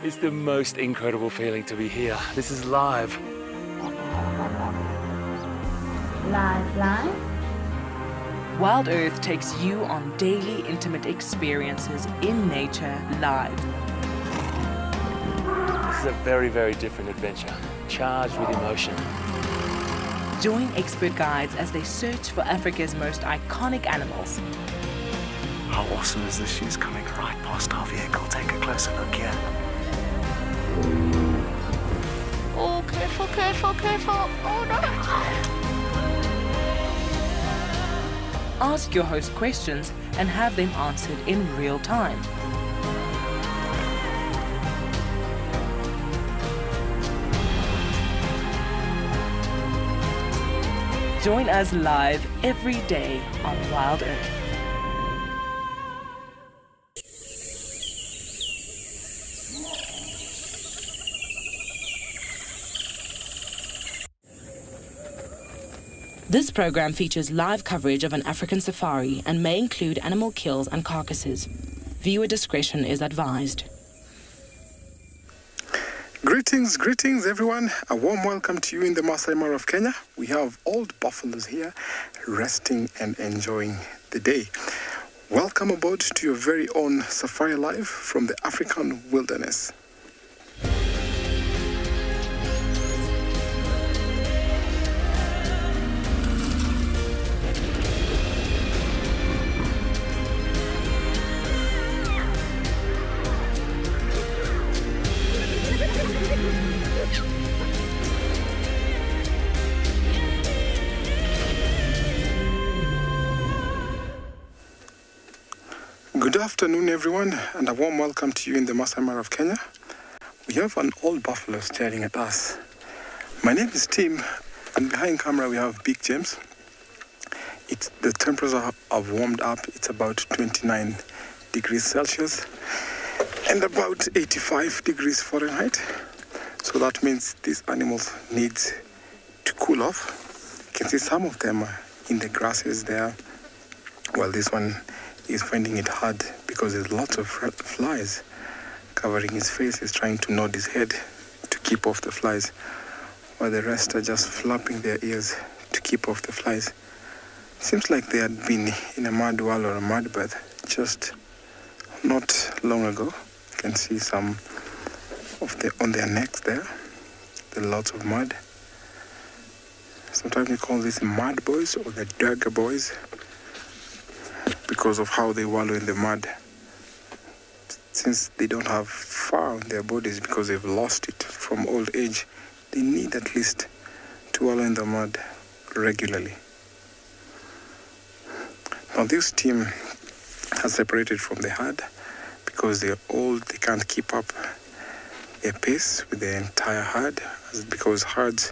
It's the most incredible feeling to be here. This is live. Live. WildEarth takes you on daily intimate experiences in nature live. This is a very, very different adventure, charged with emotion. Join expert guides as they search for Africa's most iconic animals. How awesome is this? She's coming right past our vehicle. Take a closer look here. Oh, careful. Oh, no. Ask your host questions and have them answered in real time. Join us live every day on WildEarth. This program features live coverage of an African safari and may include animal kills and carcasses. Viewer discretion is advised. Greetings everyone. A warm welcome to you in the Maasai Mara of Kenya. We have old buffaloes here resting and enjoying the day. Welcome aboard to your very own Safari Live from the African wilderness. Good afternoon, everyone, and a warm welcome to you in the Maasai Mara of Kenya. We have an old buffalo staring at us. My name is Tim, and behind camera we have Big James. The temperatures have warmed up. It's about 29 degrees Celsius and about 85 degrees Fahrenheit. So that means these animals need to cool off. You can see some of them in the grasses there. Well, this one is finding it hard because there's lots of flies covering his face. He's trying to nod his head to keep off the flies, while the rest are just flapping their ears to keep off the flies. Seems like they had been in a mud wall or a mud bath just not long ago. You can see some of on their necks there. There's lots of mud. Sometimes we call these mud boys or the dagger boys, because of how they wallow in the mud. Since they don't have fur on their bodies because they've lost it from old age, they need at least to wallow in the mud regularly. Now this team has separated from the herd because they're old. They can't keep up their pace with the entire herd, because herds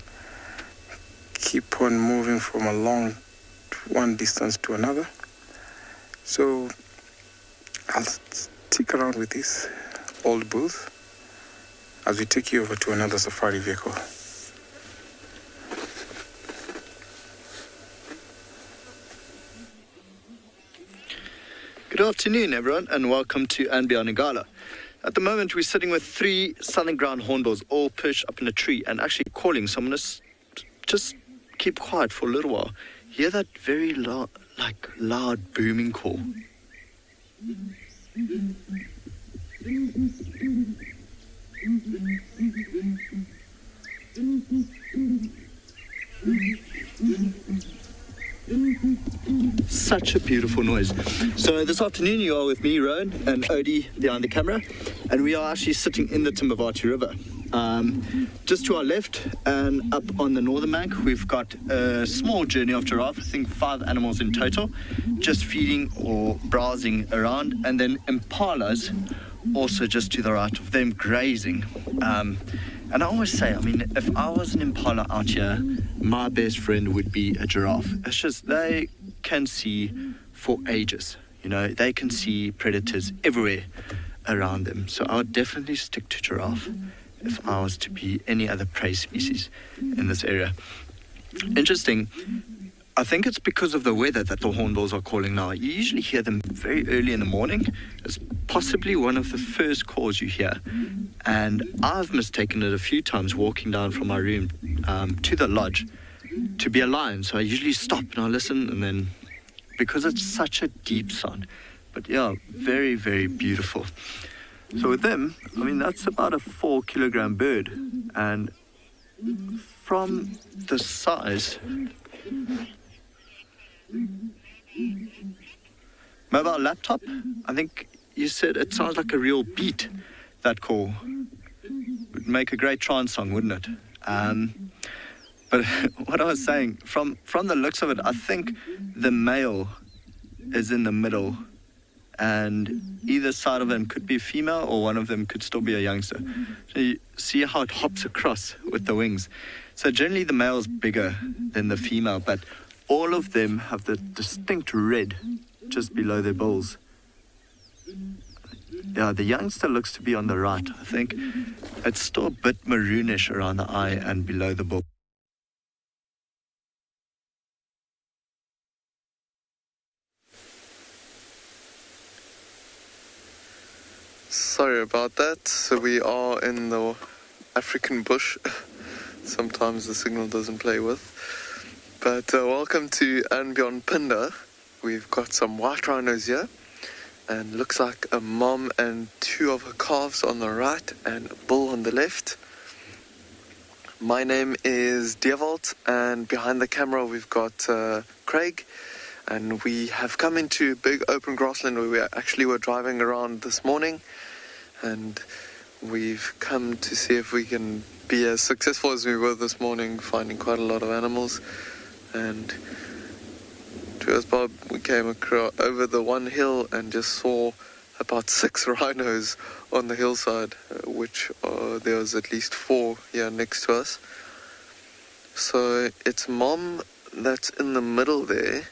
keep on moving from one distance to another. So I'll stick around with these old bulls as we take you over to another safari vehicle. Good afternoon, everyone, and welcome to And Beyond Igala. At the moment, we're sitting with 3 southern ground hornbills all perched up in a tree and actually calling someone to just keep quiet for a little while. Hear that very loud booming call. Such a beautiful noise. So this afternoon you are with me, Rowan, and Odie behind the camera, and we are actually sitting in the Timbavati River. Just to our left and up on the northern bank, we've got a small journey of giraffe, I think 5 animals in total, just feeding or browsing around, and then impalas also just to the right of them grazing. And I always say, if I was an impala out here, my best friend would be a giraffe. It's just they can see for ages, they can see predators everywhere around them. So I would definitely stick to giraffe if I was to be any other prey species in this area. Interesting, I think it's because of the weather that the hornbills are calling now. You usually hear them very early in the morning. It's possibly one of the first calls you hear. And I've mistaken it a few times walking down from my room to the lodge to be a lion. So I usually stop and I listen, and then because it's such a deep sound. But yeah, very, very beautiful. So with them, I mean, that's about a 4-kilogram bird. And from the size... Mobile laptop, I think you said it sounds like a real beat, that call. Would make a great trance song, wouldn't it? But what I was saying, from the looks of it, I think the male is in the middle, and either side of them could be female or one of them could still be a youngster. So you see how it hops across with the wings. So generally the male's bigger than the female, but all of them have the distinct red just below their bills. Yeah, the youngster looks to be on the right. I think it's still a bit maroonish around the eye and below the bill. Sorry about that. So we are in the African bush. Sometimes the signal doesn't play with. But welcome to and beyond Phinda. We've got some white rhinos here, and looks like a mom and 2 of her calves on the right and a bull on the left. My name is Djuma, and behind the camera we've got Craig, and we have come into a big open grassland where we actually were driving around this morning, and we've come to see if we can be as successful as we were this morning, finding quite a lot of animals. And to us, Bob, we came across over the one hill and just saw about 6 rhinos on the hillside, which there was at least 4 here next to us. So it's mom that's in the middle there,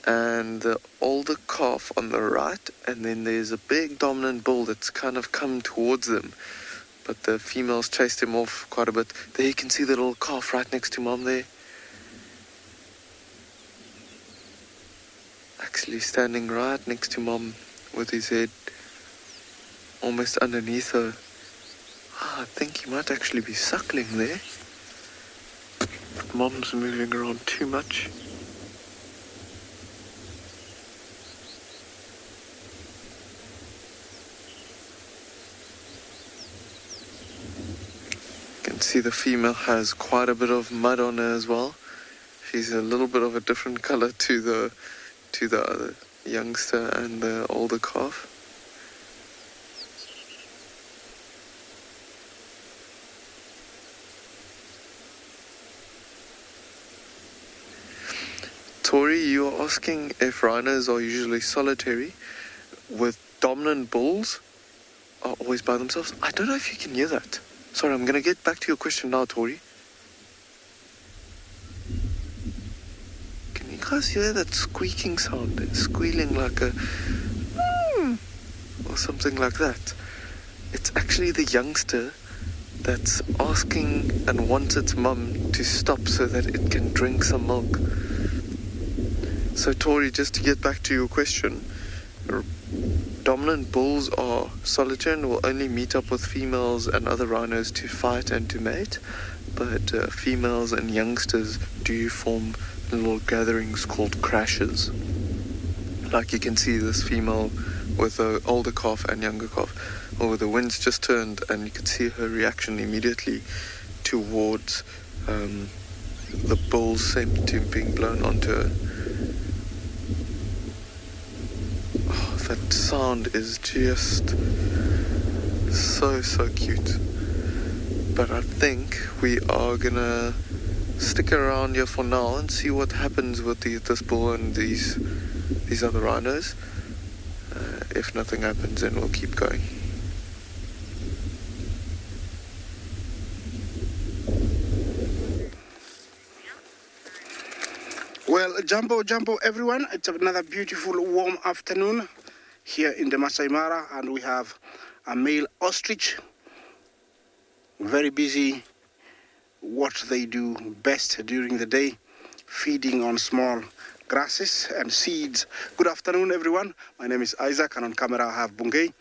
and the older calf on the right, and then there's a big dominant bull that's kind of come towards them, but the females chased him off quite a bit. There you can see the little calf right next to mom there. Actually standing right next to mom with his head almost underneath her. I think he might actually be suckling there. Mom's moving around too much. You can see the female has quite a bit of mud on her as well. She's a little bit of a different color to the other youngster and the older calf. Tori, you are asking if rhinos are usually solitary, with dominant bulls are always by themselves. I don't know if you can hear that. Sorry, I'm going to get back to your question now, Tori. Can you guys hear that squeaking sound? It's squealing like a... or something like that. It's actually the youngster that's asking and wants its mum to stop so that it can drink some milk. So Tori, just to get back to your question, dominant bulls are solitary and will only meet up with females and other rhinos to fight and to mate, but females and youngsters do form little gatherings called crashes. Like you can see this female with the older calf and younger calf, or the wind's just turned and you can see her reaction immediately towards the bulls seem to being blown onto her. Oh, that sound is just so cute. But I think we are gonna stick around here for now and see what happens with this bull and these other rhinos. If nothing happens, then we'll keep going. Well, jumbo everyone. It's another beautiful warm afternoon here in the Maasai Mara, and we have a male ostrich, very busy, what they do best during the day, feeding on small grasses and seeds. Good afternoon, everyone. My name is Isaac, and on camera I have Bungei.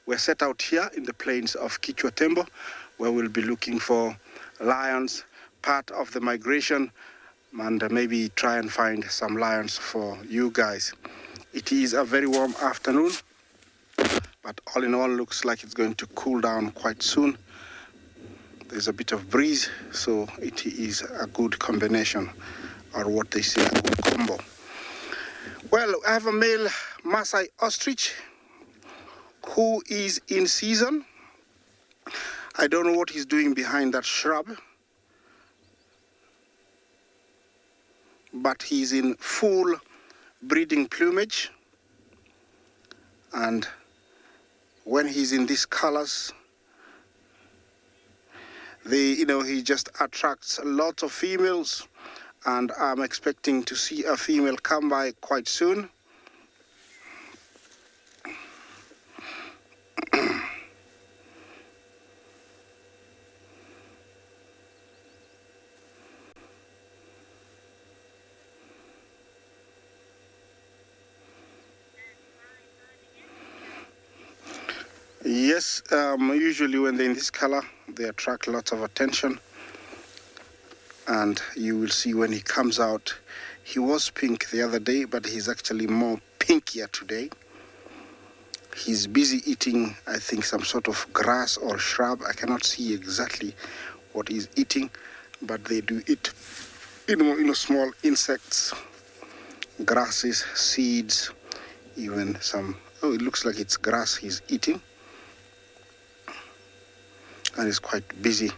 We're set out here in the plains of Kichwa Tembo, where we'll be looking for lions, part of the migration, and maybe try and find some lions for you guys. It is a very warm afternoon, but all in all looks like it's going to cool down quite soon. There's a bit of breeze, so it is a good combination, or what they say, a good combo. Well, I have a male Maasai ostrich who is in season. I don't know what he's doing behind that shrub, but he's in full breeding plumage, and when he's in these colors, he just attracts lots of females, and I'm expecting to see a female come by quite soon. Yes, usually when they're in this color, they attract lots of attention. And you will see when he comes out, he was pink the other day, but he's actually more pinkier today. He's busy eating, I think, some sort of grass or shrub. I cannot see exactly what he's eating, but they do eat, small insects, grasses, seeds, even some, it looks like it's grass he's eating. And he's quite busy.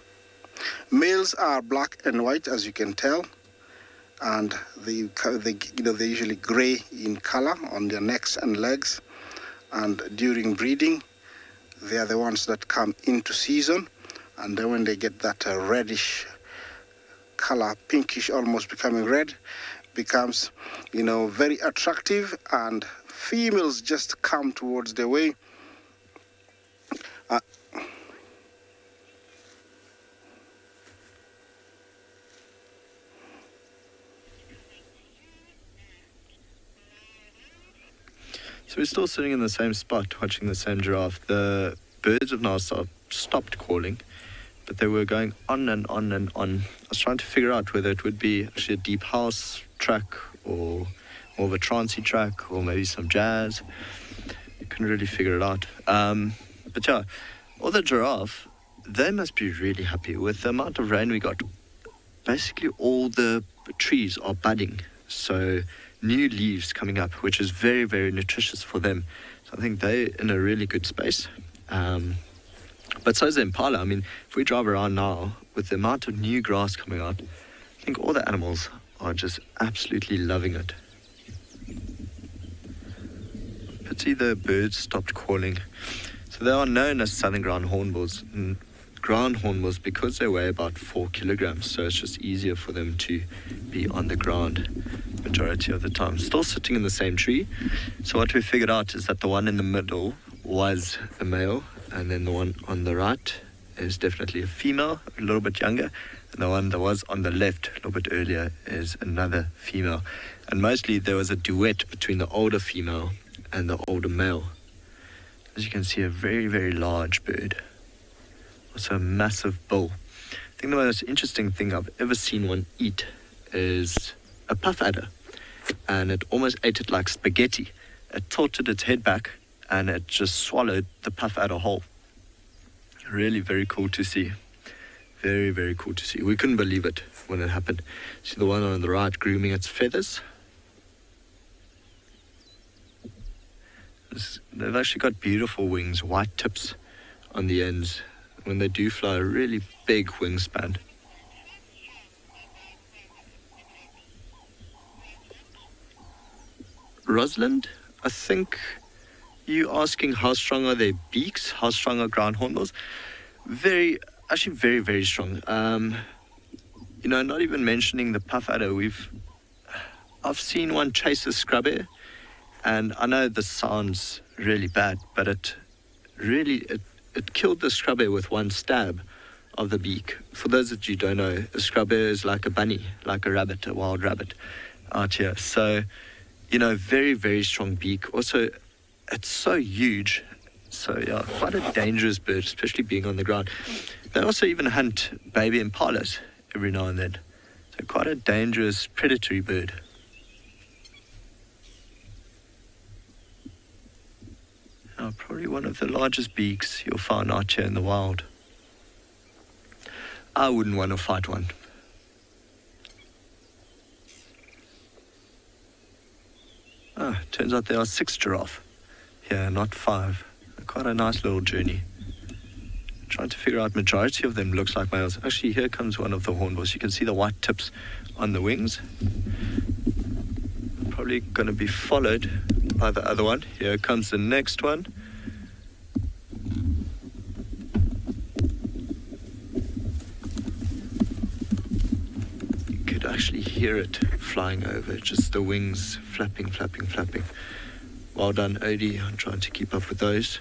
Males are black and white, as you can tell, and they're usually gray in color on their necks and legs. And during breeding, they are the ones that come into season, and then when they get that reddish color, pinkish, almost becoming red, becomes, very attractive, and females just come towards their way. So we're still sitting in the same spot, watching the same giraffe. The birds have now stopped calling, but they were going on and on and on. I was trying to figure out whether it would be actually a deep house track or more of a trancey track or maybe some jazz. I couldn't really figure it out. But yeah, all the giraffe, they must be really happy with the amount of rain we got. Basically all the trees are budding, so new leaves coming up, which is very, very nutritious for them. So I think they're in a really good space. But so is the impala. I mean, if we drive around now with the amount of new grass coming out, I think all the animals are just absolutely loving it. Pity the birds stopped calling. So they are known as southern ground hornbills. And ground hornbills, because they weigh about 4 kilograms, so it's just easier for them to be on the ground majority of the time. Still sitting in the same tree. So what we figured out is that the one in the middle was the male, and then the one on the right is definitely a female, a little bit younger, and the one that was on the left a little bit earlier is another female. And mostly there was a duet between the older female and the older male. As you can see, a very, very large bird. Also a massive bull. I think the most interesting thing I've ever seen one eat is a puff adder, and it almost ate it like spaghetti. It tilted its head back and it just swallowed the puff adder whole. Really very cool to see. Very, very cool to see. We couldn't believe it when it happened. See the one on the right grooming its feathers? They've actually got beautiful wings, white tips on the ends. When they do fly, a really big wingspan. Rosalind, I think you're asking how strong are their beaks, how strong are ground hornbills? Very, very strong. Not even mentioning the puff adder, I've seen one chase a scrubber, and I know this sounds really bad, but it killed the scrubber with one stab, of the beak. For those that you don't know, a scrubber is like a bunny, like a rabbit, a wild rabbit out here. So, very, very strong beak. Also, it's so huge. So, yeah, quite a dangerous bird, especially being on the ground. They also even hunt baby impalas every now and then. So, quite a dangerous predatory bird. Probably one of the largest beaks you'll find out here in the wild. I wouldn't want to fight one. Turns out there are 6 giraffe here, not 5. Quite a nice little journey. Trying to figure out, majority of them looks like males. Actually, here comes one of the hornbills. You can see the white tips on the wings. Probably going to be followed by the other one. Here comes the next one. You could actually hear it flying over, just the wings flapping, flapping, flapping. Well done, Odie, on trying to keep up with those.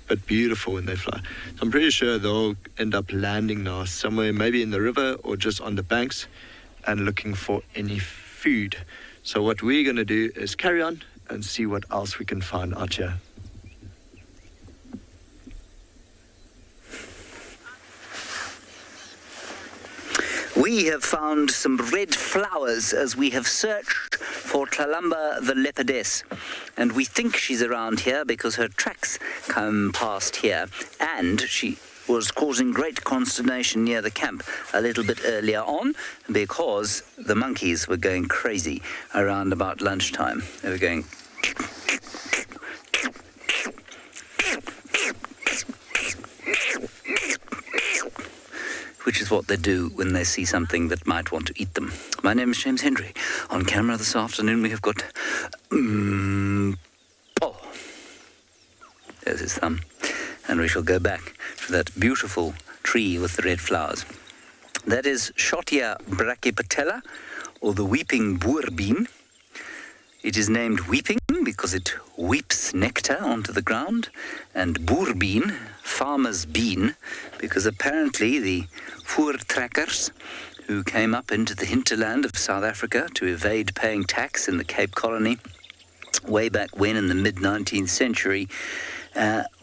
But beautiful when they fly. So I'm pretty sure they'll end up landing now somewhere, maybe in the river or just on the banks, and looking for any food. So what we're going to do is carry on and see what else we can find out here. We have found some red flowers as we have searched for Tlalamba the leopardess. And we think she's around here because her tracks come past here. And she was causing great consternation near the camp a little bit earlier on because the monkeys were going crazy around about lunchtime. They were going... which is what they do when they see something that might want to eat them. My name is James Hendry. On camera this afternoon we have got... oh, there's his thumb. And we shall go back to that beautiful tree with the red flowers. That is Shotia brachypetala, or the weeping boerbean. It is named weeping because it weeps nectar onto the ground, and boerbean, farmer's bean, because apparently the voortrekkers who came up into the hinterland of South Africa to evade paying tax in the Cape Colony way back when in the mid-19th century,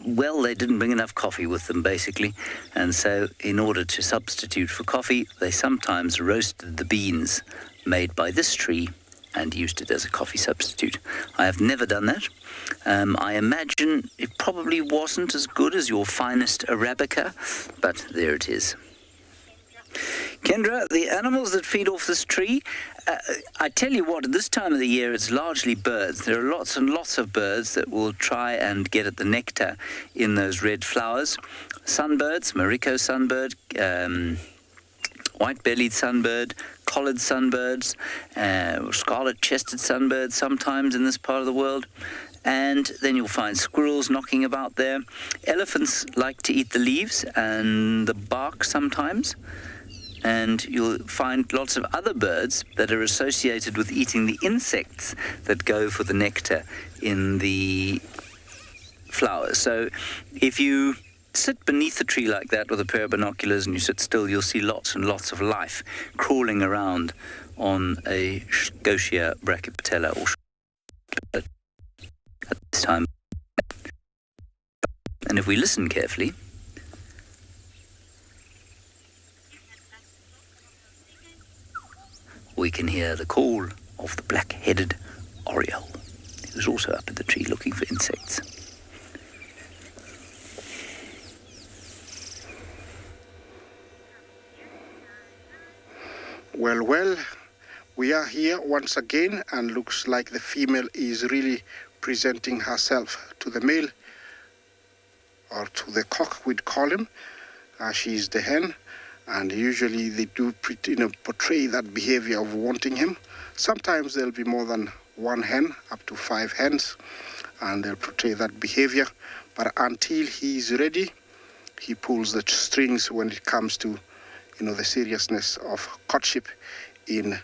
well, they didn't bring enough coffee with them, basically, and so in order to substitute for coffee, they sometimes roasted the beans made by this tree and used it as a coffee substitute. I have never done that. I imagine it probably wasn't as good as your finest Arabica, but there it is. Kendra, the animals that feed off this tree, I tell you what, at this time of the year, it's largely birds. There are lots and lots of birds that will try and get at the nectar in those red flowers. Sunbirds, Mariko sunbird, white-bellied sunbird, collared sunbirds, scarlet-chested sunbirds sometimes in this part of the world. And then you'll find squirrels knocking about there. Elephants like to eat the leaves and the bark sometimes. And you'll find lots of other birds that are associated with eating the insects that go for the nectar in the flowers. So if you sit beneath a tree like that with a pair of binoculars and you sit still, you'll see lots and lots of life crawling around on a Shotia brachypetala or at this time. And if we listen carefully, we can hear the call of the black-headed oriole, who's also up in the tree looking for insects. Well, we are here once again, and looks like the female is really presenting herself to the male, or to the cock, we'd call him. She is the hen, and usually they do portray that behavior of wanting him. Sometimes there'll be more than one hen, up to 5 hens, and they'll portray that behavior. But until he's ready, he pulls the strings when it comes to the seriousness of courtship in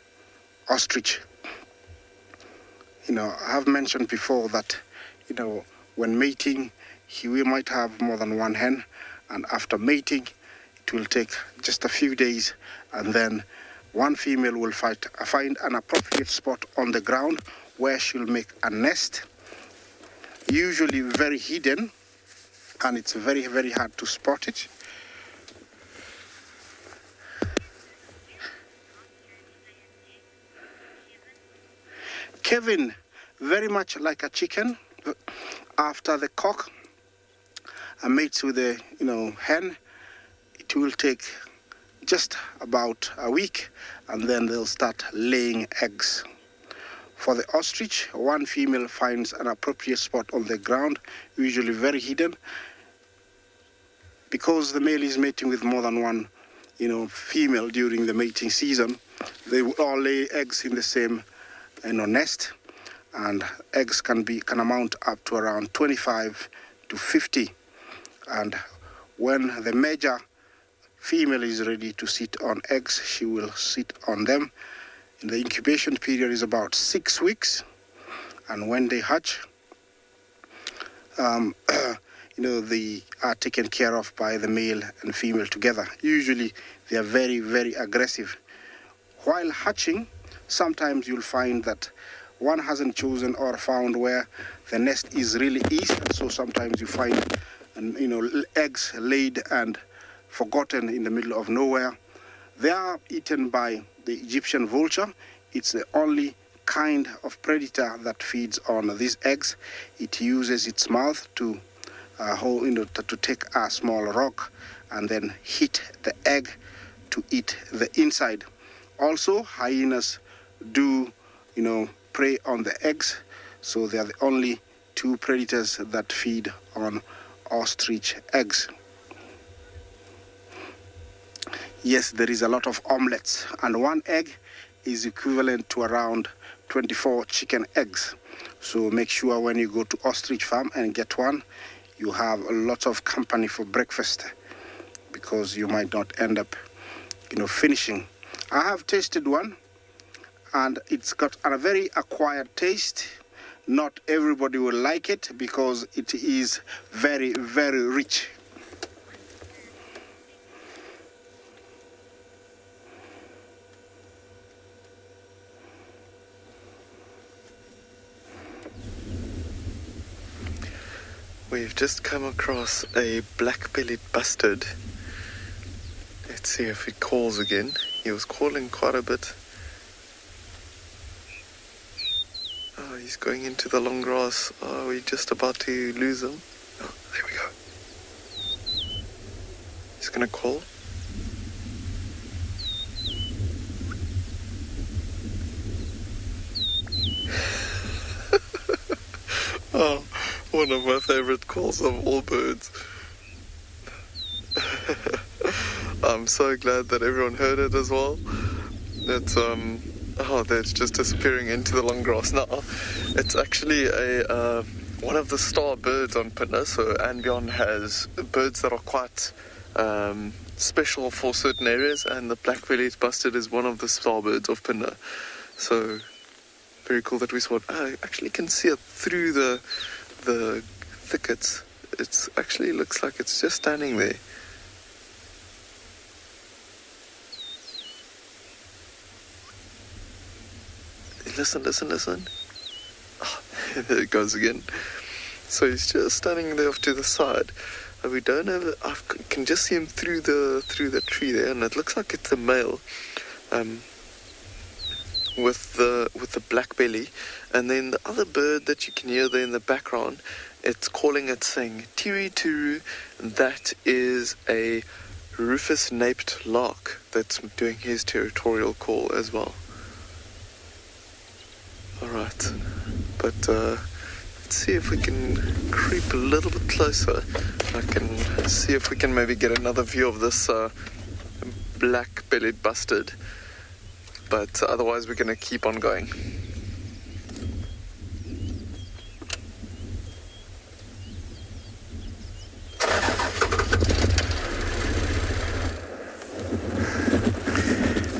ostrich. I've mentioned before that, when mating, we might have more than one hen, and after mating, It will take just a few days, and then one female will find an appropriate spot on the ground where she'll make a nest, usually very hidden, and it's very, very hard to spot it. Kevin, very much like a chicken, after the cock mates with the hen, it will take just about a week, and then they'll start laying eggs. For the ostrich, one female finds an appropriate spot on the ground, usually very hidden, because the male is mating with more than one female during the mating season. They will all lay eggs in the same nest, and eggs can amount up to around 25 to 50. And when the major female is ready to sit on eggs, she will sit on them. The incubation period is about 6 weeks, and when they hatch, they are taken care of by the male and female together. Usually they are very, very aggressive. While hatching, sometimes you'll find that one hasn't chosen or found where the nest is really east, and so sometimes you find eggs laid and forgotten in the middle of nowhere. They are eaten by the Egyptian vulture. It's the only kind of predator that feeds on these eggs. It uses its mouth to take a small rock and then hit the egg to eat the inside. Also, hyenas do, prey on the eggs, so they are the only two predators that feed on ostrich eggs. Yes, there is a lot of omelets, and one egg is equivalent to around 24 chicken eggs. So make sure when you go to ostrich farm and get one, you have a lot of company for breakfast, because you might not end up, finishing. I have tasted one, and it's got a very acquired taste. Not everybody will like it because it is very, very rich. We've just come across a black-bellied bustard. Let's see if he calls again. He was calling quite a bit. Oh, he's going into the long grass. Oh, we're just about to lose him. Oh, there we go. He's gonna call. Oh, one of my favorite calls of all birds. I'm so glad that everyone heard it as well. It's that's just disappearing into the long grass now. It's actually a one of the star birds on Phinda. So Anbion has birds that are quite special for certain areas, and the black-bellied bustard is one of the star birds of Phinda. So very cool that we saw it. I actually can see it through the thickets. It actually looks like it's just standing there. Listen. Oh, there it goes again. So he's just standing there off to the side. We don't have. I can just see him through the tree there, and it looks like it's a male, with the black belly. And then the other bird that you can hear there in the background, it's calling it saying tiri turu. That is a rufous-naped lark that's doing his territorial call as well. Alright, but let's see if we can creep a little bit closer. I can see if we can maybe get another view of this black-bellied bustard, but otherwise we're going to keep on going.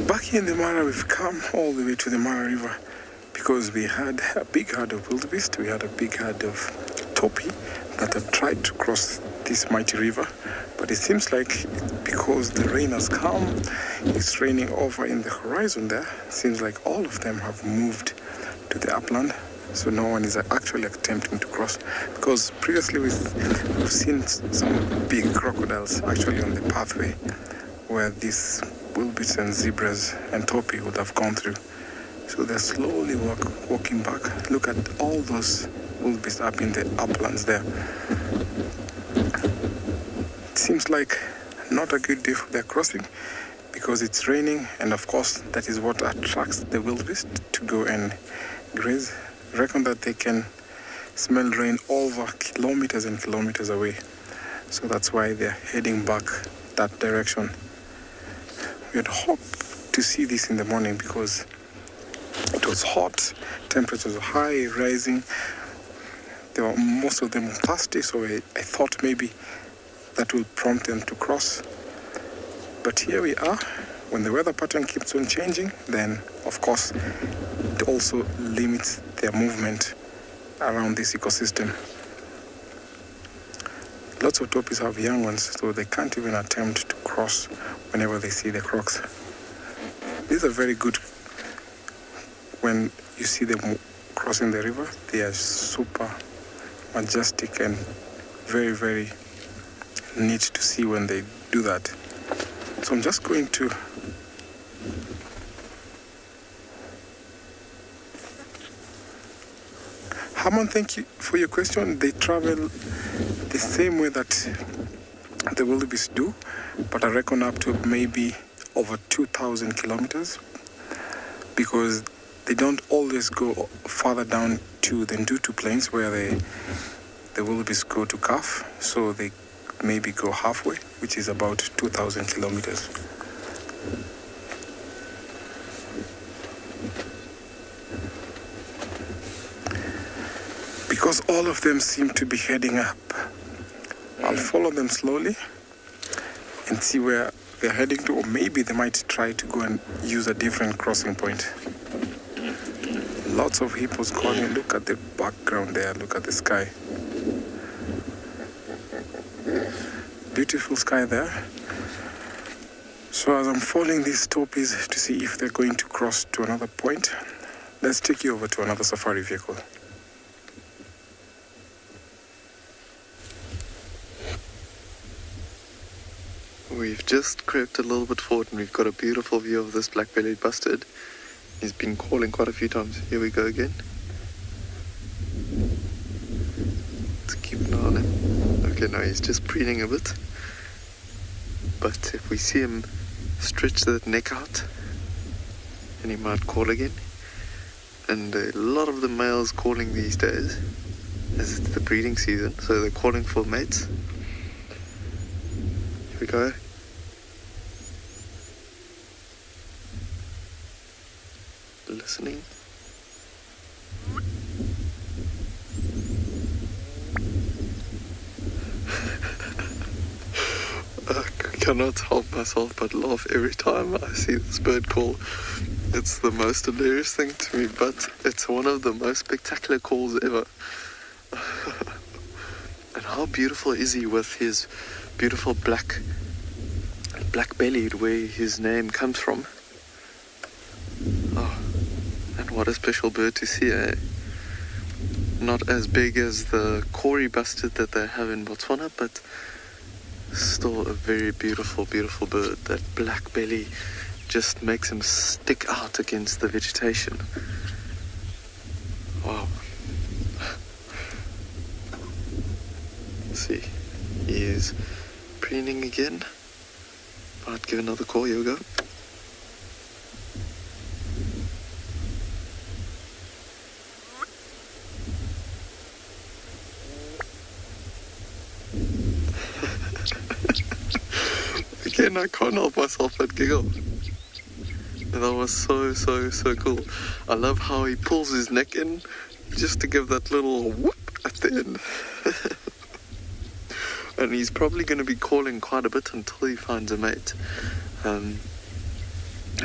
Back here in the Mara, we've come all the way to the Mara River, because we had a big herd of wildebeest, we had a big herd of topi that had tried to cross the this mighty river, but it seems like because the rain has come, it's raining over in the horizon there. It seems like all of them have moved to the upland, so no one is actually attempting to cross. Because previously we've seen some big crocodiles actually on the pathway where these wildebeests and zebras and topi would have gone through. So they're slowly walking back. Look at all those wildebeests up in the uplands there. It seems like not a good day for their crossing because it's raining, and of course that is what attracts the wildebeest to go and graze. I reckon that they can smell rain over kilometers and kilometers away. So that's why they're heading back that direction. We had hoped to see this in the morning because it was hot, temperatures were high, rising. Most of them were thirsty, so I thought maybe that will prompt them to cross. But here we are. When the weather pattern keeps on changing, then of course it also limits their movement around this ecosystem. Lots of topis have young ones, so they can't even attempt to cross whenever they see the crocs. These are very good when you see them crossing the river. They are super majestic and very, very neat to see when they do that. So I'm just going to Hammond, thank you for your question. They travel the same way that the wildebeest do, but I reckon up to maybe over 2,000 kilometers because they don't always go farther down to the Ndutu plains where the wildebeest go to calf, so they maybe go halfway, which is about 2,000 kilometers. Because all of them seem to be heading up, I'll follow them slowly and see where they're heading to, or maybe they might try to go and use a different crossing point. Lots of hippos calling. Look at the background there, look at the sky. Beautiful sky there. So as I'm following these topis to see if they're going to cross to another point, let's take you over to another safari vehicle. We've just crept a little bit forward and we've got a beautiful view of this black-bellied bustard. He's been calling quite a few times. Here we go again. Let's keep an eye on him. Okay, no, he's just preening a bit. But if we see him stretch that neck out, then he might call again. And a lot of the males calling these days, as it's the breeding season, so they're calling for mates. Here we go. Listening. I cannot help myself but laugh every time I see this bird call. It's the most hilarious thing to me, but it's one of the most spectacular calls ever. And how beautiful is he with his beautiful black-bellied, where his name comes from. Oh, and what a special bird to see, eh? Not as big as the Kori bustard that they have in Botswana, but still a very beautiful, beautiful bird. That black belly just makes him stick out against the vegetation. Wow. Let's see. He is preening again. Might give another call. Here we go. Again, I can't help myself but giggle. That was so cool. I love how he pulls his neck in just to give that little whoop at the end. And he's probably going to be calling quite a bit until he finds a mate.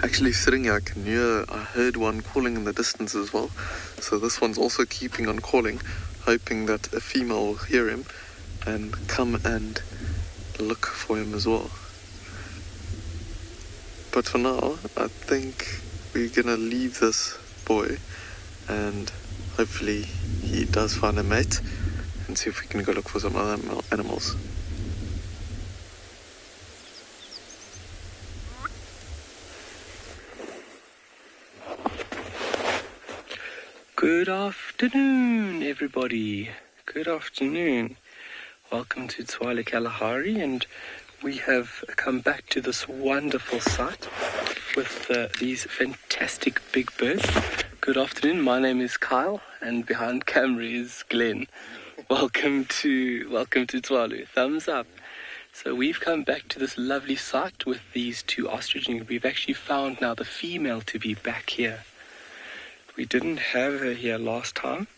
Actually sitting here, I heard one calling in the distance as well. So this one's also keeping on calling, hoping that a female will hear him and come and look for him as well. But for now, I think we're gonna leave this boy and hopefully he does find a mate and see if we can go look for some other animals. Good afternoon, everybody. Good afternoon. Welcome to Tswala Kalahari, and we have come back to this wonderful site with these fantastic big birds. Good afternoon. My name is Kyle, and behind camera is Glenn. Welcome to Tswalu. Thumbs up. So we've come back to this lovely site with these two ostrich, and we've actually found now the female to be back here. We didn't have her here last time.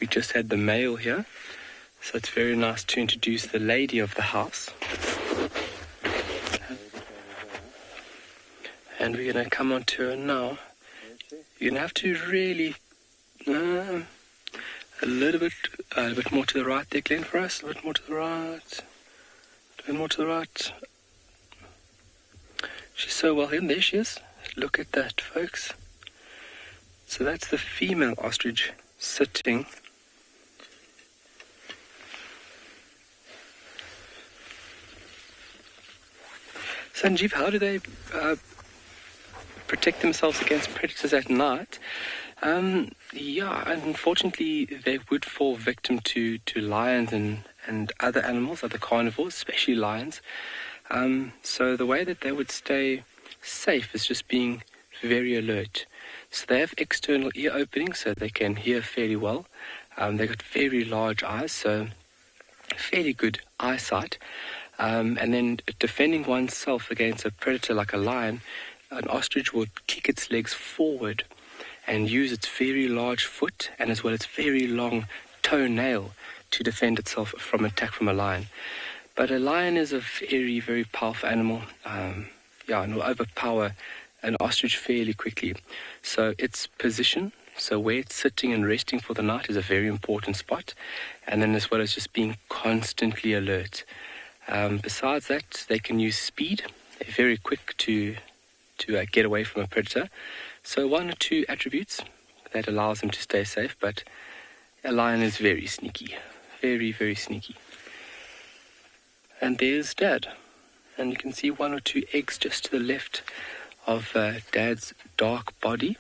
We just had the male here. So it's very nice to introduce the lady of the house. And we're going to come on to her now. You're going to have to really... a little bit more to the right there, Glenn, for us. A bit more to the right. A bit more to the right. She's so well hidden. There she is. Look at that, folks. So that's the female ostrich sitting. Sanjeev, how do they protect themselves against predators at night? Unfortunately, they would fall victim to lions and other animals, other carnivores, especially lions. So the way that they would stay safe is just being very alert. So they have external ear openings so they can hear fairly well. They've got very large eyes, so fairly good eyesight. And then defending oneself against a predator like a lion, an ostrich would kick its legs forward and use its very large foot and as well its very long toenail to defend itself from attack from a lion. But a lion is a very, very powerful animal, and will overpower an ostrich fairly quickly. So its position, so where it's sitting and resting for the night, is a very important spot, and then as well as just being constantly alert. Besides that, they can use speed. They're very quick to get away from a predator. So one or two attributes that allows them to stay safe, but a lion is very sneaky. Very, very sneaky. And there's Dad. And you can see one or two eggs just to the left of Dad's dark body.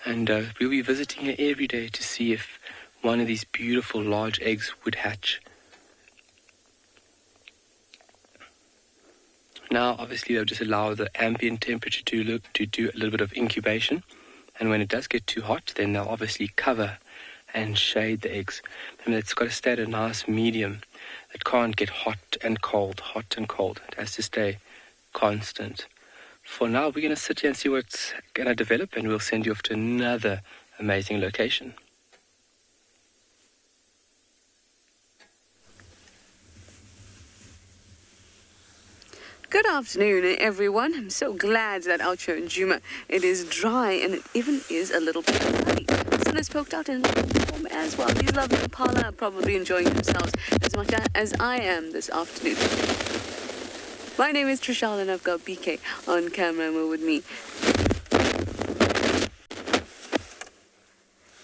And we'll be visiting her every day to see if one of these beautiful large eggs would hatch. Now, obviously, they'll just allow the ambient temperature to do a little bit of incubation. And when it does get too hot, then they'll obviously cover and shade the eggs. And it's got to stay at a nice medium. It can't get hot and cold, hot and cold. It has to stay constant. For now, we're going to sit here and see what's going to develop, and we'll send you off to another amazing location. Good afternoon, everyone. I'm so glad that out here in Djuma it is dry and it even is a little bit cloudy. The sun has poked out and it's warm as well. These lovely Impala are probably enjoying themselves as much as I am this afternoon. My name is Trishal and I've got BK on camera and we're with me.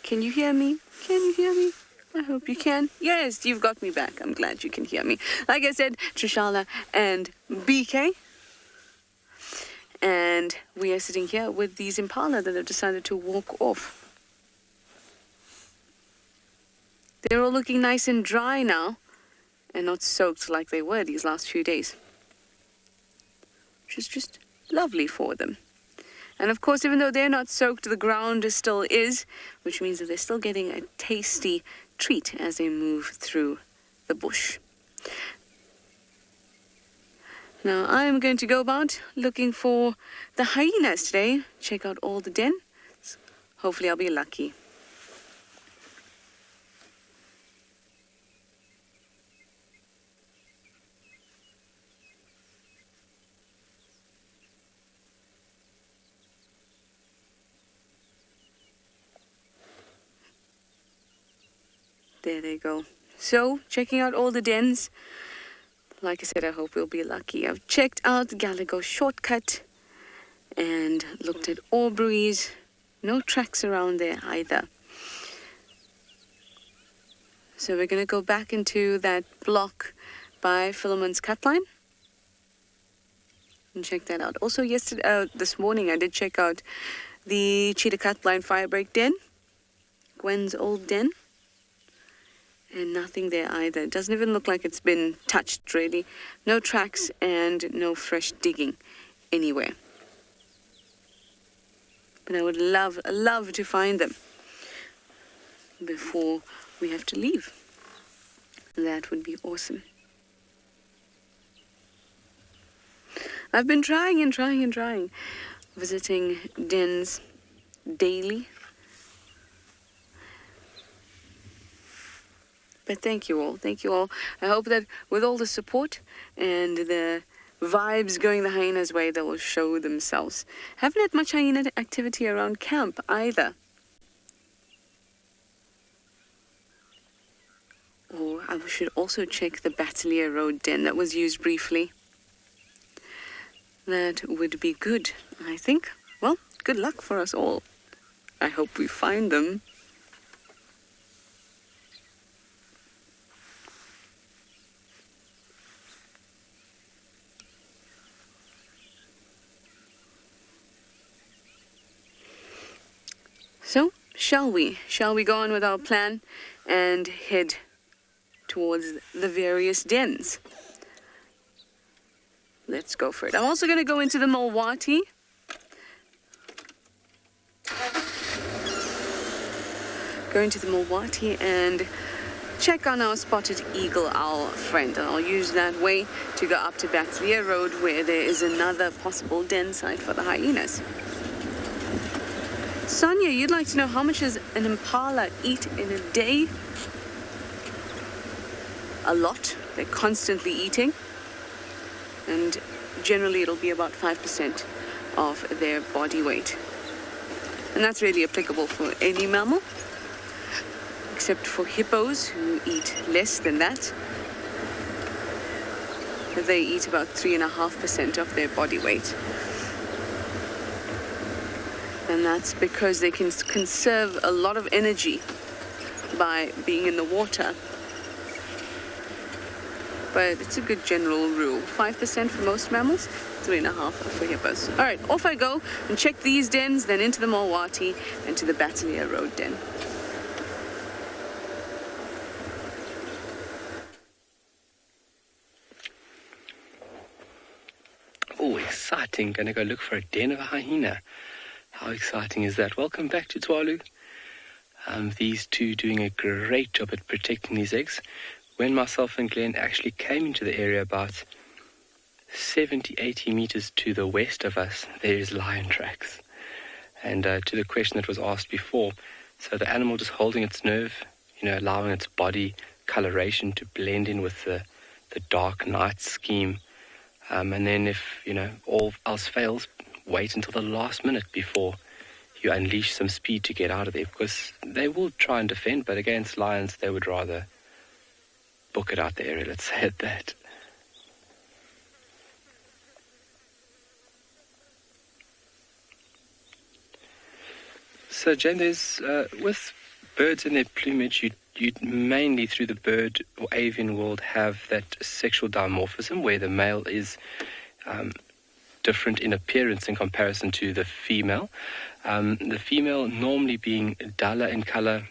Can you hear me? Can you hear me? I hope you can. Yes, you've got me back. I'm glad you can hear me. Like I said, Trishala and BK. And we are sitting here with these Impala that have decided to walk off. They're all looking nice and dry now and not soaked like they were these last few days. Which is just lovely for them. And of course, even though they're not soaked, the ground still is, which means that they're still getting a tasty treat as they move through the bush. Now, I'm going to go about looking for the hyenas today. Check out all the dens. Hopefully, I'll be lucky. There they go. So, checking out all the dens. Like I said, I hope we'll be lucky. I've checked out Gallagher Shortcut and looked at Aubrey's. No tracks around there either. So we're going to go back into that block by Philemon's Cutline and check that out. Also, this morning, I did check out the Cheetah Cutline Firebreak Den, Gwen's old den, and nothing there either. It doesn't even look like it's been touched, really. No tracks and no fresh digging anywhere. But I would love to find them before we have to leave. That would be awesome. I've been trying, visiting dens daily. But thank you all. I hope that with all the support and the vibes going the hyena's way, they will show themselves. Haven't had much hyena activity around camp either. Oh, I should also check the Battalier Road den that was used briefly. That would be good, I think. Well, good luck for us all. I hope we find them. So, shall we go on with our plan and head towards the various dens? Let's go for it. I'm also going to go into the Mulwati. And check on our spotted eagle owl friend. And I'll use that way to go up to Battalier Road, where there is another possible den site for the hyenas. Sonia, you'd like to know how much does an impala eat in a day? A lot. They're constantly eating. And generally it'll be about 5% of their body weight. And that's really applicable for any mammal, except for hippos, who eat less than that. They eat about 3.5% of their body weight. And that's because they can conserve a lot of energy by being in the water. But it's a good general rule. 5% for most mammals, 3.5% for hippos. All right, off I go and check these dens, then into the Mulwati and to the Battalier Road den. Oh, exciting. Gonna go look for a den of a hyena. How exciting is that? Welcome back to Twalu. These two doing a great job at protecting these eggs. When myself and Glenn actually came into the area about 70-80 meters to the west of us, there is lion tracks. And to the question that was asked before, so the animal just holding its nerve, allowing its body coloration to blend in with the dark night scheme. And then if, all else fails, wait until the last minute before you unleash some speed to get out of there, because they will try and defend, but against lions, they would rather book it out the area, let's say it that. So, Jane, there's, with birds and their plumage, you'd mainly through the bird or avian world have that sexual dimorphism where the male is different in appearance in comparison to the female. The female normally being duller in color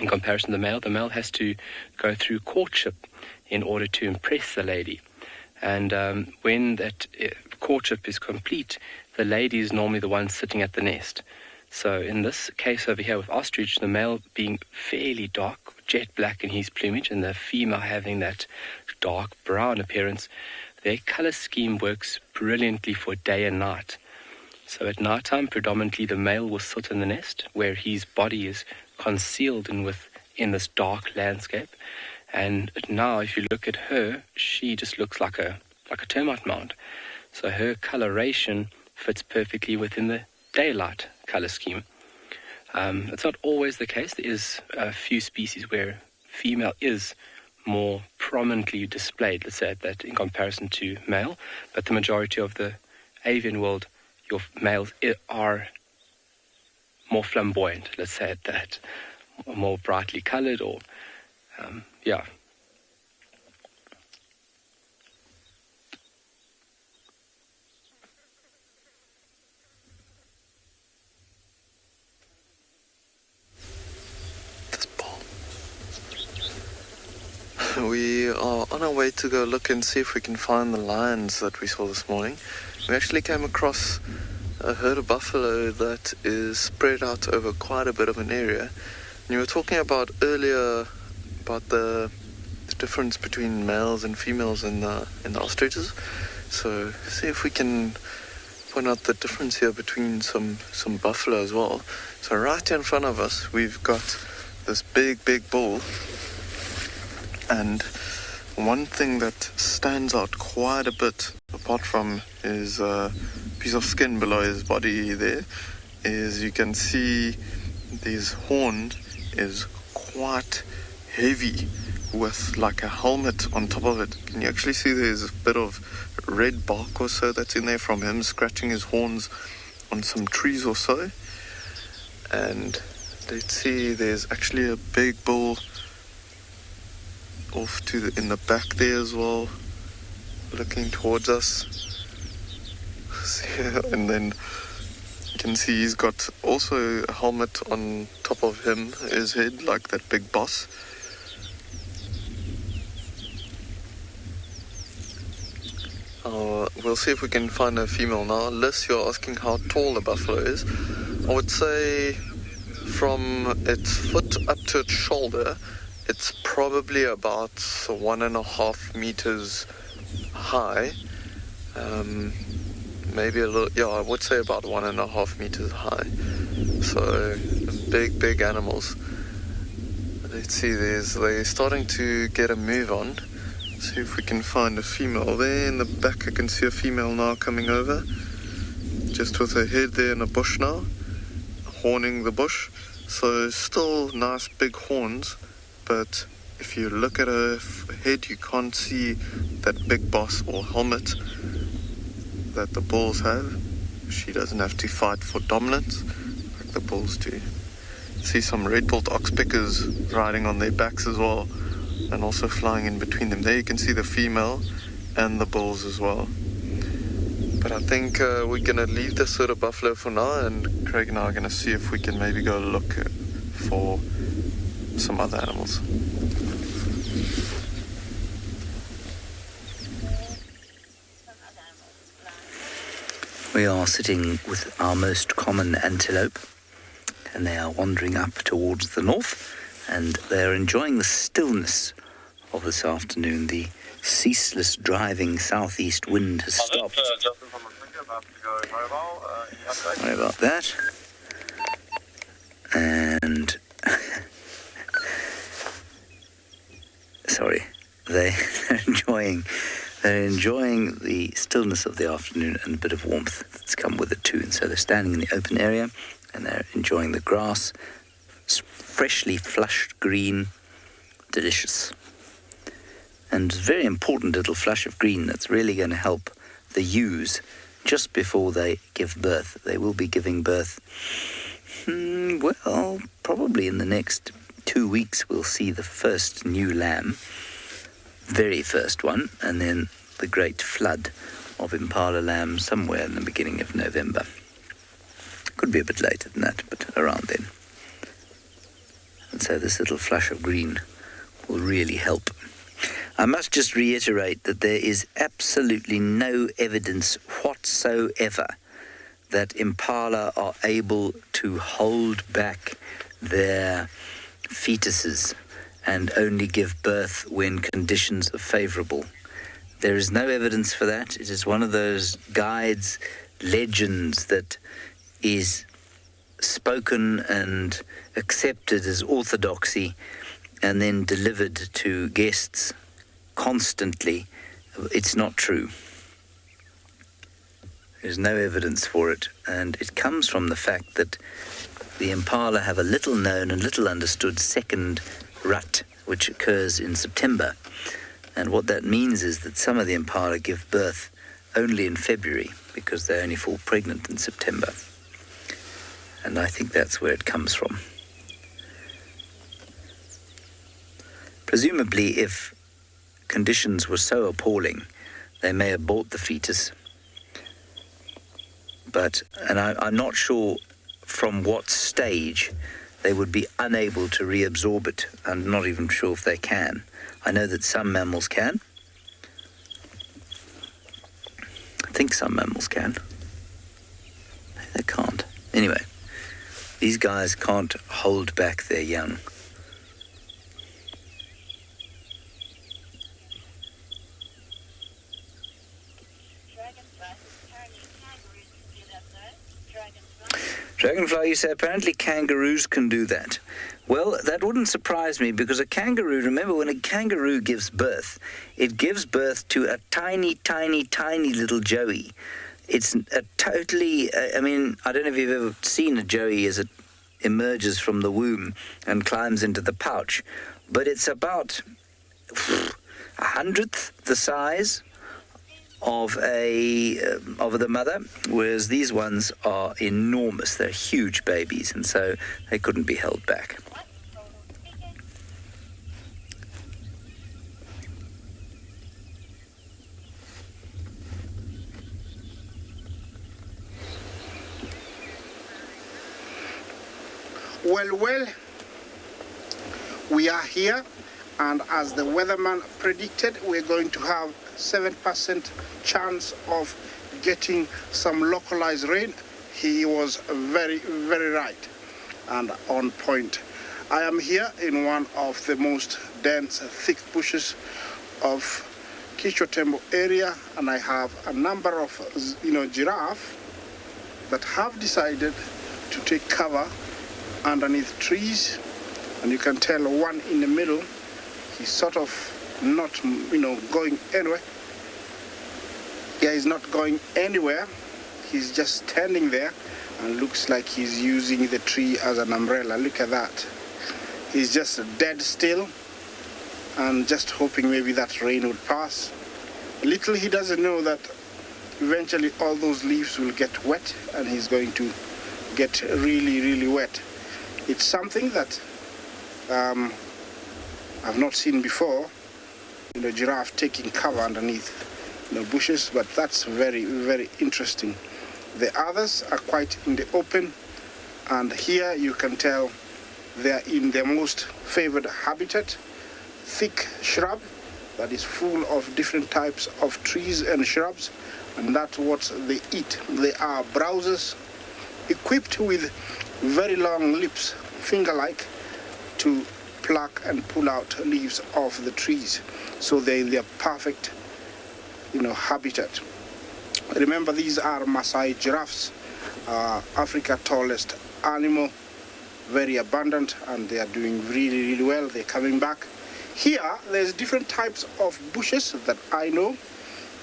in comparison to the male. The male has to go through courtship in order to impress the lady. And when that courtship is complete, the lady is normally the one sitting at the nest. So in this case over here with Ostrich, the male being fairly dark, jet black in his plumage, and the female having that dark brown appearance, their color scheme works brilliantly for day and night. So at nighttime, predominantly the male will sit in the nest where his body is concealed in this dark landscape. And now if you look at her, she just looks like a termite mound. So her coloration fits perfectly within the daylight color scheme. It's not always the case. There is a few species where female is more prominently displayed, let's say, at that in comparison to male. But the majority of the avian world, your males are more flamboyant, let's say at that, more brightly colored, or yeah. We are on our way to go look and see if we can find the lions that we saw this morning. We actually came across a herd of buffalo that is spread out over quite a bit of an area. And you were talking about earlier about the difference between males and females in the ostriches. So see if we can point out the difference here between some buffalo as well. So right here in front of us, we've got this big bull. And one thing that stands out quite a bit, apart from his piece of skin below his body there, is you can see these horns is quite heavy with like a helmet on top of it. Can you actually see there's a bit of red bark or so that's in there from him scratching his horns on some trees or so? And let's see, there's actually a big bull off in the back there as well, looking towards us. And then you can see he's got also a helmet on top of his head, like that big boss. We'll see if we can find a female now. Liz, you're asking how tall the buffalo is. I would say from its foot up to its shoulder, it's probably about 1.5 meters high. Maybe a little, yeah, I would say about 1.5 meters high. So big animals. Let's see, they're starting to get a move on. See if we can find a female. There in the back I can see a female now coming over, just with her head there in a bush now, horning the bush. So still nice big horns, but if you look at her head, you can't see that big boss or helmet that the bulls have. She doesn't have to fight for dominance like the bulls do. See some red-billed oxpeckers riding on their backs as well, and also flying in between them. There you can see the female and the bulls as well. But I think we're going to leave this sort of buffalo for now, and Craig and I are going to see if we can maybe go look for some other animals. We are sitting with our most common antelope, and they are wandering up towards the north, and they're enjoying the stillness of this afternoon. The ceaseless driving southeast wind has stopped. Sorry about that. And sorry, they're enjoying the stillness of the afternoon and a bit of warmth that's come with it too. And so they're standing in the open area and they're enjoying the grass. It's freshly flushed green, delicious. And very important little flush of green that's really going to help the ewes just before they give birth. They will be giving birth, well, probably in the next 2 weeks we'll see the first new lamb, very first one, and then the great flood of Impala lambs somewhere in the beginning of November. Could be a bit later than that, but around then. And so this little flush of green will really help. I must just reiterate that there is absolutely no evidence whatsoever that Impala are able to hold back their fetuses and only give birth when conditions are favourable. There is no evidence for that. It is one of those guides, legends that is spoken and accepted as orthodoxy and then delivered to guests constantly. It's not true. There's no evidence for it, and it comes from the fact that the Impala have a little known and little understood second rut which occurs in September. And what that means is that some of the impala give birth only in February because they only fall pregnant in September. And I think that's where it comes from. Presumably, if conditions were so appalling, they may abort the fetus. And I'm not sure from what stage they would be unable to reabsorb it. I'm not even sure if they can. I know that some mammals can. I think some mammals can. Maybe they can't. Anyway, these guys can't hold back their young. Dragonfly, you say apparently kangaroos can do that. Well, that wouldn't surprise me because a kangaroo, remember when a kangaroo gives birth, it gives birth to a tiny, tiny, tiny little joey. It's a totally, I don't know if you've ever seen a joey as it emerges from the womb and climbs into the pouch, but it's about 1/100th the size of the mother, whereas these ones are enormous. They're huge babies, and so they couldn't be held back. Well, we are here, and as the weatherman predicted, we're going to have 7% chance of getting some localized rain. He was very, very right and on point. I am here in one of the most dense, thick bushes of Kichwa area, and I have a number of, giraffe that have decided to take cover underneath trees, and you can tell one in the middle, he's sort of not, going anywhere. Yeah, he's not going anywhere. He's just standing there and looks like he's using the tree as an umbrella. Look at that. He's just dead still and just hoping maybe that rain would pass. Little he doesn't know that eventually all those leaves will get wet and he's going to get really, really wet. It's something that I've not seen before, giraffe taking cover underneath bushes, but that's very, very interesting. The others are quite in the open, and here you can tell they're in their most favored habitat, thick shrub that is full of different types of trees and shrubs, and that's what they eat. They are browsers equipped with very long lips, finger-like, to pluck and pull out leaves off the trees. So they're perfect habitat. Remember, these are Maasai giraffes, Africa's tallest animal, very abundant, and they are doing really, really well. They're coming back. Here, there's different types of bushes that I know.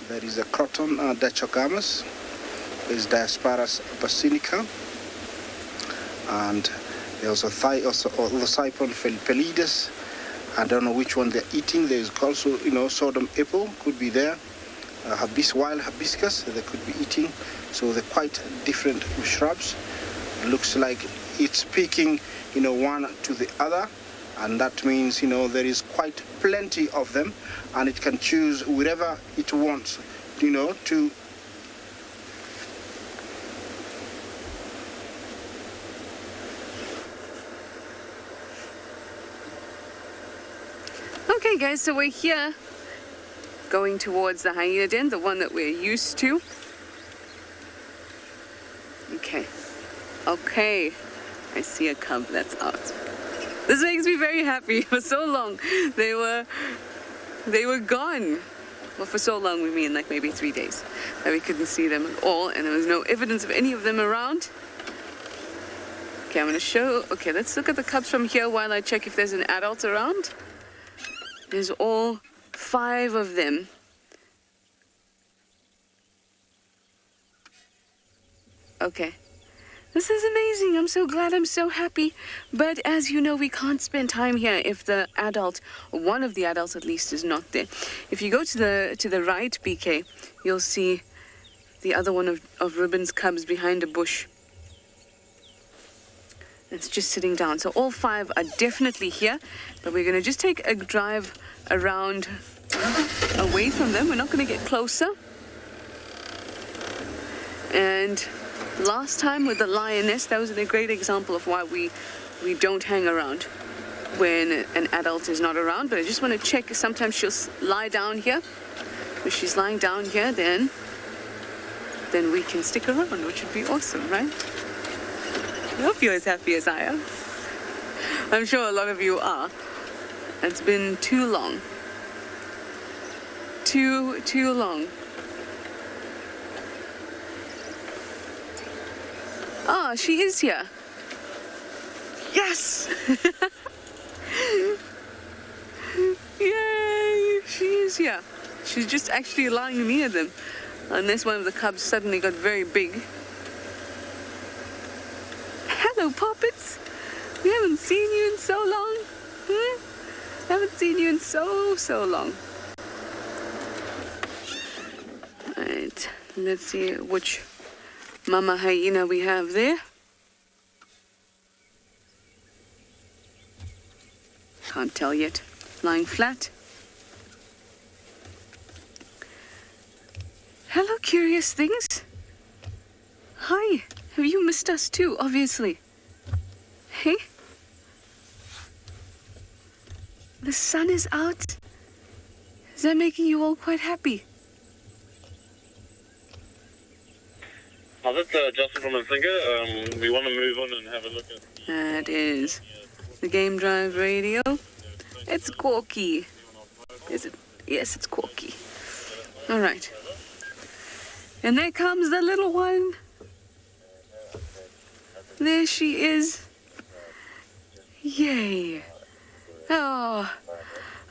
There is a croton dichogamus, there's Diospyros bassinica, and there's also Orthosipon pelidus. I don't know which one they're eating. There's also, Sodom apple could be there. Wild hibiscus they could be eating. So they're quite different shrubs. Looks like it's peeking, one to the other, and that means, there is quite plenty of them, and it can choose wherever it wants, to. Okay guys, so we're here going towards the hyena den, the one that we're used to. Okay, I see a cub that's out. This makes me very happy. For so long they were gone. Well, for so long we mean like maybe 3 days that we couldn't see them at all, and there was no evidence of any of them around. Okay, I'm gonna show. Okay, let's look at the cubs from here while I check if there's an adult around. There's all 5 of them. Okay. This is amazing. I'm so glad. I'm so happy. But as you know, we can't spend time here if the adult, or one of the adults at least, is not there. If you go to the right, BK, you'll see the other one of Ribbon's cubs behind a bush. It's just sitting down. So all 5 are definitely here, but we're going to just take a drive around away from them. We're not going to get closer. And last time with the lioness, that was a great example of why we don't hang around when an adult is not around. But I just want to check. Sometimes she'll lie down here. If she's lying down here, then we can stick around, which would be awesome, right? I hope you're as happy as I am. I'm sure a lot of you are. It's been too long. Too long. Ah, she is here. Yes! Yay! She is here. She's just actually lying near them. Unless one of the cubs suddenly got very big. Hello, Poppets. We haven't seen you in so long. Haven't seen you in so long. Right, let's see which mama hyena we have there. Can't tell yet. Lying flat. Hello, curious things. Hi. Have you missed us too, obviously? Hey? The sun is out. Is that making you all quite happy? That's Justin from Msinga. We want to move on and have a look at... That is the Game Drive radio. It's Corky. Is it? Yes, it's Corky. All right. And there comes the little one. There she is. Yay. Oh,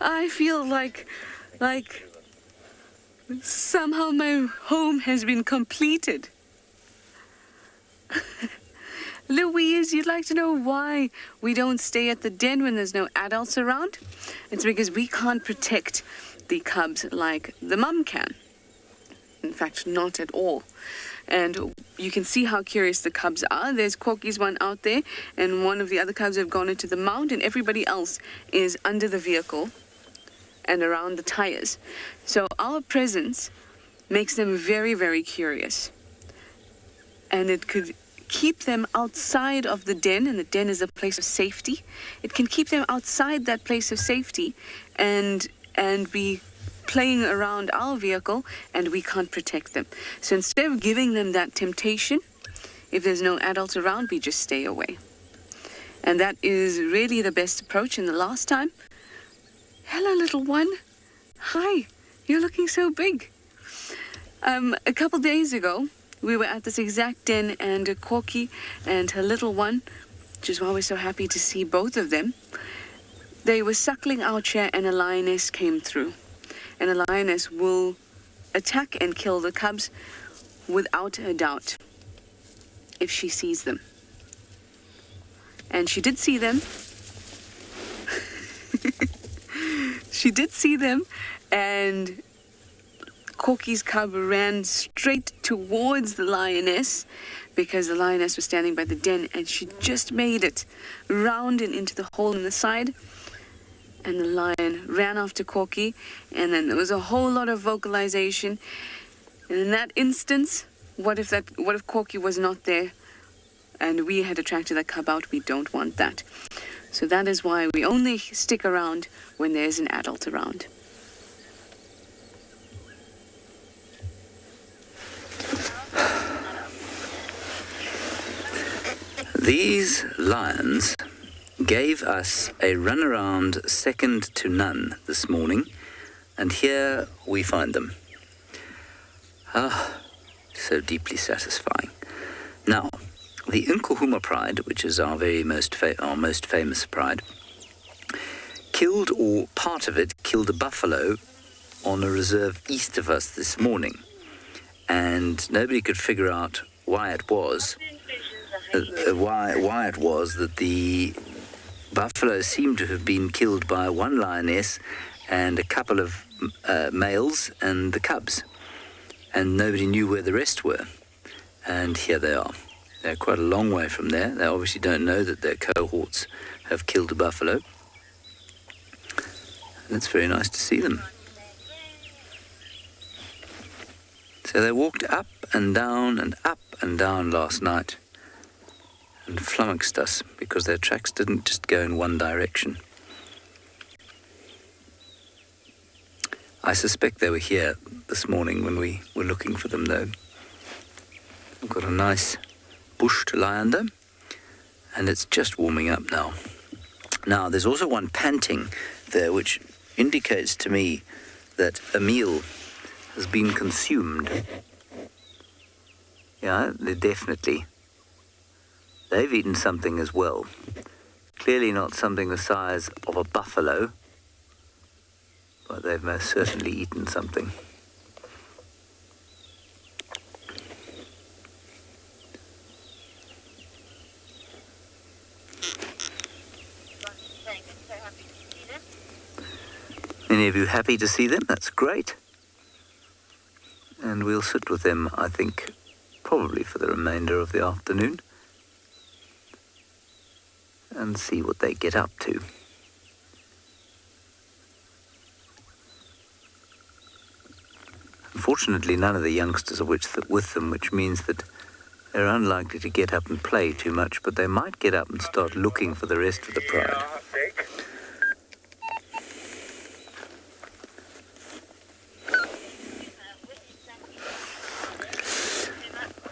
I feel like somehow my home has been completed. Louise, you'd like to know why we don't stay at the den when there's no adults around? It's because we can't protect the cubs like the mum can. In fact, not at all. And you can see how curious the cubs are. There's Corky's one out there, and one of the other cubs have gone into the mount, and everybody else is under the vehicle and around the tires. So our presence makes them very, very curious. And it could keep them outside of the den, and the den is a place of safety. It can keep them outside that place of safety and be playing around our vehicle, and we can't protect them. So instead of giving them that temptation, if there's no adults around, we just stay away. And that is really the best approach. And the last time, hello, little one. Hi, you're looking so big. A couple days ago, we were at this exact den, and Corky and her little one, which is why we're so happy to see both of them, they were suckling our chair, and a lioness came through. And a lioness will attack and kill the cubs without a doubt if she sees them. And she did see them. She did see them, and Corky's cub ran straight towards the lioness because the lioness was standing by the den, and she just made it round and into the hole in the side. And the lion ran after Corky, and then there was a whole lot of vocalization. And in that instance, what if Corky was not there and we had attracted that cub out? We don't want that. So that is why we only stick around when there's an adult around. These lions gave us a runaround second to none this morning, and here we find them. Ah, so deeply satisfying. Now, the Djuma pride, which is our most famous pride, killed, or part of it, killed a buffalo on a reserve east of us this morning, and nobody could figure out why it was. why it was that the buffalo seemed to have been killed by one lioness and a couple of males and the cubs, and nobody knew where the rest were. And here they are. They're quite a long way from there. They obviously don't know that their cohorts have killed a buffalo. And it's very nice to see them. So they walked up and down last night and flummoxed us because their tracks didn't just go in one direction. I suspect they were here this morning when we were looking for them, though. We've got a nice bush to lie under, and it's just warming up now. Now, there's also one panting there, which indicates to me that a meal has been consumed. Yeah, they've eaten something as well. Clearly not something the size of a buffalo, but they've most certainly eaten something. Any of you happy to see them? That's great. And we'll sit with them, I think, probably for the remainder of the afternoon and see what they get up to. Unfortunately, none of the youngsters are with them, which means that they're unlikely to get up and play too much, but they might get up and start looking for the rest of the pride.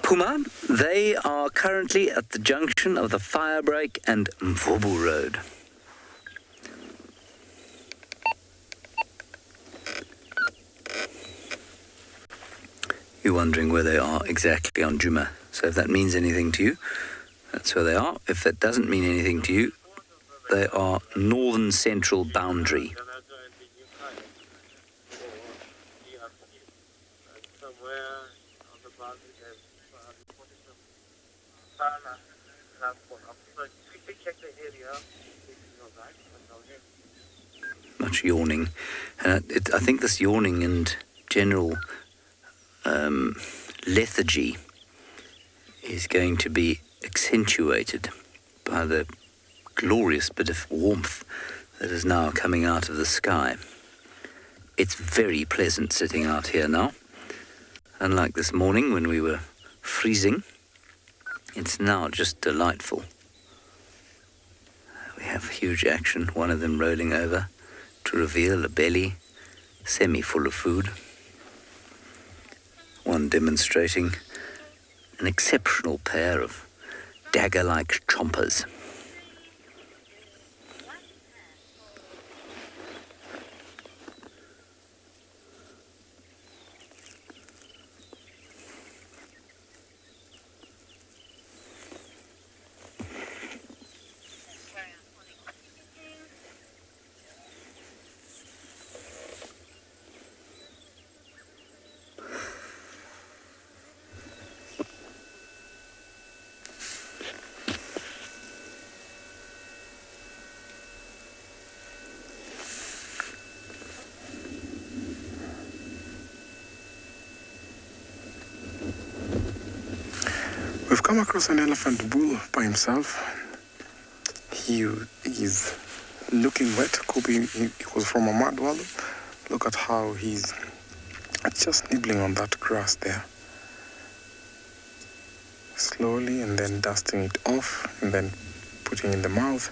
Puma, they are currently at the junction of the Firebreak and Mvubu Road. You're wondering where they are exactly on Djuma. So if that means anything to you, that's where they are. If that doesn't mean anything to you, they are northern central boundary. Much yawning. And I think this yawning and general lethargy is going to be accentuated by the glorious bit of warmth that is now coming out of the sky. It's very pleasant sitting out here now. Unlike this morning when we were freezing, it's now just delightful. We have huge action, one of them rolling over to reveal a belly semi-full of food. One demonstrating an exceptional pair of dagger-like chompers. We've come across an elephant bull by himself. He is looking wet. Could be he was from a mud wallow. Look at how he's just nibbling on that grass there. Slowly, and then dusting it off, and then putting in the mouth,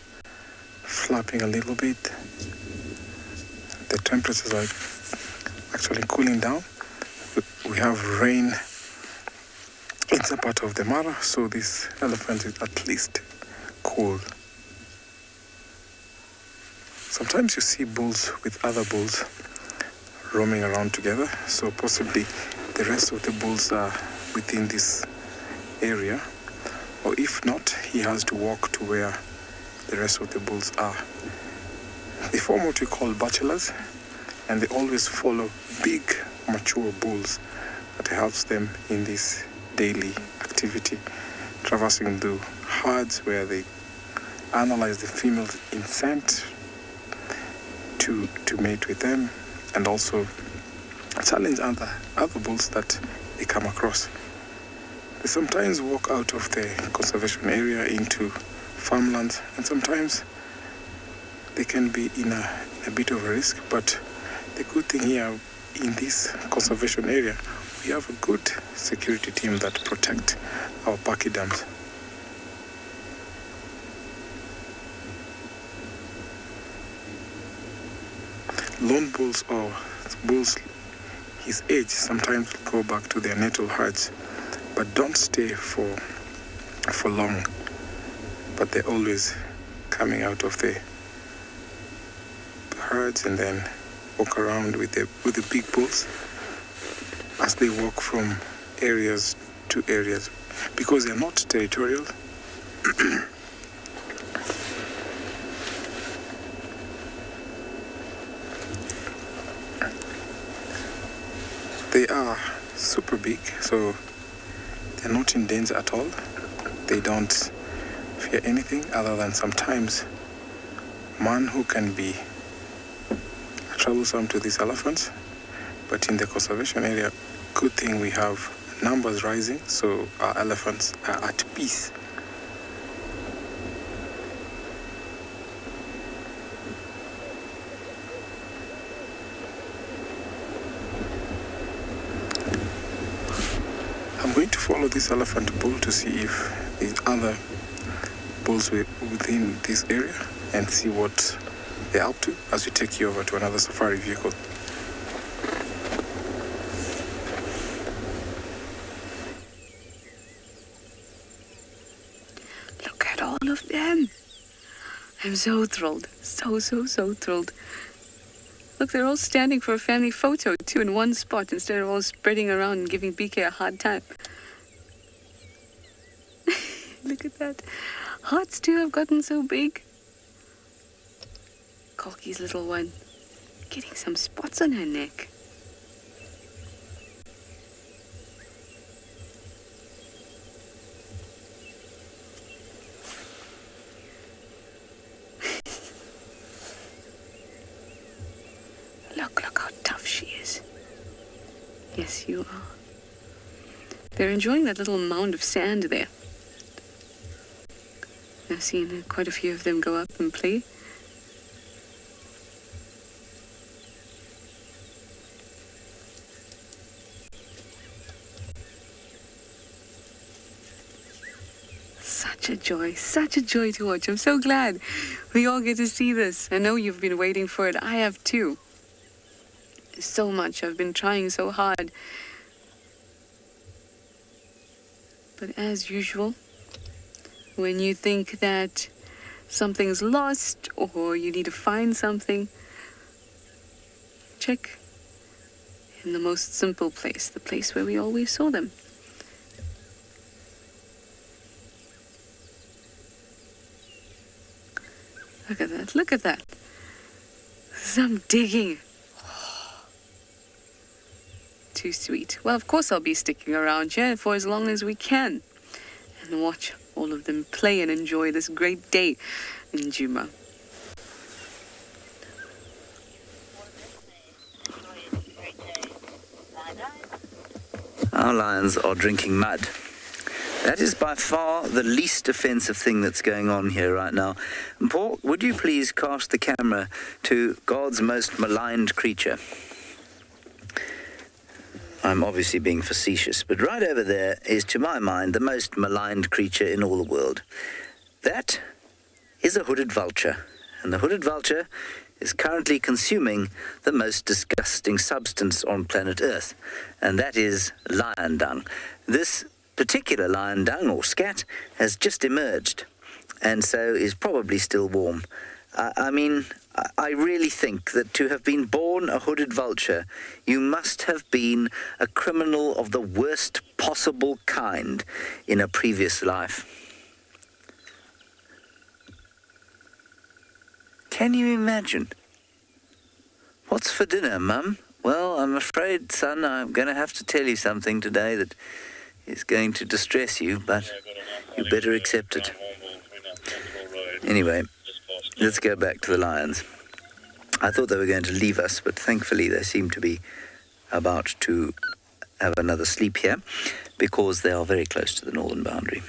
flapping a little bit. The temperatures are actually cooling down. We have rain in some part of the Mara, so this elephant is at least cool. Sometimes you see bulls with other bulls roaming around together, so possibly the rest of the bulls are within this area, or if not, he has to walk to where the rest of the bulls are. They form what we call bachelors, and they always follow big, mature bulls that helps them in this daily activity. traversing the herds where they analyze the females in scent to mate with them, and also challenge other bulls that they come across. They sometimes walk out of the conservation area into farmlands, and sometimes they can be in a bit of a risk, but the good thing here in this conservation area, we have a good security team that protect our parky dams. Lone bulls or bulls his age sometimes go back to their natal herds, but don't stay for long. But they're always coming out of the herds and then walk around with the big bulls as they walk from areas to areas, because they're not territorial. They are super big, so they're not in danger at all. They don't fear anything other than sometimes man who can be troublesome to these elephants. But in the conservation area, good thing we have numbers rising, so our elephants are at peace. I'm going to follow this elephant bull to see if there's other bulls within this area and see what they're up to as we take you over to another safari vehicle. Look at all of them. I'm so thrilled. So thrilled. Look, they're all standing for a family photo, too, in one spot, instead of all spreading around and giving BK a hard time. Look at that. Hearts, too, have gotten so big. Corky's little one, getting some spots on her neck. Look how tough she is. Yes, you are. They're enjoying that little mound of sand there. I've seen quite a few of them go up and play. Such a joy to watch. I'm so glad we all get to see this. I know you've been waiting for it. I have too. So much. I've been trying so hard. But as usual, when you think that something's lost or you need to find something, check in the most simple place, the place where we always saw them. Look at that. Some digging. Oh, too sweet. Well, of course I'll be sticking around here for as long as we can and watch all of them play and enjoy this great day in Djuma. Our lions are drinking mud. That is by far the least offensive thing that's going on here right now. And Paul, would you please cast the camera to God's most maligned creature? I'm obviously being facetious, but right over there is, to my mind, the most maligned creature in all the world. That is a hooded vulture, and the hooded vulture is currently consuming the most disgusting substance on planet Earth, and that is lion dung. This particular lion dung, or scat, has just emerged, and so is probably still warm. I really think that to have been born a hooded vulture, you must have been a criminal of the worst possible kind in a previous life. Can you imagine? What's for dinner, Mum? Well, I'm afraid, son, I'm going to have to tell you something today that is going to distress you, but You better accept it. Anyway, let's go back to the lions. I thought they were going to leave us, but thankfully they seem to be about to have another sleep here because they are very close to the northern boundary.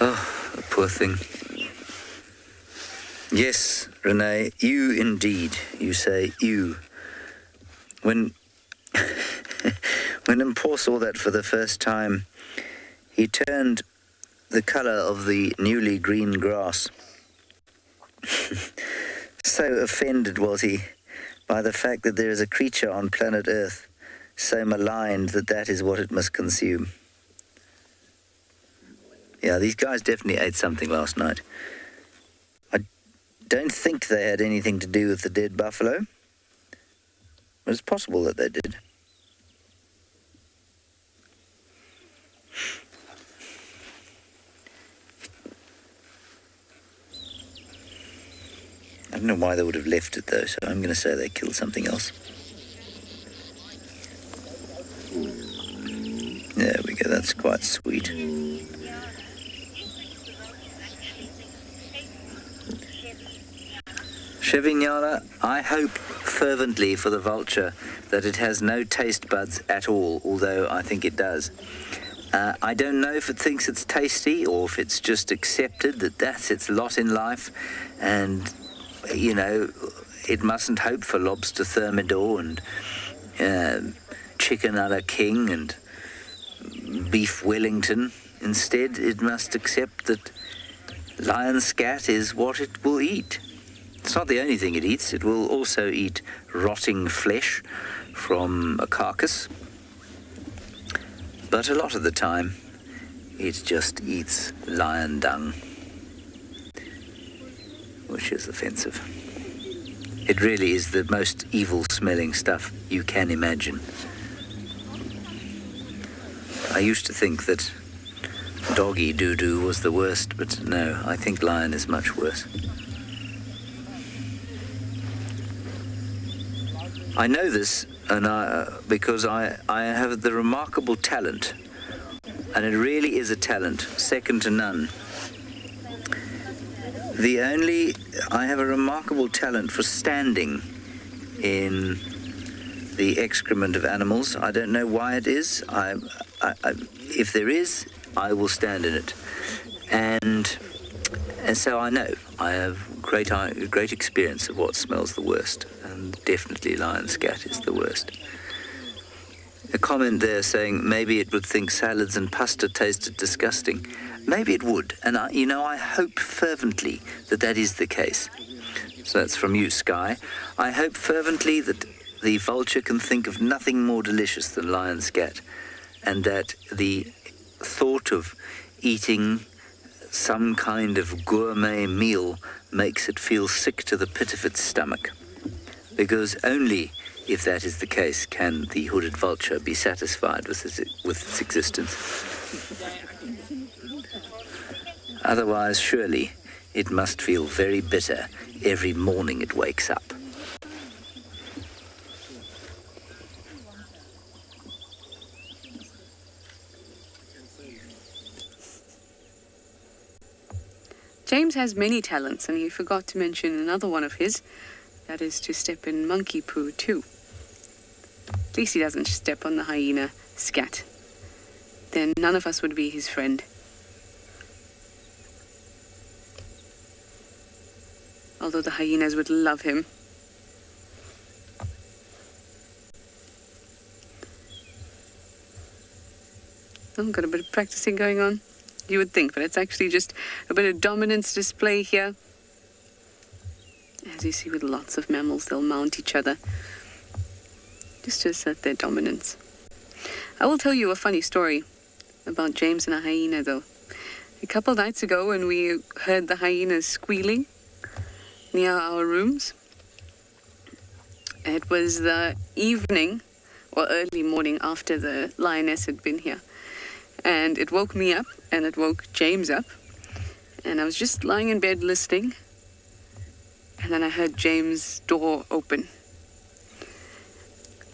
Oh, the poor thing. Yes, Renee, you indeed. You say you. When Impala saw that for the first time, he turned the colour of the newly green grass. So offended was he by the fact that there is a creature on planet Earth so maligned that that is what it must consume. Yeah, these guys definitely ate something last night. I don't think they had anything to do with the dead buffalo, but it's possible that they did. I don't know why they would have left it though, so I'm going to say they killed something else. There we go, that's quite sweet. Chevignala, I hope fervently for the vulture that it has no taste buds at all, although I think it does. I don't know if it thinks it's tasty or if it's just accepted that that's its lot in life, and, you know, it mustn't hope for lobster thermidor and chicken a la king and beef Wellington. Instead, it must accept that lion scat is what it will eat. It's not the only thing it eats. It will also eat rotting flesh from a carcass. But a lot of the time, it just eats lion dung, which is offensive. It really is the most evil-smelling stuff you can imagine. I used to think that doggy doo-doo was the worst, but no, I think lion is much worse. I know this because I have the remarkable talent, and it really is a talent, second to none. I have a remarkable talent for standing in the excrement of animals. I don't know why it is. If there is, I will stand in it. And so I know. I have great experience of what smells the worst, and definitely lion scat is the worst. A comment there saying maybe it would think salads and pasta tasted disgusting. Maybe it would, and I hope fervently that that is the case. So that's from you, Sky. I hope fervently that the vulture can think of nothing more delicious than lion scat, and that the thought of eating some kind of gourmet meal makes it feel sick to the pit of its stomach. Because only if that is the case can the hooded vulture be satisfied with its existence. Otherwise, surely, it must feel very bitter every morning it wakes up. James has many talents, and he forgot to mention another one of his. That is to step in monkey poo, too. At least he doesn't step on the hyena scat. Then none of us would be his friend. Although the hyenas would love him. Oh, got a bit of practicing going on. You would think, but it's actually just a bit of dominance display here. As you see with lots of mammals, they'll mount each other just to assert their dominance. I will tell you a funny story about James and a hyena, though. A couple nights ago, when we heard the hyenas squealing near our rooms, it was the evening or early morning after the lioness had been here. And it woke me up, and it woke James up. And I was just lying in bed listening. And then I heard James' door open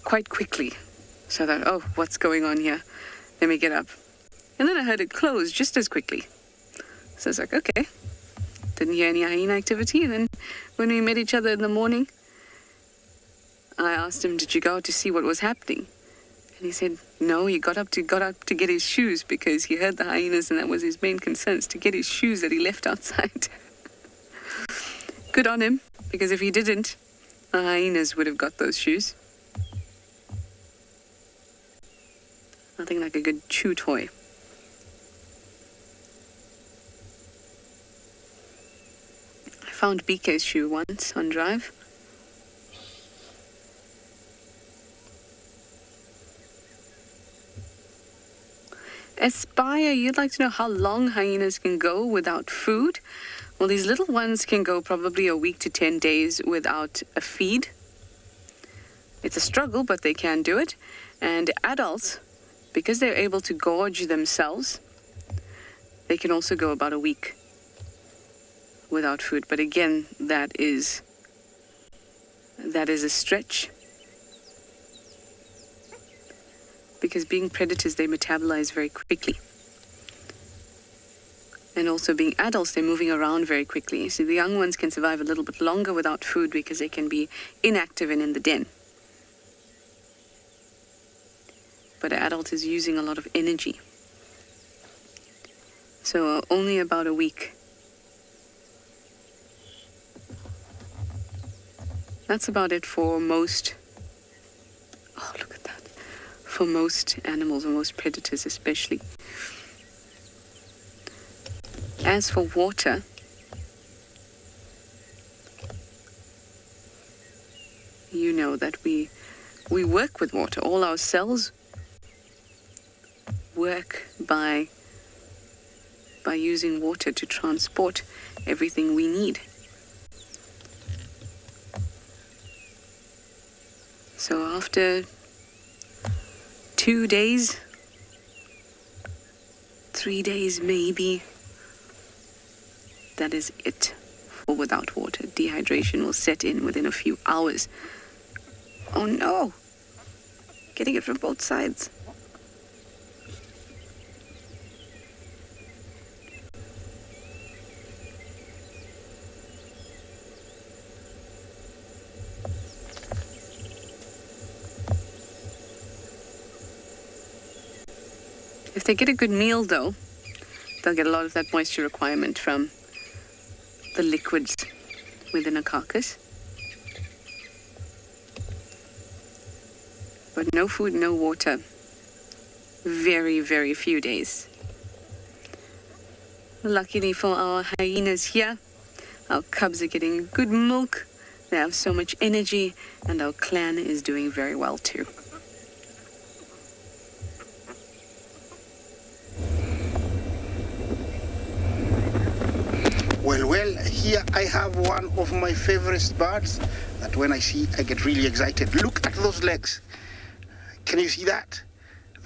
quite quickly. So I thought, oh, what's going on here? Let me get up. And then I heard it close just as quickly. So I was like, okay. Didn't hear any hyena activity. And then when we met each other in the morning, I asked him, did you go out to see what was happening? And he said, no, he got up to get his shoes because he heard the hyenas and that was his main concern, to get his shoes that he left outside. Good on him, because if he didn't, the hyenas would have got those shoes. Nothing like a good chew toy. I found BK's shoe once on drive. Aspire, you'd like to know how long hyenas can go without food? Well, these little ones can go probably a week to 10 days without a feed. It's a struggle, but they can do it. And adults, because they're able to gorge themselves, they can also go about a week without food. But again, that is a stretch. Because being predators, they metabolize very quickly. And also being adults, they're moving around very quickly. So the young ones can survive a little bit longer without food because they can be inactive and in the den. But an adult is using a lot of energy. So only about a week. That's about it for most. Oh, look at that. For most animals, or most predators especially. As for water, you know that we work with water. All our cells work by using water to transport everything we need. So after 2 days, 3 days maybe, that is it for without water. Dehydration will set in within a few hours. Oh no! Getting it from both sides. If they get a good meal though, they'll get a lot of that moisture requirement from the liquids within a carcass. But no food, no water. Very, very few days. Luckily for our hyenas here, our cubs are getting good milk, they have so much energy, and our clan is doing very well too. Well, here I have one of my favorite birds that when I see, I get really excited. Look at those legs. Can you see that?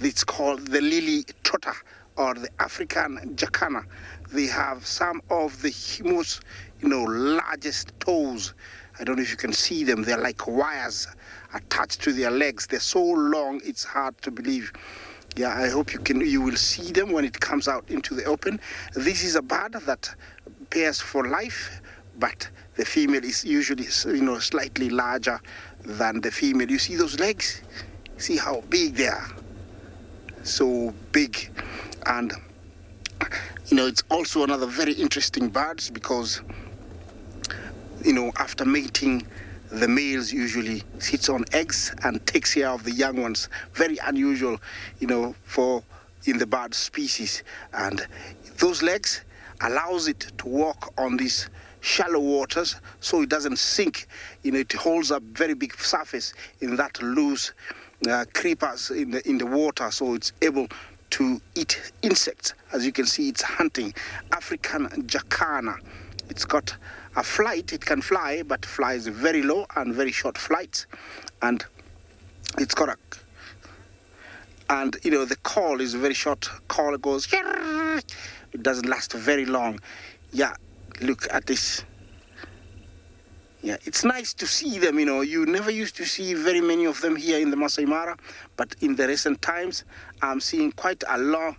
It's called the lily trotter or the African jacana. They have some of the most, largest toes. I don't know if you can see them. They're like wires attached to their legs. They're so long, it's hard to believe. Yeah, I hope you will see them when it comes out into the open. This is a bird that pairs for life, but the female is usually, slightly larger than the female. You see those legs? See how big they are. So big. And, it's also another very interesting bird because, after mating, the males usually sits on eggs and takes care of the young ones. Very unusual, in the bird species. And those legs allows it to walk on these shallow waters so it doesn't sink. It holds a very big surface in that loose creepers in the water, so it's able to eat insects. As you can see, it's hunting. African jacana. It's got a flight. It can fly, but flies very low and very short flights. And it's got the call is a very short call. It goes. It doesn't last very long. Yeah, look at this. Yeah, it's nice to see them, you know. You never used to see very many of them here in the Masai Mara, but in the recent times, I'm seeing quite a lot.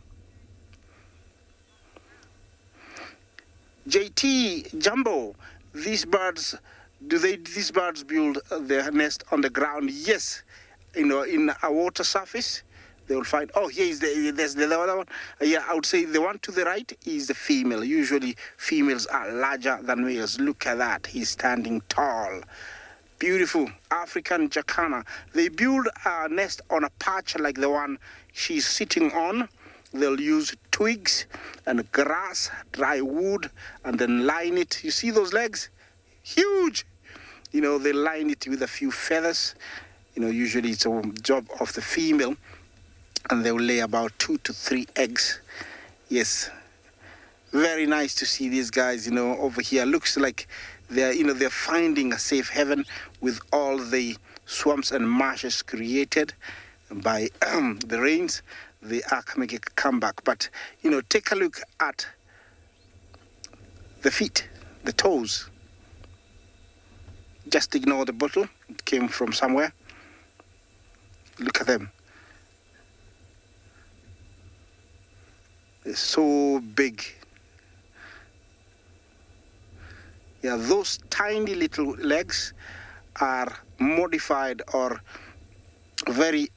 JT, Jumbo, these birds build their nest on the ground? Yes, you know, in a water surface. They will find, oh, here is there's the other one. Yeah, I would say the one to the right is the female. Usually females are larger than males. Look at that, he's standing tall. Beautiful African jacana. They build a nest on a perch like the one she's sitting on. They'll use twigs and grass, dry wood, and then line it. You see those legs? Huge! You know, they line it with a few feathers. You know, usually it's a job of the female, and they will lay about 2 to 3 eggs. Yes, very nice to see these guys, you know, over here. Looks like they're finding a safe haven with all the swamps and marshes created by the rains. They are making a comeback. But, you know, take a look at the feet, the toes. Just ignore the bottle. It came from somewhere. Look at them. They're so big. Yeah, those tiny little legs are modified or very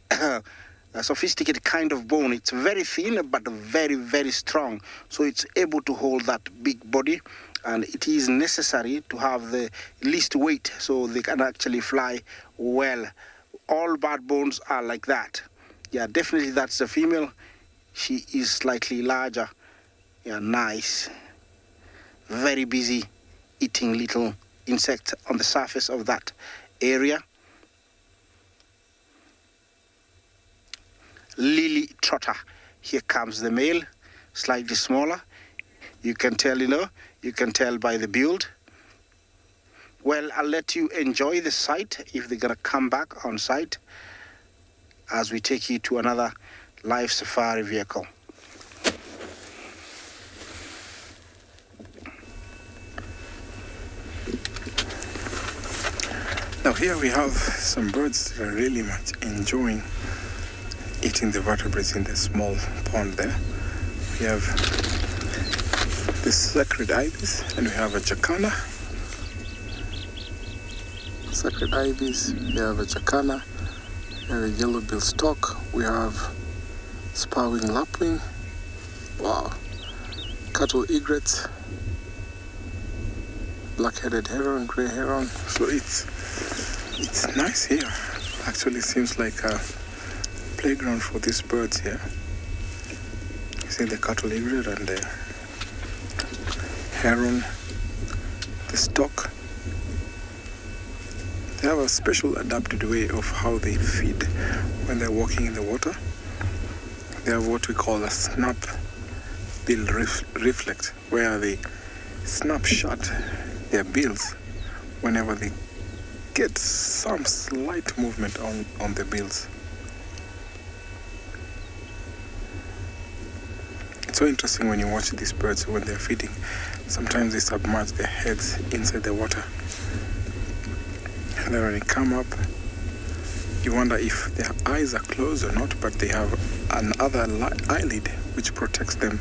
a sophisticated kind of bone. It's very thin but very, very strong. So it's able to hold that big body, and it is necessary to have the least weight so they can actually fly well. All bird bones are like that. Yeah, definitely that's the female. She is slightly larger. Yeah, nice. Very busy eating little insects on the surface of that area. Lily trotter. Here comes the male, slightly smaller. You can tell, you can tell by the build. Well, I'll let you enjoy the sight if they're gonna come back on site as we take you to another live safari vehicle. Now here we have some birds that are really much enjoying eating the vertebrates in the small pond there. We have the sacred ibis and we have a jacana. Sacred ibis, we have a jacana, we have a yellow-billed stork, we have spurwing lapwing, wow, cattle egrets, black-headed heron, grey heron. So it's nice here. Actually seems like a playground for these birds here. You see the cattle egret and the heron, the stork. They have a special adapted way of how they feed when they're walking in the water. They have what we call a snap bill reflex, where they snap shut their bills whenever they get some slight movement on the bills. It's so interesting when you watch these birds when they're feeding. Sometimes they submerge their heads inside the water. And then when they come up, you wonder if their eyes are closed or not, but they have another eyelid which protects them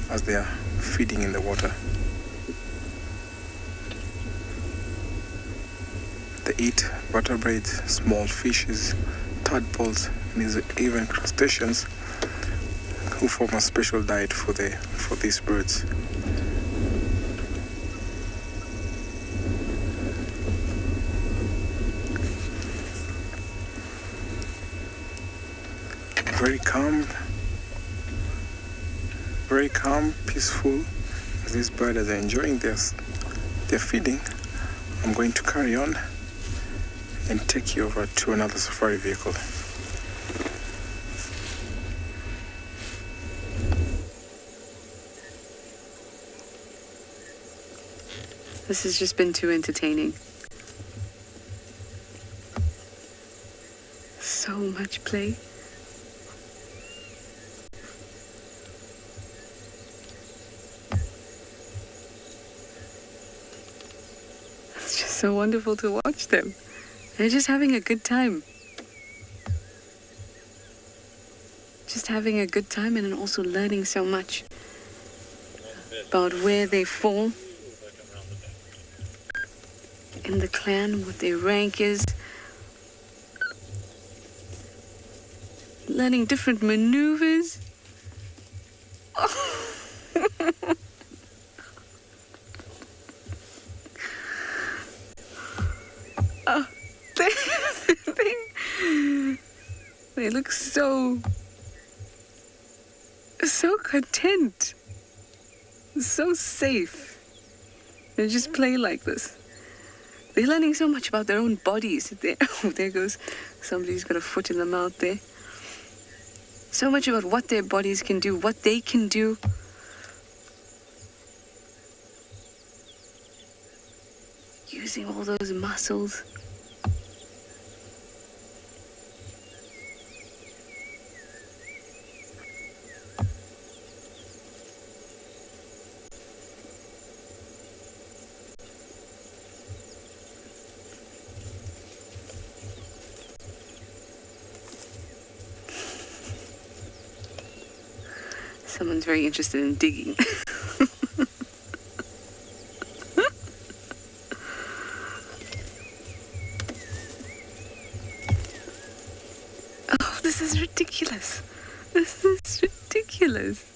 as they are feeding in the water. They eat vertebrates, small fishes, tadpoles, and even crustaceans, who form a special diet for these birds. Very calm, peaceful. As these birds are enjoying their feeding, I'm going to carry on and take you over to another safari vehicle. This has just been too entertaining. So much play. so wonderful to watch them. They're just having a good time. Just having a good time and also learning so much about where they fall in the clan, what their rank is. Learning different maneuvers. Oh, they look so content, so safe. They just play like this. They're learning so much about their own bodies. There goes somebody's got a foot in the mouth there. So much about what their bodies can do, what they can do. Using all those muscles. Someone's very interested in digging. Oh, this is ridiculous. This is ridiculous.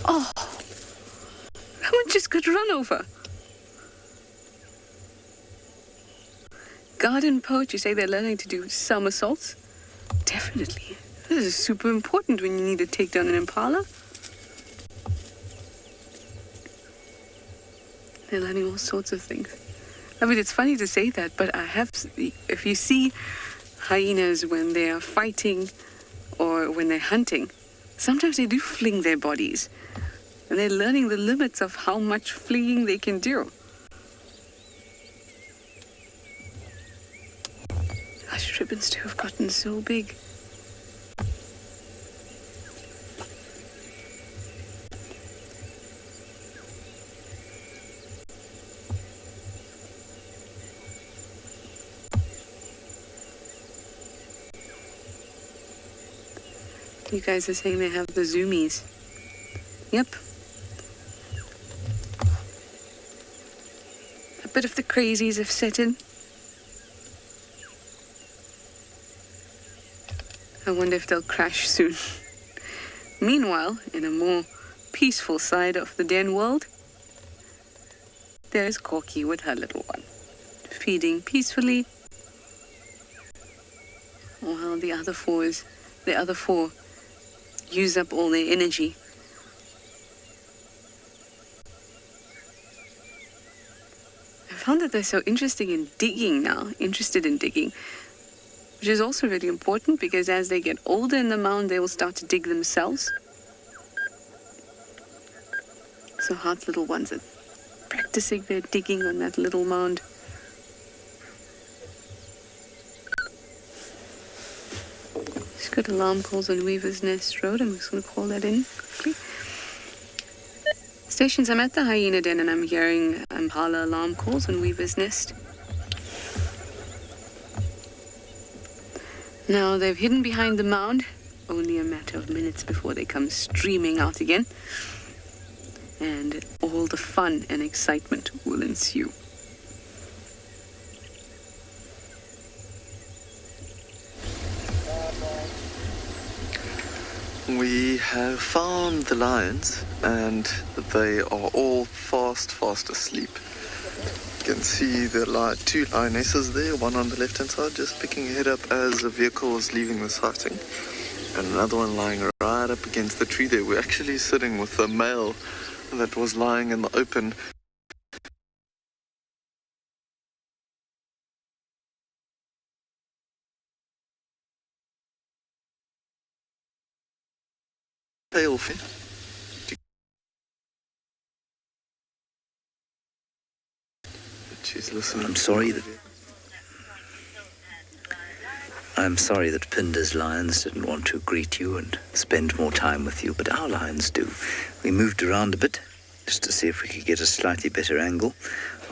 Oh, that one just got run over. Garden poach, you say they're learning to do somersaults? Definitely. This is super important when you need to take down an impala. They're learning all sorts of things. I mean, it's funny to say that, but if you see hyenas when they are fighting or when they're hunting, sometimes they do fling their bodies. And they're learning the limits of how much flinging they can do. Gosh, ribbons too have gotten so big. You guys are saying they have the zoomies. Yep. A bit of the crazies have set in. I wonder if they'll crash soon. Meanwhile, in a more peaceful side of the den world, there's Corky with her little one, feeding peacefully. While the other four use up all their energy. I found that they're so interested in digging, which is also really important because as they get older in the mound, they will start to dig themselves. So Heart's little ones are practicing their digging on that little mound. She's got alarm calls on Weaver's Nest Road. I'm just going to call that in quickly. Stations, I'm at the hyena den and I'm hearing Impala alarm calls on Weaver's Nest. Now they've hidden behind the mound, only a matter of minutes before they come streaming out again. And all the fun and excitement will ensue. We have found the lions and they are all fast asleep. You can see the two lionesses there, one on the left hand side just picking her head up as a vehicle is leaving the sighting, and another one lying right up against the tree there. We're actually sitting with a male that was lying in the open. Pale fin. She's listening. I'm sorry that Phinda's lions didn't want to greet you and spend more time with you, but our lions do. We moved around a bit just to see if we could get a slightly better angle.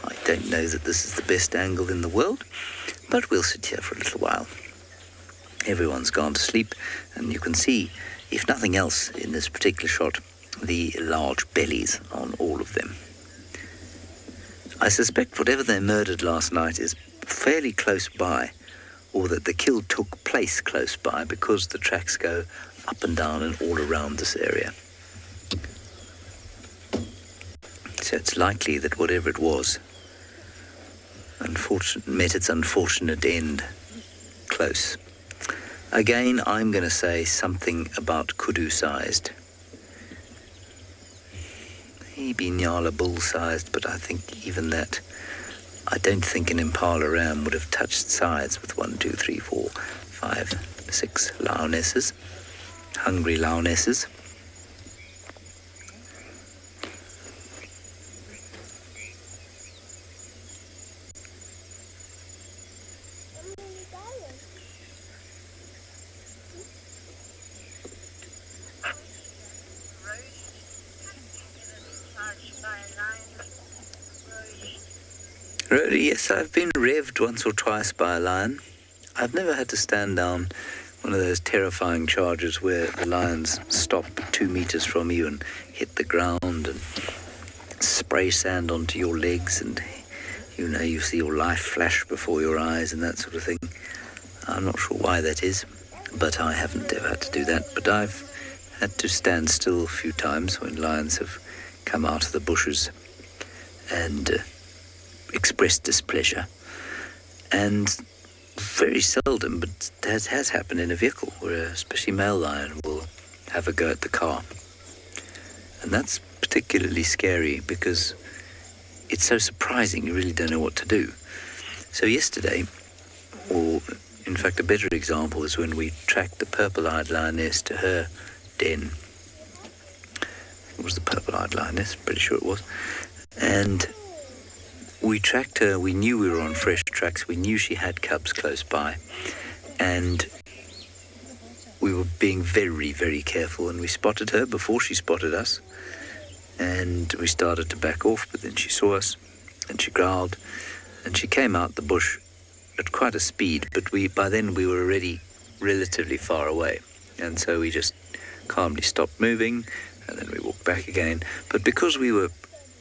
I don't know that this is the best angle in the world, but we'll sit here for a little while. Everyone's gone to sleep, and you can see, if nothing else in this particular shot, the large bellies on all of them. I suspect whatever they murdered last night is fairly close by, or that the kill took place close by, because the tracks go up and down and all around this area. So it's likely that whatever it was met its unfortunate end close. Again, I'm going to say something about kudu-sized. Maybe Nyala bull-sized, but I think even that, I don't think an Impala ram would have touched sides with 1, 2, 3, 4, 5, 6 lionesses, hungry lionesses. Yes, I've been revved once or twice by a lion. I've never had to stand down one of those terrifying charges where the lions stop 2 meters from you and hit the ground and spray sand onto your legs, and you see your life flash before your eyes and that sort of thing. I'm not sure why that is, but I haven't ever had to do that. But I've had to stand still a few times when lions have come out of the bushes and expressed displeasure, and very seldom, but that has happened in a vehicle where a especially male lion will have a go at the car, and that's particularly scary because it's so surprising. You really don't know what to do. So yesterday, or in fact a better example, is when we tracked the purple-eyed lioness to her den. It was the purple-eyed lioness, pretty sure it was, and we tracked her. We knew we were on fresh tracks. We knew she had cubs close by, and we were being very, very careful, and we spotted her before she spotted us, and we started to back off, but then she saw us and she growled, and she came out the bush at quite a speed, but by then we were already relatively far away, and so we just calmly stopped moving, and then we walked back again. But because we were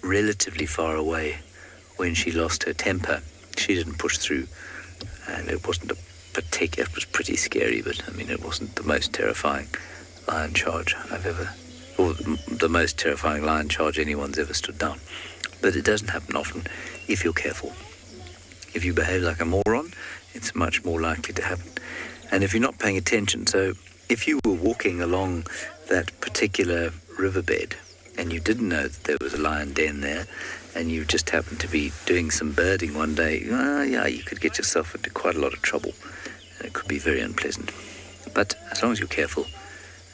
relatively far away when she lost her temper, she didn't push through, and it wasn't it was pretty scary, but I mean, it wasn't the most terrifying lion charge or the most terrifying lion charge anyone's ever stood down. But it doesn't happen often if you're careful. If you behave like a moron, it's much more likely to happen. And if you're not paying attention, so if you were walking along that particular riverbed and you didn't know that there was a lion den there, and you just happened to be doing some birding one day, you could get yourself into quite a lot of trouble, and it could be very unpleasant. But as long as you're careful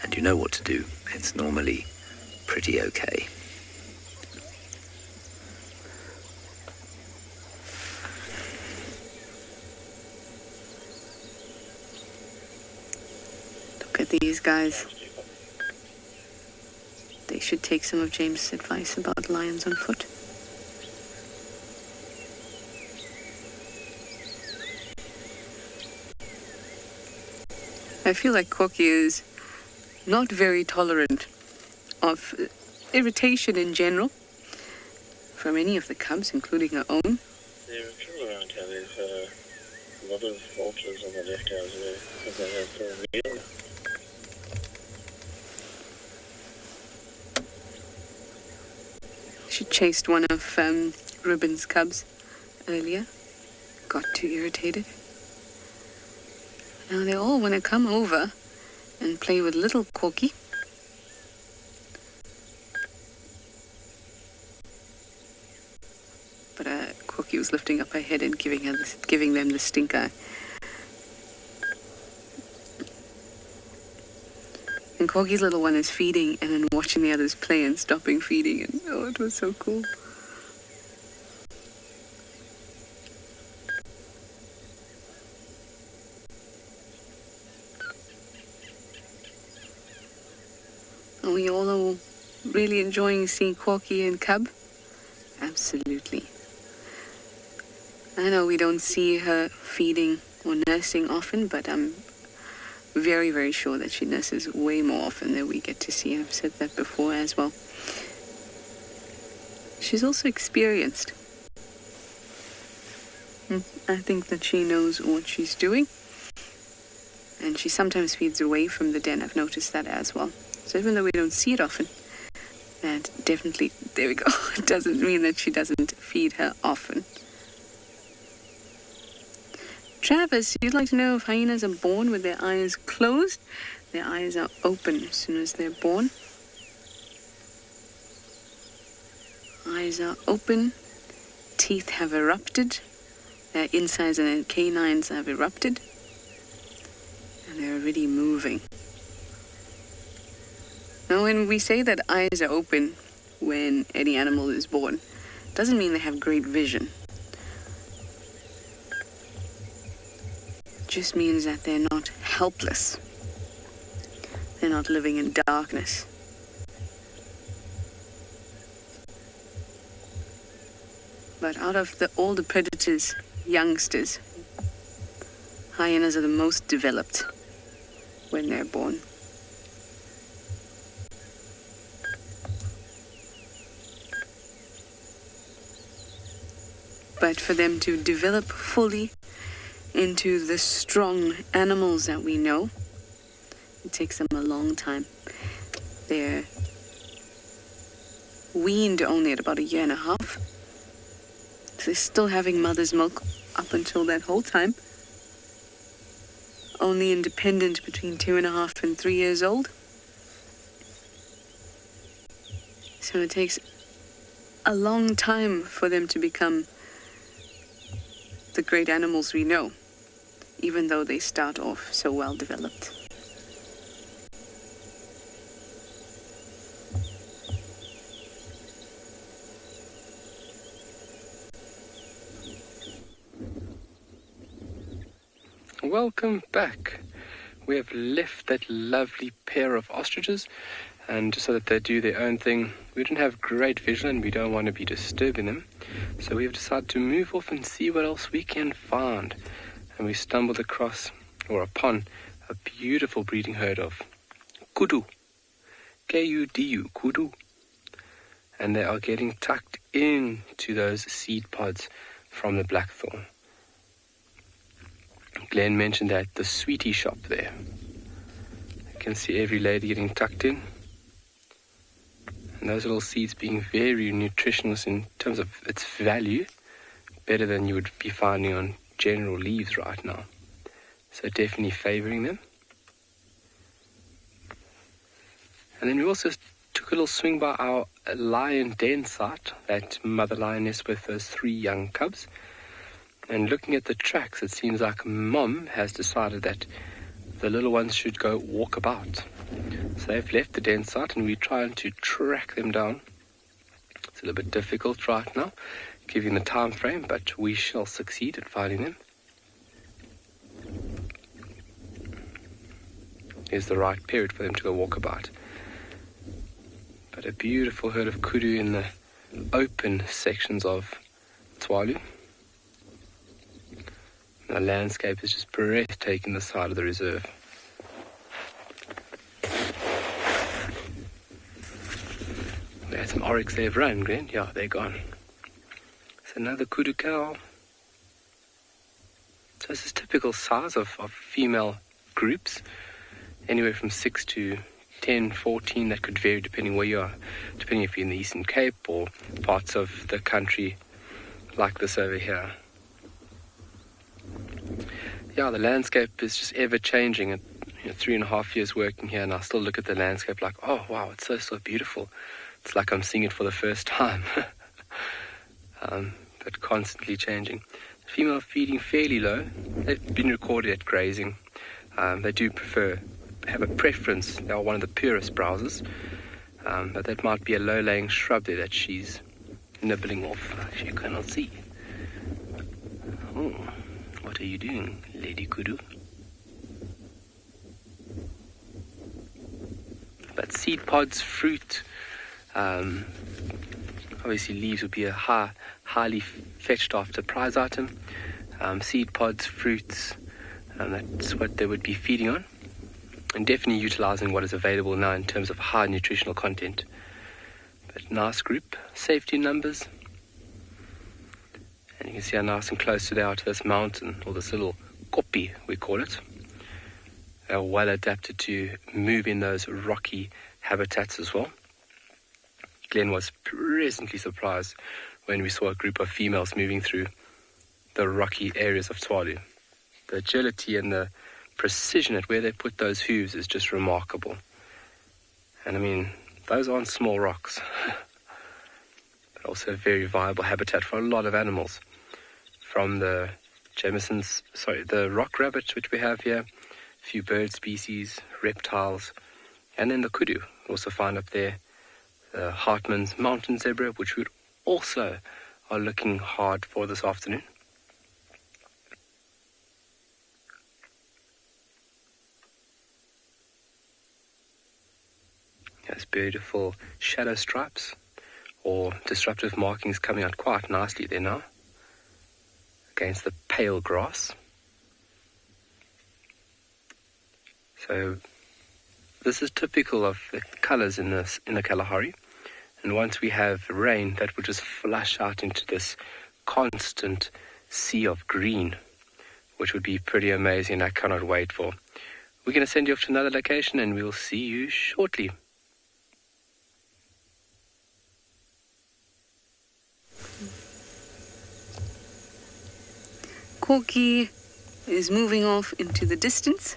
and you know what to do, it's normally pretty okay. Look at these guys. They should take some of James' advice about lions on foot. I feel like Corky is not very tolerant of irritation in general from any of the cubs, including her own. Yeah, we've come around here. There's a lot of vultures on the left out there. I think they have for a meal. She chased one of Ruben's cubs earlier. Got too irritated. Now they all want to come over and play with little Corky. But Corky was lifting up her head and giving them the stink eye. And Corky's little one is feeding and then watching the others play and stopping feeding, and it was so cool. we all are really enjoying seeing Corky and Cub? Absolutely. I know we don't see her feeding or nursing often, but I'm very, very sure that she nurses way more often than we get to see. I've said that before as well. She's also experienced. I think that she knows what she's doing. And she sometimes feeds away from the den. I've noticed that as well. So even though we don't see it often, that definitely, there we go, it doesn't mean that she doesn't feed her often. Travis, you'd like to know if hyenas are born with their eyes closed? Their eyes are open as soon as they're born. Eyes are open. Teeth have erupted. Their insides and their canines have erupted. And they're already moving. Now, when we say that eyes are open when any animal is born, doesn't mean they have great vision. Just means that they're not helpless. They're not living in darkness. But out of all the predators' youngsters, hyenas are the most developed when they're born. But for them to develop fully into the strong animals that we know, it takes them a long time. They're weaned only at about 1.5 years. So they're still having mother's milk up until that whole time. Only independent between 2.5 and 3 years old. So it takes a long time for them to become the great animals we know, even though they start off so well developed. Welcome back. We have left that lovely pair of ostriches, and just so that they do their own thing, we don't have great vision and we don't want to be disturbing them. So we have decided to move off and see what else we can find. And we stumbled across, or upon, a beautiful breeding herd of Kudu. K-U-D-U, Kudu. And they are getting tucked into those seed pods from the blackthorn. Glenn mentioned that the sweetie shop there. You can see every lady getting tucked in. And those little seeds being very nutritious in terms of its value, better than you would be finding on general leaves right now. So definitely favoring them. And then we also took a little swing by our lion den site, that mother lioness with those 3 young cubs. And looking at the tracks, it seems like Mom has decided that the little ones should go walk about. So they've left the den site and we're trying to track them down. It's a little bit difficult right now, given the time frame, but we shall succeed at finding them. Here's the right period for them to go walk about. But a beautiful herd of kudu in the open sections of Tswalu. The landscape is just breathtaking, the side of the reserve. We had some oryx they've run, Glenn. Yeah, they're gone. It's another kudu cow. So this is typical size of female groups. Anywhere from 6 to 10, 14. That could vary depending where you are. Depending if you're in the Eastern Cape or parts of the country like this over here. Yeah, the landscape is just ever changing. And 3.5 years working here, and I still look at the landscape like, oh wow, it's so beautiful. It's like I'm seeing it for the first time. But constantly changing. The female feeding fairly low. They've been recorded at grazing. They do have a preference. They are one of the purest browsers. But that might be a low-laying shrub there that she's nibbling off. Actually, you cannot see. Oh. What are you doing, Lady Kudu? But seed pods, fruit, obviously leaves would be a highly fetched after prize item. Seed pods, fruits, that's what they would be feeding on. And definitely utilizing what is available now in terms of high nutritional content. But nice group, safety numbers. And you can see how nice and close they are to this mountain, or this little kopi, we call it. They're well adapted to move in those rocky habitats as well. Glenn was pleasantly surprised when we saw a group of females moving through the rocky areas of Tswalu. The agility and the precision at where they put those hooves is just remarkable. And I mean, those aren't small rocks. But also a very viable habitat for a lot of animals. From the the rock rabbit, which we have here, a few bird species, reptiles, and then the kudu. We also find up there the Hartman's mountain zebra, which we also are looking hard for this afternoon. There's beautiful shadow stripes or disruptive markings coming out quite nicely there now against the pale grass. So this is typical of the colors in the Kalahari. And once we have rain, that will just flush out into this constant sea of green, which would be pretty amazing. I cannot wait for. We're going to send you off to another location and we'll see you shortly. Corky is moving off into the distance.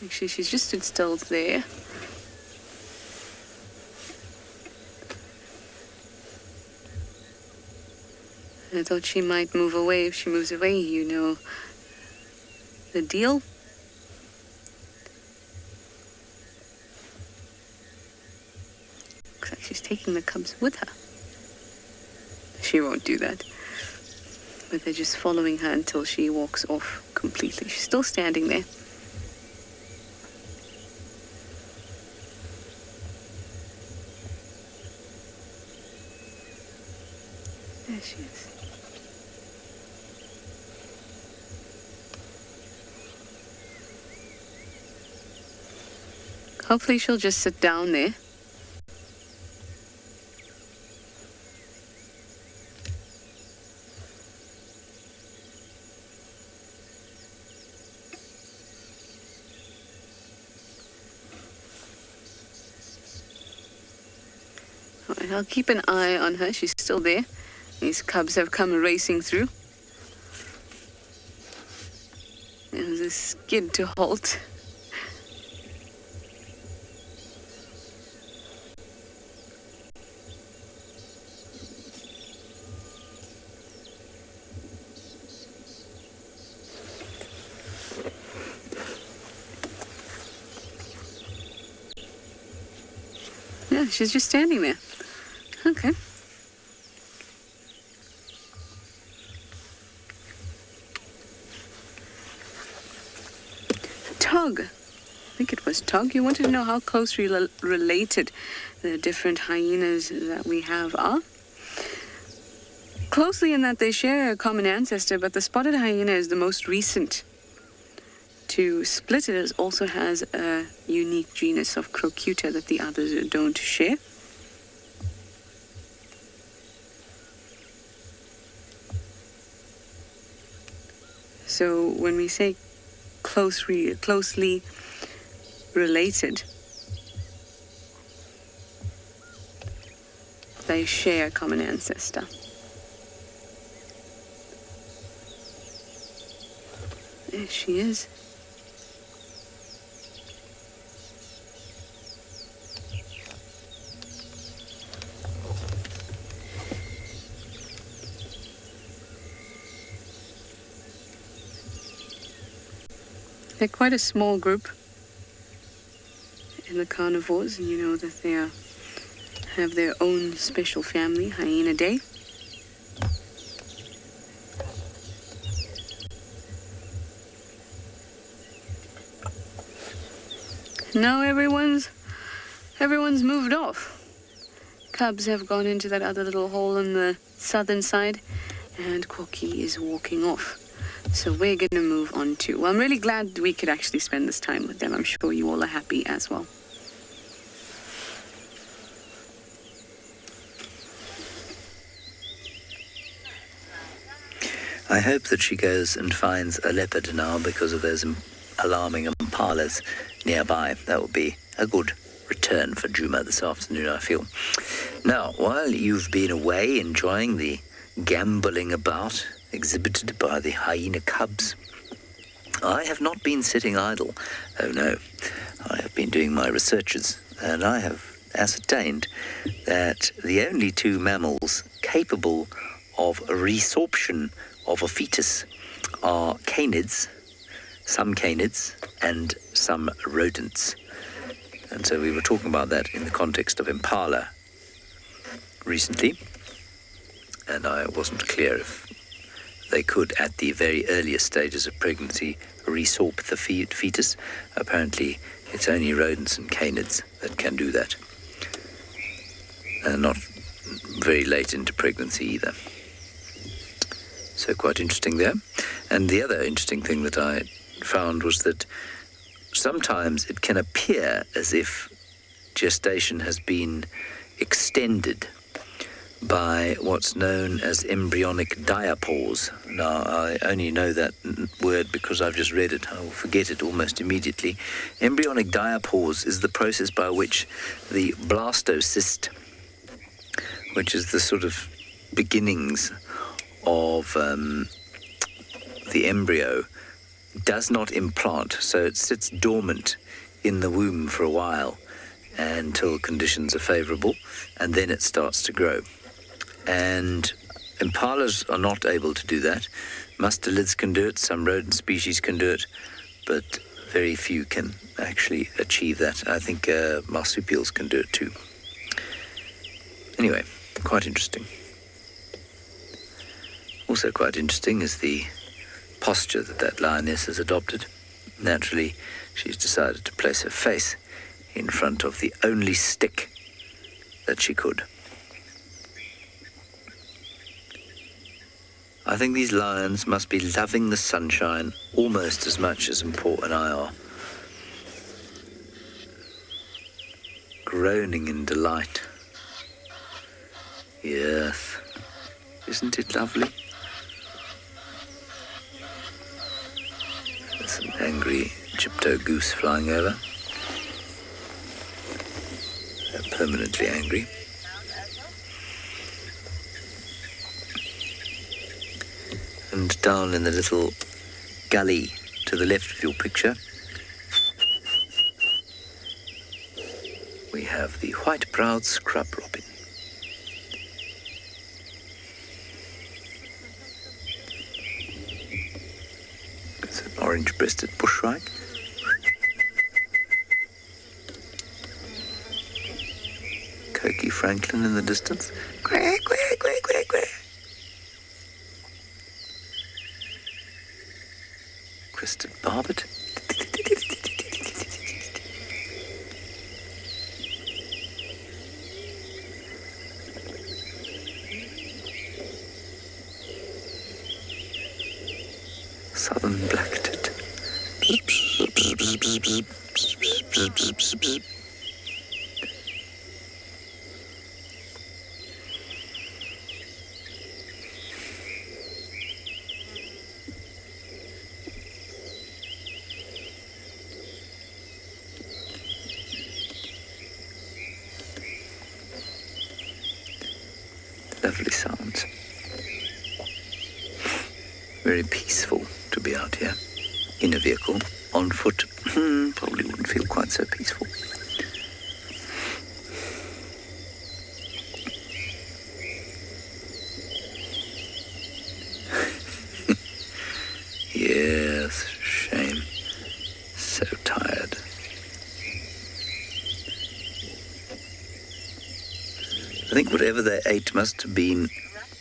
Actually, she's just stood still there. I thought she might move away. If she moves away, you know the deal. Looks like she's taking the cubs with her. She won't do that. But they're just following her until she walks off completely. She's still standing there. There she is. Hopefully she'll just sit down there. I'll keep an eye on her. She's still there. These cubs have come racing through. There's a skid to halt. Yeah, she's just standing there. Okay. Tug. I think it was Tug. You wanted to know how closely related the different hyenas that we have are. Closely in that they share a common ancestor, but the spotted hyena is the most recent to split. It also has a unique genus of crocuta that the others don't share. So when we say closely related, they share a common ancestor. There she is. They're quite a small group in the carnivores, and you know that they have their own special family, Hyenidae. Now everyone's moved off. Cubs have gone into that other little hole on the southern side, and Corky is walking off. So we're going to move on too. Well, I'm really glad we could actually spend this time with them. I'm sure you all are happy as well. I hope that she goes and finds a leopard now because of those alarming impalas nearby. That would be a good return for Djuma this afternoon, I feel. Now, while you've been away enjoying the gambolling about exhibited by the hyena cubs, I have not been sitting idle. Oh no, I have been doing my researches, and I have ascertained that the only two mammals capable of resorption of a fetus are canids, some canids, and some rodents. And so we were talking about that in the context of Impala recently, and I wasn't clear if they could, at the very earliest stages of pregnancy, resorp the fetus. Apparently, it's only rodents and canids that can do that, and not very late into pregnancy either. So quite interesting there. And the other interesting thing that I found was that sometimes it can appear as if gestation has been extended by what's known as embryonic diapause. Now, I only know that word because I've just read it. I will forget it almost immediately. Embryonic diapause is the process by which the blastocyst, which is the sort of beginnings of the embryo, does not implant, so it sits dormant in the womb for a while until conditions are favourable, and then it starts to grow. And impalas are not able to do that. Mustelids can do it, some rodent species can do it, but very few can actually achieve that. I think marsupials can do it too. Anyway, quite interesting. Also quite interesting is the posture that lioness has adopted. Naturally, she's decided to place her face in front of the only stick that she could. I think these lions must be loving the sunshine almost as much as Paul and I are. Groaning in delight. Yes. Isn't it lovely? There's some angry gypto goose flying over. They're permanently angry. And down in the little gully to the left of your picture, we have the white-browed scrub robin. It's an orange-breasted bushwrack. Coqui Franklin in the distance. Quack, quack, quack, quack, quack. Crested barbet. Southern black-tit. Lovely sounds. Very peaceful to be out here. In a vehicle, on foot, probably wouldn't feel quite so peaceful. Yes, shame. So tired. I think whatever they ate must have been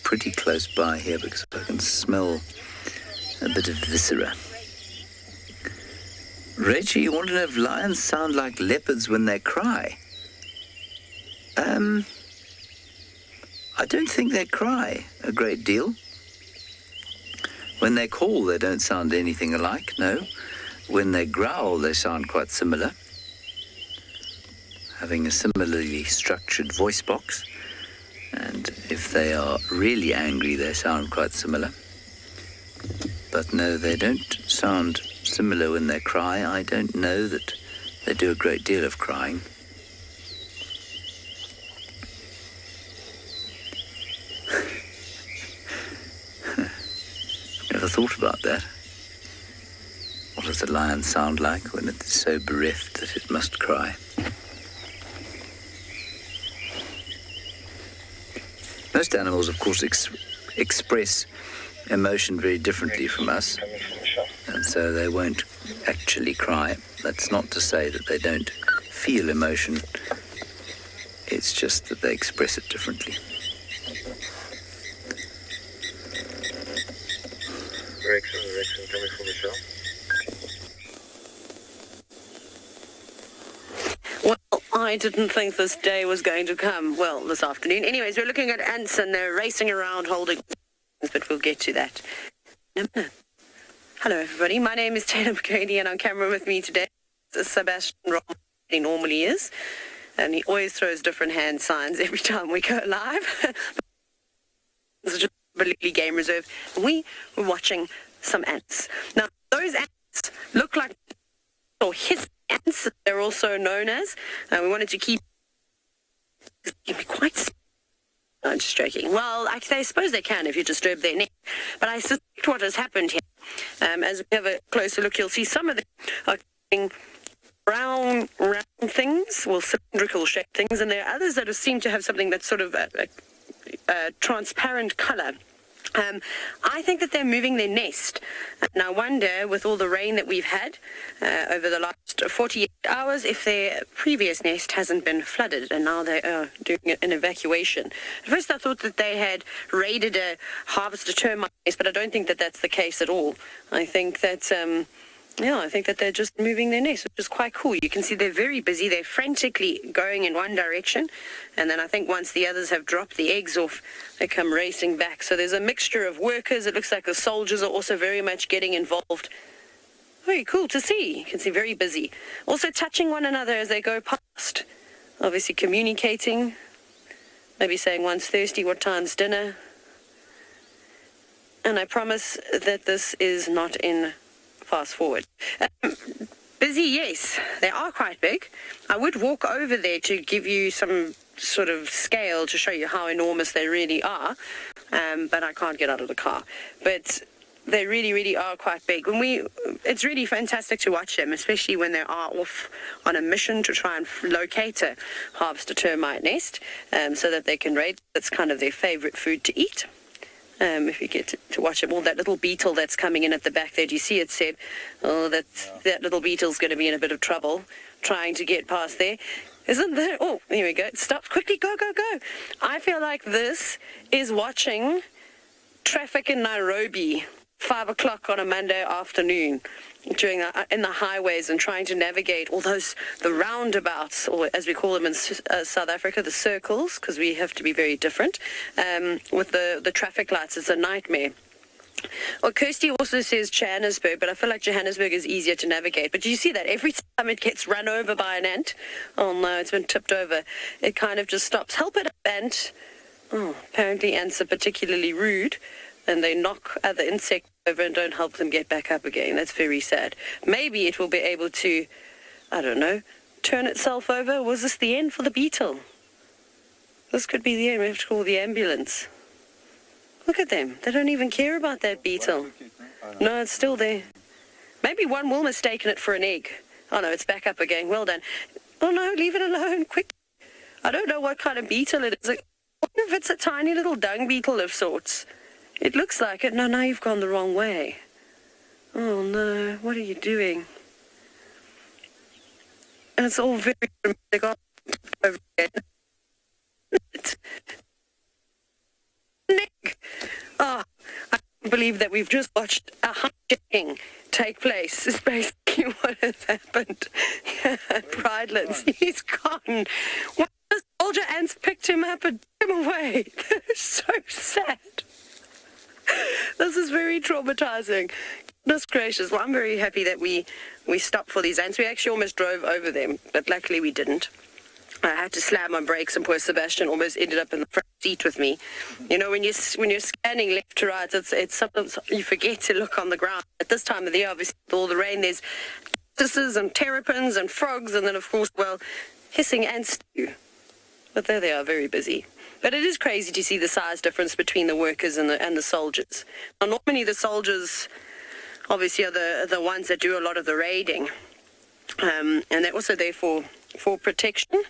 pretty close by here because I can smell a bit of viscera. Rachel, you want to know if lions sound like leopards when they cry? I don't think they cry a great deal. When they call, they don't sound anything alike, no. When they growl, they sound quite similar, having a similarly structured voice box. And if they are really angry, they sound quite similar. But no, they don't sound similar when they cry. I don't know that they do a great deal of crying. Never thought about that. What does a lion sound like when it is so bereft that it must cry? Most animals, of course, express emotion very differently from us, and so they won't actually cry. That's not to say that they don't feel emotion. It's just that they express it differently. Rexon, coming from the show. Well, I didn't think this day was going to come. Well, this afternoon. Anyways, we're looking at ants and they're racing around holding... but we'll get to that in a minute. Hello, everybody. My name is Taylor McCurdy, and on camera with me today is Sebastian Roll. He normally is, and he always throws different hand signs every time we go live. This is just Birdlife Game Reserve. We were watching some ants. Now, those ants look like, or hiss ants, they're also known as. We wanted to keep quite... I'm just joking. Well, I suppose they can if you disturb their neck. But I suspect what has happened here, as we have a closer look, you'll see some of them are getting round things, well, cylindrical shaped things, and there are others that seem to have something that's sort of a transparent color. I think that they're moving their nest. And I wonder, with all the rain that we've had over the last 48 hours, if their previous nest hasn't been flooded, and now they are doing an evacuation. At first I thought that they had raided a harvested termite nest, but I don't think that that's the case at all. I think that... I think that they're just moving their nest, which is quite cool. You can see they're very busy. They're frantically going in one direction. And then I think once the others have dropped the eggs off, they come racing back. So there's a mixture of workers. It looks like the soldiers are also very much getting involved. Very cool to see. You can see very busy. Also touching one another as they go past. Obviously communicating. Maybe saying one's thirsty, what time's dinner. And I promise that this is not in... fast forward. Busy, yes. They are quite big. I would walk over there to give you some sort of scale to show you how enormous they really are, but I can't get out of the car. But they really, really are quite big. It's really fantastic to watch them, especially when they are off on a mission to try and locate a harvested termite nest, so that they can raid. That's kind of their favorite food to eat. If you get to watch it. Well, that little beetle that's coming in at the back there, do you see it, Seb? Oh, that little beetle's going to be in a bit of trouble trying to get past there. Isn't there? Oh, here we go. It stopped. Quickly, go, go, go. I feel like this is watching traffic in Nairobi, 5 o'clock on a Monday afternoon, in the highways and trying to navigate all the roundabouts, or as we call them in South Africa, the circles, because we have to be very different, with the traffic lights. It's a nightmare. Well, Kirsty also says Johannesburg, but I feel like Johannesburg is easier to navigate. But do you see that? Every time it gets run over by an ant, oh no, it's been tipped over, it kind of just stops. Help it up, ant. Oh, apparently ants are particularly rude, and they knock other insects over and don't help them get back up again. That's very sad. Maybe it will be able to, I don't know, turn itself over. Was this the end for the beetle? This could be the end. We have to call the ambulance. Look at them. They don't even care about that beetle. No, it's still there. Maybe one will mistaken it for an egg. Oh no, it's back up again. Well done. Oh no, leave it alone, quick. I don't know what kind of beetle it is. I wonder if it's a tiny little dung beetle of sorts. It looks like it. No, now you've gone the wrong way. Oh no, what are you doing? And it's all very dramatic. Over again. Nick! Oh, I can't believe that we've just watched a hijacking take place. It's basically exactly what has happened. Pridelets, he's gone. One of the soldier ants picked him up and took him away. So sad. This is very traumatizing. Goodness gracious. Well, I'm very happy that we stopped for these ants. We actually almost drove over them, but luckily we didn't. I had to slam on brakes, and poor Sebastian almost ended up in the front seat with me. You know, when you're scanning left to right, it's sometimes you forget to look on the ground. At this time of the year, obviously, with all the rain, there's cactuses and terrapins and frogs, and then, of course, well, hissing ants too. But there they are, very busy. But it is crazy to see the size difference between the workers and the soldiers. Now, normally the soldiers, obviously, are the ones that do a lot of the raiding. And they're also there for protection,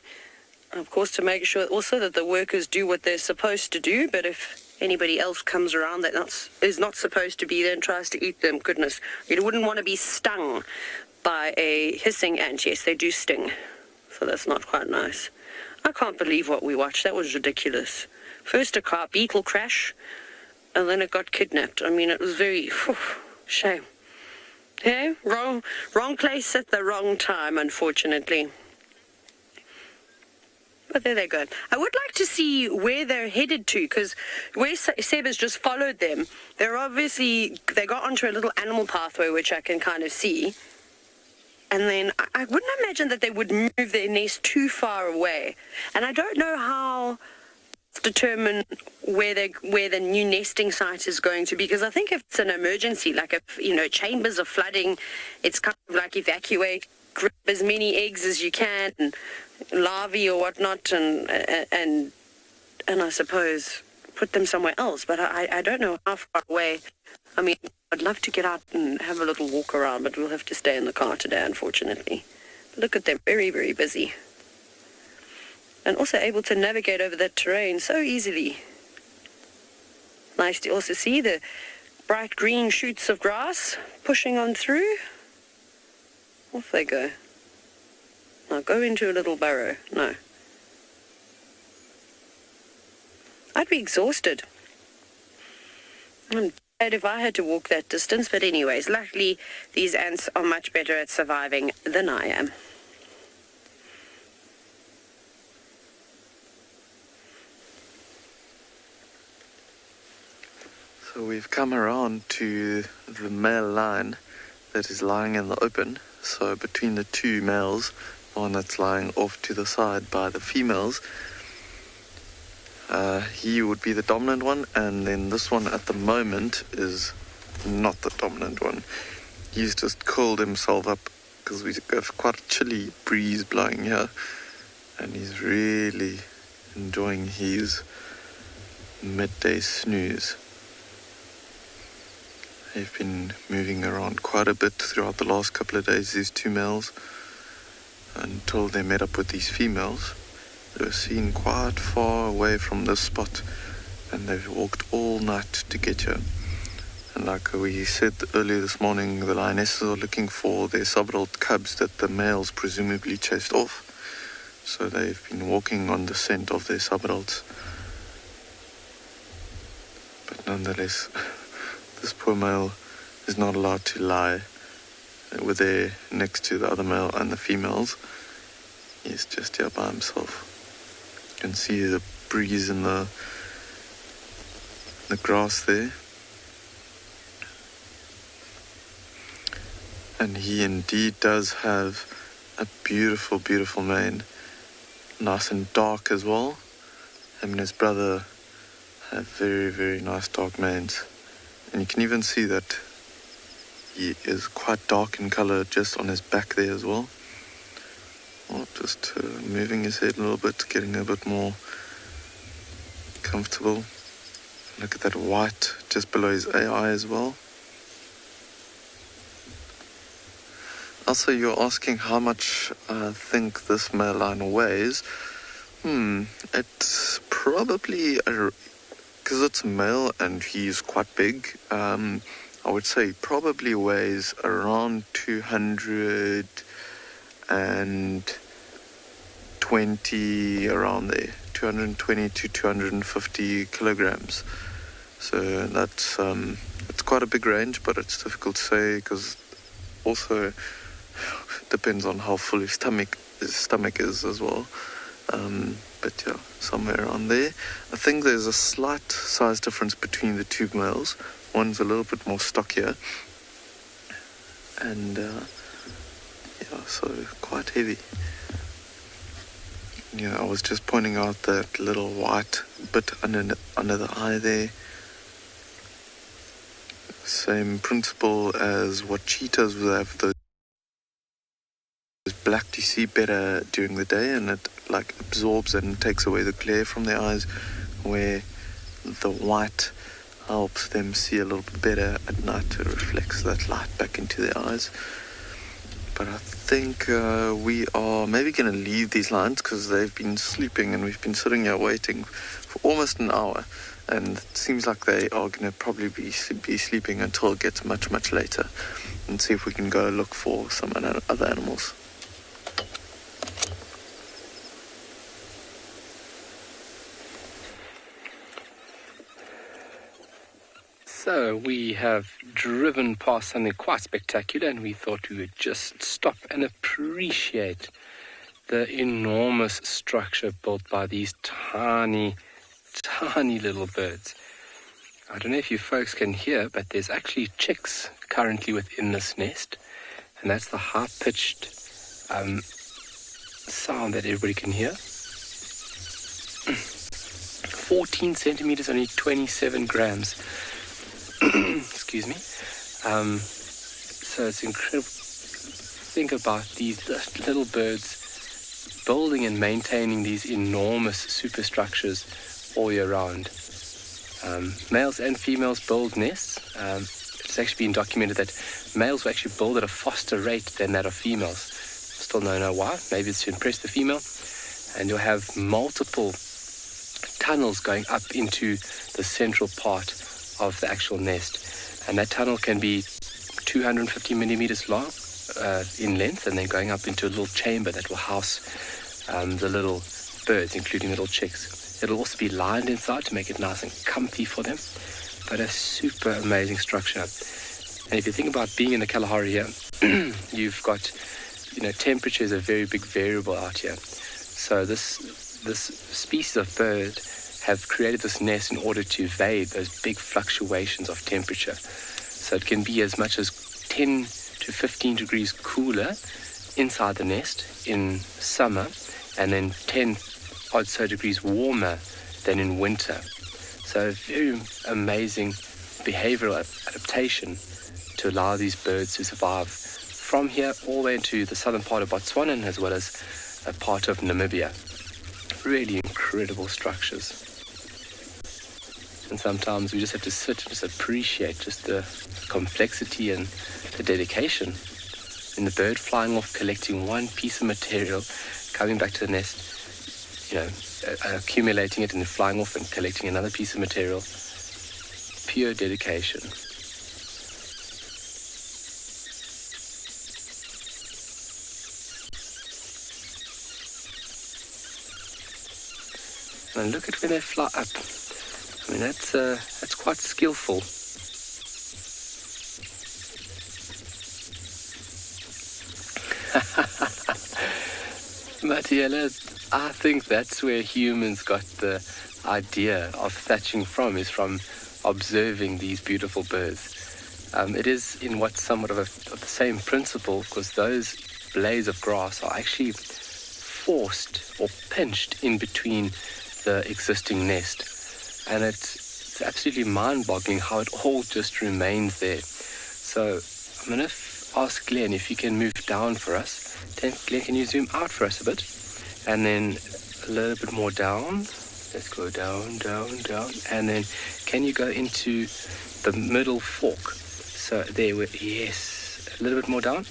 of course, to make sure also that the workers do what they're supposed to do. But if anybody else comes around that is not supposed to be there and tries to eat them, goodness, you wouldn't want to be stung by a hissing ant. Yes, they do sting, so that's not quite nice. I can't believe what we watched. That was ridiculous. First a car beetle crash, and then it got kidnapped. I mean, it was very shame. Yeah, wrong place at the wrong time, unfortunately. But there they go. I would like to see where they're headed to, because where Seb has just followed them, they got onto a little animal pathway, which I can kind of see. And then I wouldn't imagine that they would move their nest too far away. And I don't know how to determine where the new nesting site is going to be, because I think if it's an emergency, like if, chambers are flooding, it's kind of like evacuate, grab as many eggs as you can, and larvae or whatnot, and I suppose put them somewhere else. But I don't know how far away. I mean, I'd love to get out and have a little walk around, but we'll have to stay in the car today, unfortunately. But look at them, very, very busy. And also able to navigate over that terrain so easily. Nice to also see the bright green shoots of grass pushing on through. Off they go. Now go into a little burrow. No. I'd be exhausted. I'm tired if I had to walk that distance, but anyways, luckily these ants are much better at surviving than I am. So we've come around to the male line that is lying in the open. So between the two males, the one that's lying off to the side by the females, he would be the dominant one, and then this one at the moment is not the dominant one. He's just curled himself up because we have quite a chilly breeze blowing here, and he's really enjoying his midday snooze. They've been moving around quite a bit throughout the last couple of days, these two males, until they met up with these females. They were seen quite far away from this spot, and they've walked all night to get here. And like we said earlier this morning, the lionesses are looking for their sub-adult cubs that the males presumably chased off. So they've been walking on the scent of their sub-adults. But nonetheless, this poor male is not allowed to lie with there next to the other male and the females. He's just here by himself. You can see the breeze in the grass there. And he indeed does have a beautiful, beautiful mane. Nice and dark as well. Him and his brother have very, very nice dark manes. And you can even see that he is quite dark in colour just on his back there as well. Just moving his head a little bit, getting a bit more comfortable. Look at that white just below his eye as well. Also, you're asking how much I think this male lion weighs. It's probably, because it's a male and he's quite big, I would say he probably weighs around 220, around there, 220 to 250 kilograms. So that's it's quite a big range, but it's difficult to say because also depends on how full his stomach is as well. But yeah, somewhere around there. I think there's a slight size difference between the two males. One's a little bit more stockier, and yeah, so quite heavy. Yeah, I was just pointing out that little white bit under the eye there. Same principle as what cheetahs will have. Those black to see better during the day, and it like absorbs and takes away the glare from their eyes, where the white helps them see a little bit better at night. It reflects that light back into their eyes. But I think we are maybe going to leave these lions because they've been sleeping and we've been sitting here waiting for almost an hour, and it seems like they are going to probably be sleeping until it gets much, much later, and see if we can go look for some other animals. So we have driven past something quite spectacular, and we thought we would just stop and appreciate the enormous structure built by these tiny, tiny little birds. I don't know if you folks can hear, but there's actually chicks currently within this nest, and that's the high-pitched sound that everybody can hear. 14 centimeters, only 27 grams. Excuse me. So it's incredible. Think about these little birds building and maintaining these enormous superstructures all year round. Males and females build nests. It's actually been documented that males will actually build at a faster rate than that of females. Still don't know why. Maybe it's to impress the female. And you'll have multiple tunnels going up into the central part of the actual nest, and that tunnel can be 250 millimeters long in length, and then going up into a little chamber that will house the little birds, including little chicks. It'll also be lined inside to make it nice and comfy for them, but a super amazing structure. And if you think about being in the Kalahari here, you've got, temperature is a very big variable out here. So this species of bird have created this nest in order to evade those big fluctuations of temperature. So it can be as much as 10 to 15 degrees cooler inside the nest in summer, and then 10 odd so degrees warmer than in winter. So a very amazing behavioral adaptation to allow these birds to survive from here all the way into the southern part of Botswana, as well as a part of Namibia. Really incredible structures. And sometimes we just have to sit and just appreciate just the complexity and the dedication. And the bird flying off, collecting one piece of material, coming back to the nest, accumulating it and then flying off and collecting another piece of material. Pure dedication. And look at when they fly up. I mean, that's quite skillful. Matiela, I think that's where humans got the idea of thatching from, is from observing these beautiful birds. It is in what's somewhat of the same principle, because those blades of grass are actually forced or pinched in between the existing nest. And it's absolutely mind-boggling how it all just remains there. So I'm going to ask Glenn if you can move down for us. Glenn, can you zoom out for us a bit? And then a little bit more down. Let's go down, down, down. And then can you go into the middle fork? So there, yes, a little bit more down.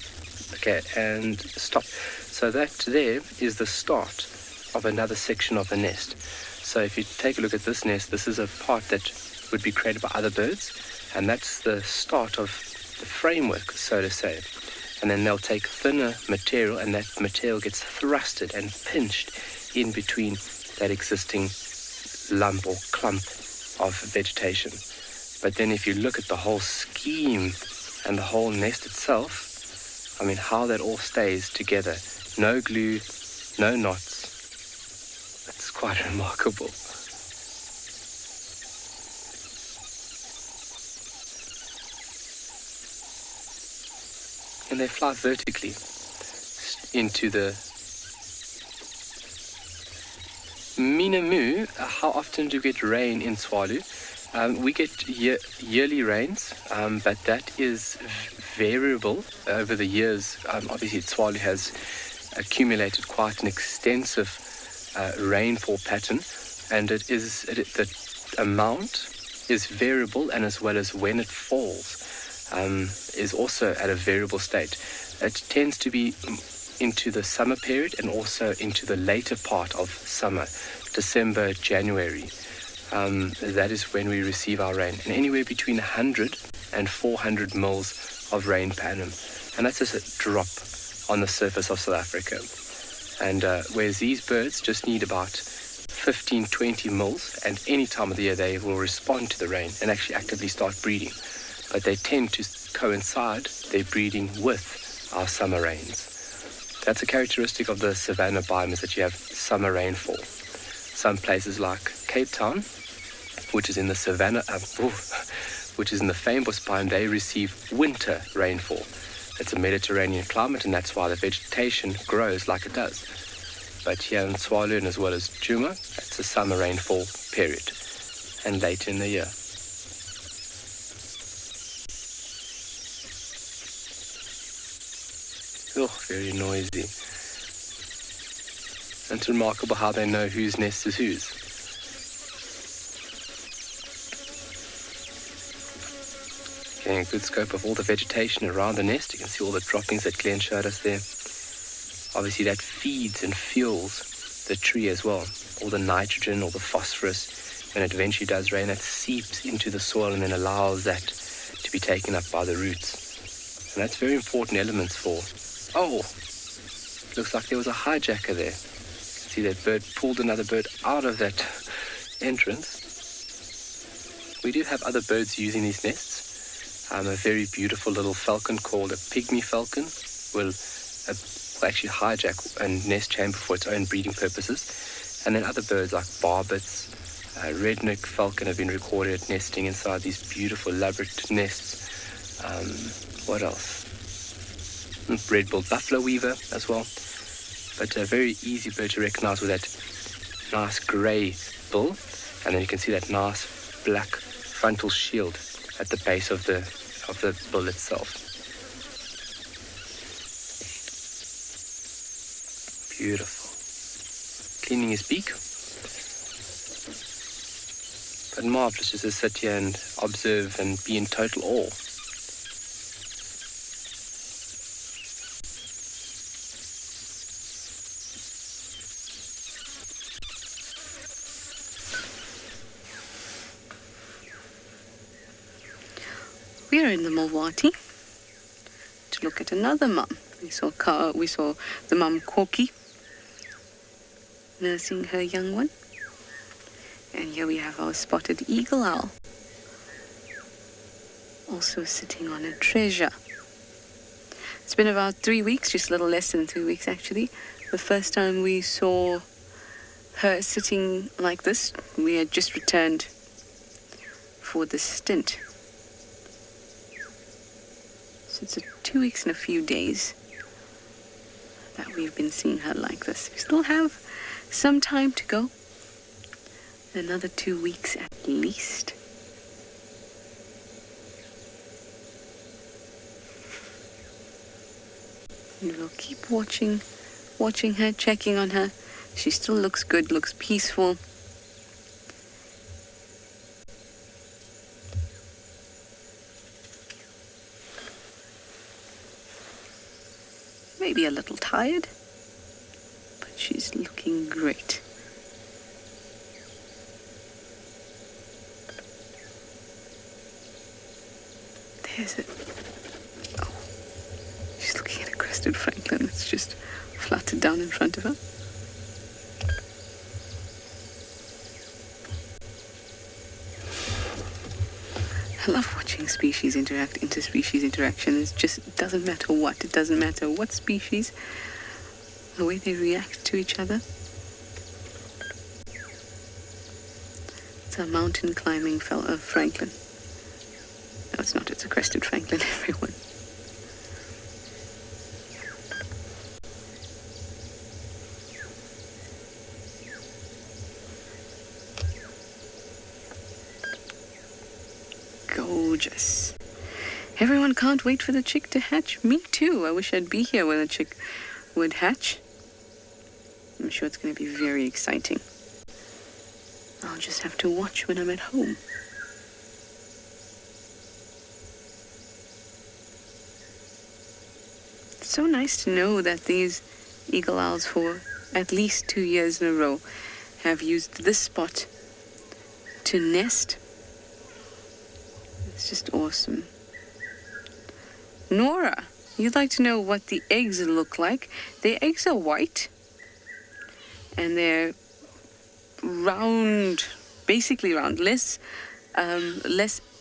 Okay, and stop. So that there is the start of another section of the nest. So if you take a look at this nest, this is a part that would be created by other birds, and that's the start of the framework, so to say. And then they'll take thinner material, and that material gets thrusted and pinched in between that existing lump or clump of vegetation. But then if you look at the whole scheme and the whole nest itself, I mean, how that all stays together. No glue, no knots. It's quite remarkable. And they fly vertically into the Minamu. How often do we get rain in Tswalu? We get yearly rains, but that is variable over the years. Obviously, Tswalu has accumulated quite an extensive rainfall pattern, and the amount is variable, and as well as when it falls is also at a variable state. It tends to be into the summer period and also into the later part of summer, December, January. That is when we receive our rain, and anywhere between 100 and 400 mils of rain per annum, and that's just a drop on the surface of South Africa. And whereas these birds just need about 15-20 mils, and any time of the year they will respond to the rain and actually actively start breeding, but they tend to coincide their breeding with our summer rains. That's a characteristic of the savanna biome, is that you have summer rainfall. Some places like Cape Town, which is in the savanna, which is in the fynbos biome, they receive winter rainfall. It's a Mediterranean climate, and that's why the vegetation grows like it does. But here in Tswalu, and as well as Djuma, it's a summer rainfall period, and later in the year. Oh, very noisy. And it's remarkable how they know whose nest is whose. Getting a good scope of all the vegetation around the nest. You can see all the droppings that Glenn showed us there. Obviously that feeds and fuels the tree as well. All the nitrogen, all the phosphorus, when it eventually does rain, that seeps into the soil and then allows that to be taken up by the roots. And that's very important elements for... Oh, looks like there was a hijacker there. See, that bird pulled another bird out of that entrance. We do have other birds using these nests. A very beautiful little falcon called a pygmy falcon will actually hijack a nest chamber for its own breeding purposes. And then other birds like barbets, red-necked falcon have been recorded nesting inside these beautiful elaborate nests. What else? Red-billed buffalo weaver as well, but a very easy bird to recognize with that nice grey bill, and then you can see that nice black frontal shield at the base of the bill itself. Beautiful. Cleaning his beak, but marvelous just to sit here and observe and be in total awe. We are in the Mulwati to look at another mum. We saw the mum Corky nursing her young one, and here we have our spotted eagle owl also sitting on a treasure. It's been about 3 weeks, just a little less than 3 weeks actually. The first time we saw her sitting like this, we had just returned for the stint. So it's 2 weeks and a few days that we've been seeing her like this. We still have some time to go. Another 2 weeks at least. And we'll keep watching her, checking on her. She still looks good, looks peaceful. Maybe a little tired, but she's looking great. There's it. Oh, she's looking at a crested francolin that's just fluttered down in front of her. I love watching species interact, interspecies interaction. It just doesn't matter what. It doesn't matter what species. The way they react to each other. It's a mountain climbing francolin. No, it's not. It's a crested francolin, everyone. Gorgeous. Everyone can't wait for the chick to hatch. Me too. I wish I'd be here when the chick would hatch. I'm sure it's going to be very exciting. I'll just have to watch when I'm at home. It's so nice to know that these eagle owls for at least 2 years in a row have used this spot to nest. It's just awesome. Nora, you'd like to know what the eggs look like. The eggs are white. And they're round, basically round, less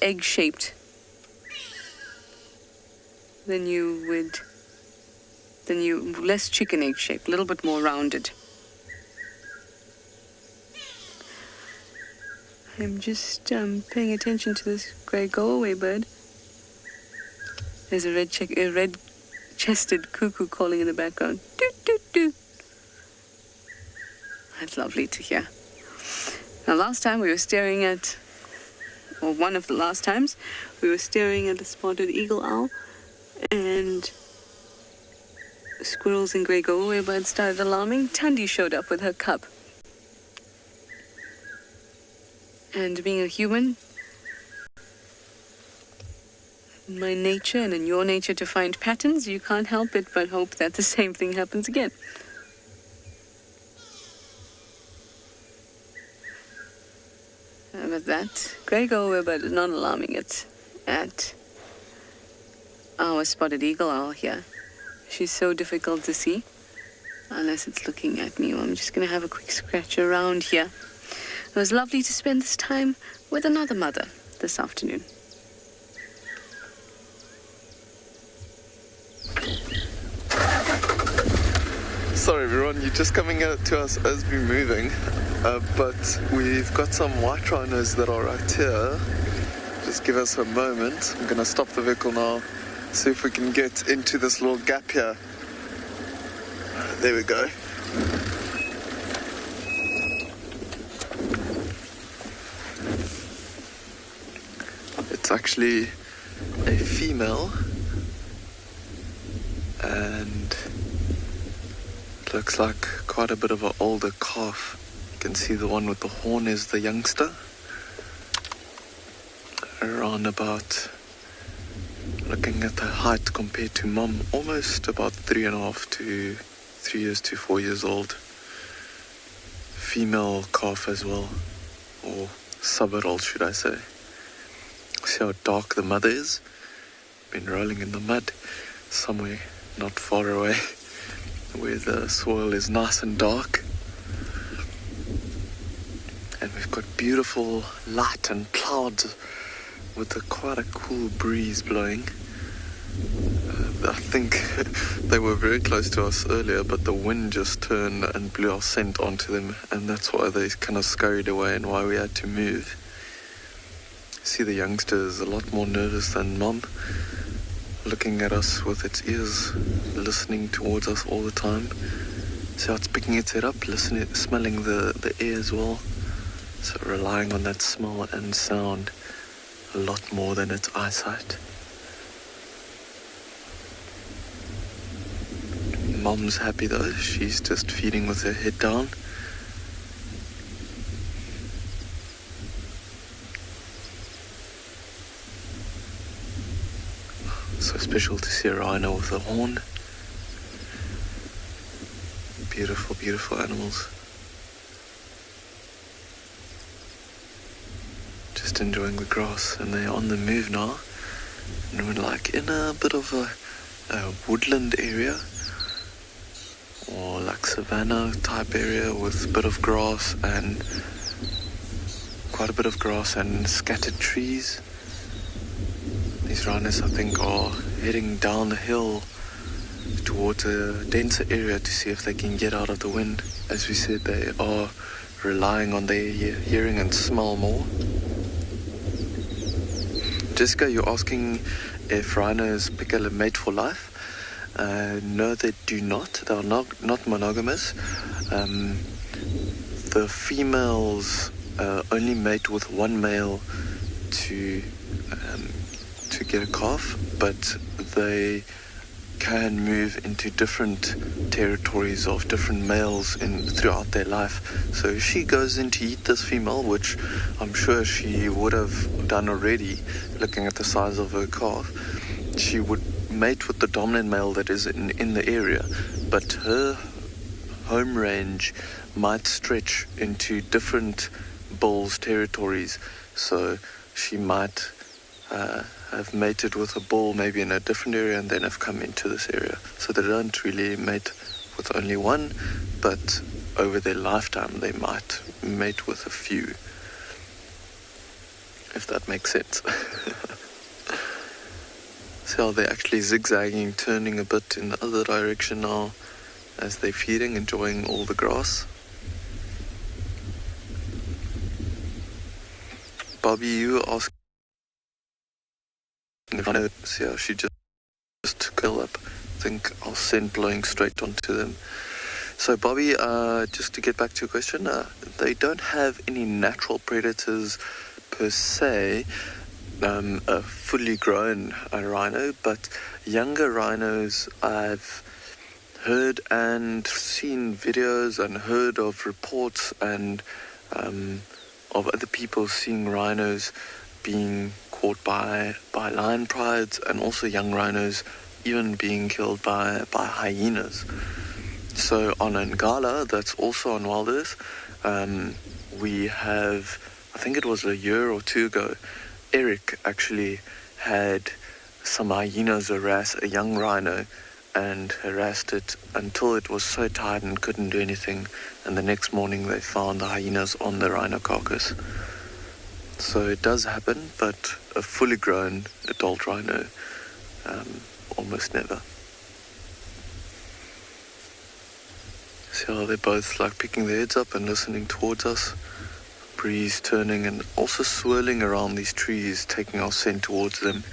egg-shaped less chicken egg-shaped, a little bit more rounded. I'm just paying attention to this grey go-away bird. There's a red-chested cuckoo calling in the background. Doot, doot, doot. That's lovely to hear. Now, last time we were staring at, or one of the last times, we were staring at a spotted eagle owl, and squirrels and grey go-away birds started alarming. Tundi showed up with her cub. And being a human, in my nature and in your nature to find patterns, you can't help it but hope that the same thing happens again. But that grey go-away bird is not alarming it at our spotted eagle owl here. She's so difficult to see unless it's looking at me. I'm just going to have a quick scratch around here. It was lovely to spend this time with another mother this afternoon. Sorry everyone, you're just coming out to us as we're moving, but we've got some white rhinos that are right here. Just give us a moment. I'm going to stop the vehicle now, see if we can get into this little gap here. There we go. It's actually a female, and it looks like quite a bit of an older calf. You can see the one with the horn is the youngster, around about, looking at the height compared to mum, almost about 3.5 to 3 years to 4 years old. Female calf as well, or sub-adult should I say. See how dark the mother is? Been rolling in the mud somewhere not far away where the soil is nice and dark. And we've got beautiful light and clouds with quite a cool breeze blowing. I think they were very close to us earlier, but the wind just turned and blew our scent onto them, and that's why they kind of scurried away and why we had to move. See, the youngster is a lot more nervous than mum, looking at us with its ears, listening towards us all the time. See how it's picking its head up, listening, smelling the air as well. So relying on that smell and sound a lot more than its eyesight. Mum's happy though, she's just feeding with her head down. So special to see a rhino with a horn. Beautiful, beautiful animals. Just enjoying the grass, and they're on the move now. And we're like in a bit of a woodland area, or like savanna type area with a bit of grass and quite a bit of grass and scattered trees. These rhinos, I think, are heading down the hill towards a denser area to see if they can get out of the wind. As we said, they are relying on their hearing and smell more. Jessica, you're asking if rhinos pick a mate for life. No, they do not. They are not monogamous. The females only mate with one male to get a calf, but they can move into different territories of different males throughout their life. So if she goes in to eat this female, which I'm sure she would have done already, looking at the size of her calf, she would mate with the dominant male that is in the area, but her home range might stretch into different bulls' territories. So she might have mated with a bull maybe in a different area and then have come into this area. So they don't really mate with only one, but over their lifetime they might mate with a few, if that makes sense. So they're actually zigzagging, turning a bit in the other direction now as they're feeding, enjoying all the grass. Bobby, you asked if I know, yeah, she just curl up. I think I'll send blowing straight onto them. So Bobby, just to get back to your question, they don't have any natural predators per se, a fully grown rhino, but younger rhinos, I've heard and seen videos and heard of reports and of other people seeing rhinos being caught by lion prides, and also young rhinos even being killed by hyenas. So on Ngala, that's also on WildEarth, we have, I think it was a year or two ago, Eric actually had some hyenas harass a young rhino and harassed it until it was so tired and couldn't do anything, and the next morning they found the hyenas on the rhino carcass. So it does happen, but a fully grown adult rhino, almost never. See how they're both like picking their heads up and listening towards us. Breeze turning and also swirling around these trees, taking our scent towards them.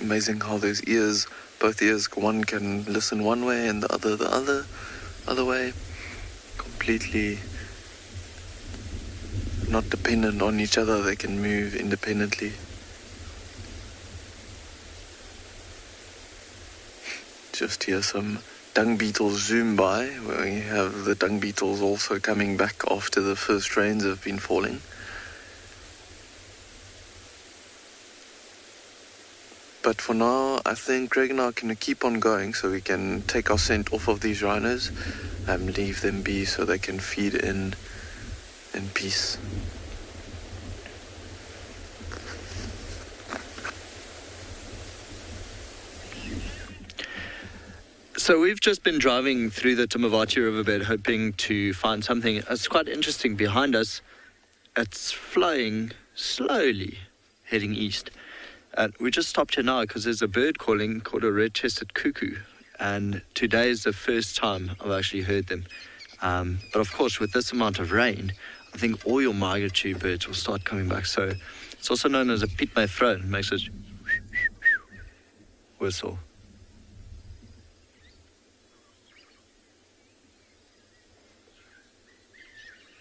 Amazing how those ears, both ears, one can listen one way and the other way. Completely not dependent on each other, they can move independently. Just hear some dung beetles zoom by, where we have the dung beetles also coming back after the first rains have been falling. But for now, I think Greg and I can keep on going so we can take our scent off of these rhinos and leave them be so they can feed in peace. So we've just been driving through the Djuma riverbed hoping to find something. It's quite interesting behind us. It's flowing slowly, heading east. We just stopped here now because there's a bird calling called a red-chested cuckoo. And today is the first time I've actually heard them. But of course, with this amount of rain, I think all your migratory birds will start coming back. So it's also known as a piet my vrou. It makes a whistle.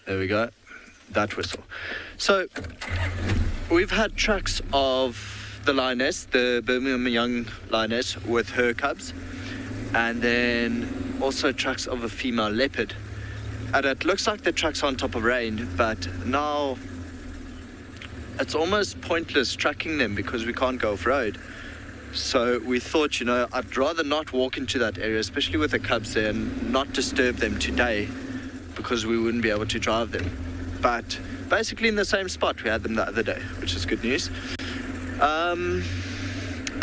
There we go, that whistle. So we've had tracks of the lioness, the Birmingham young lioness with her cubs, and then also tracks of a female leopard. And it looks like the tracks are on top of rain, but now it's almost pointless tracking them because we can't go off-road. So we thought, I'd rather not walk into that area, especially with the cubs there, and not disturb them today, because we wouldn't be able to drive them. But basically in the same spot we had them the other day, which is good news.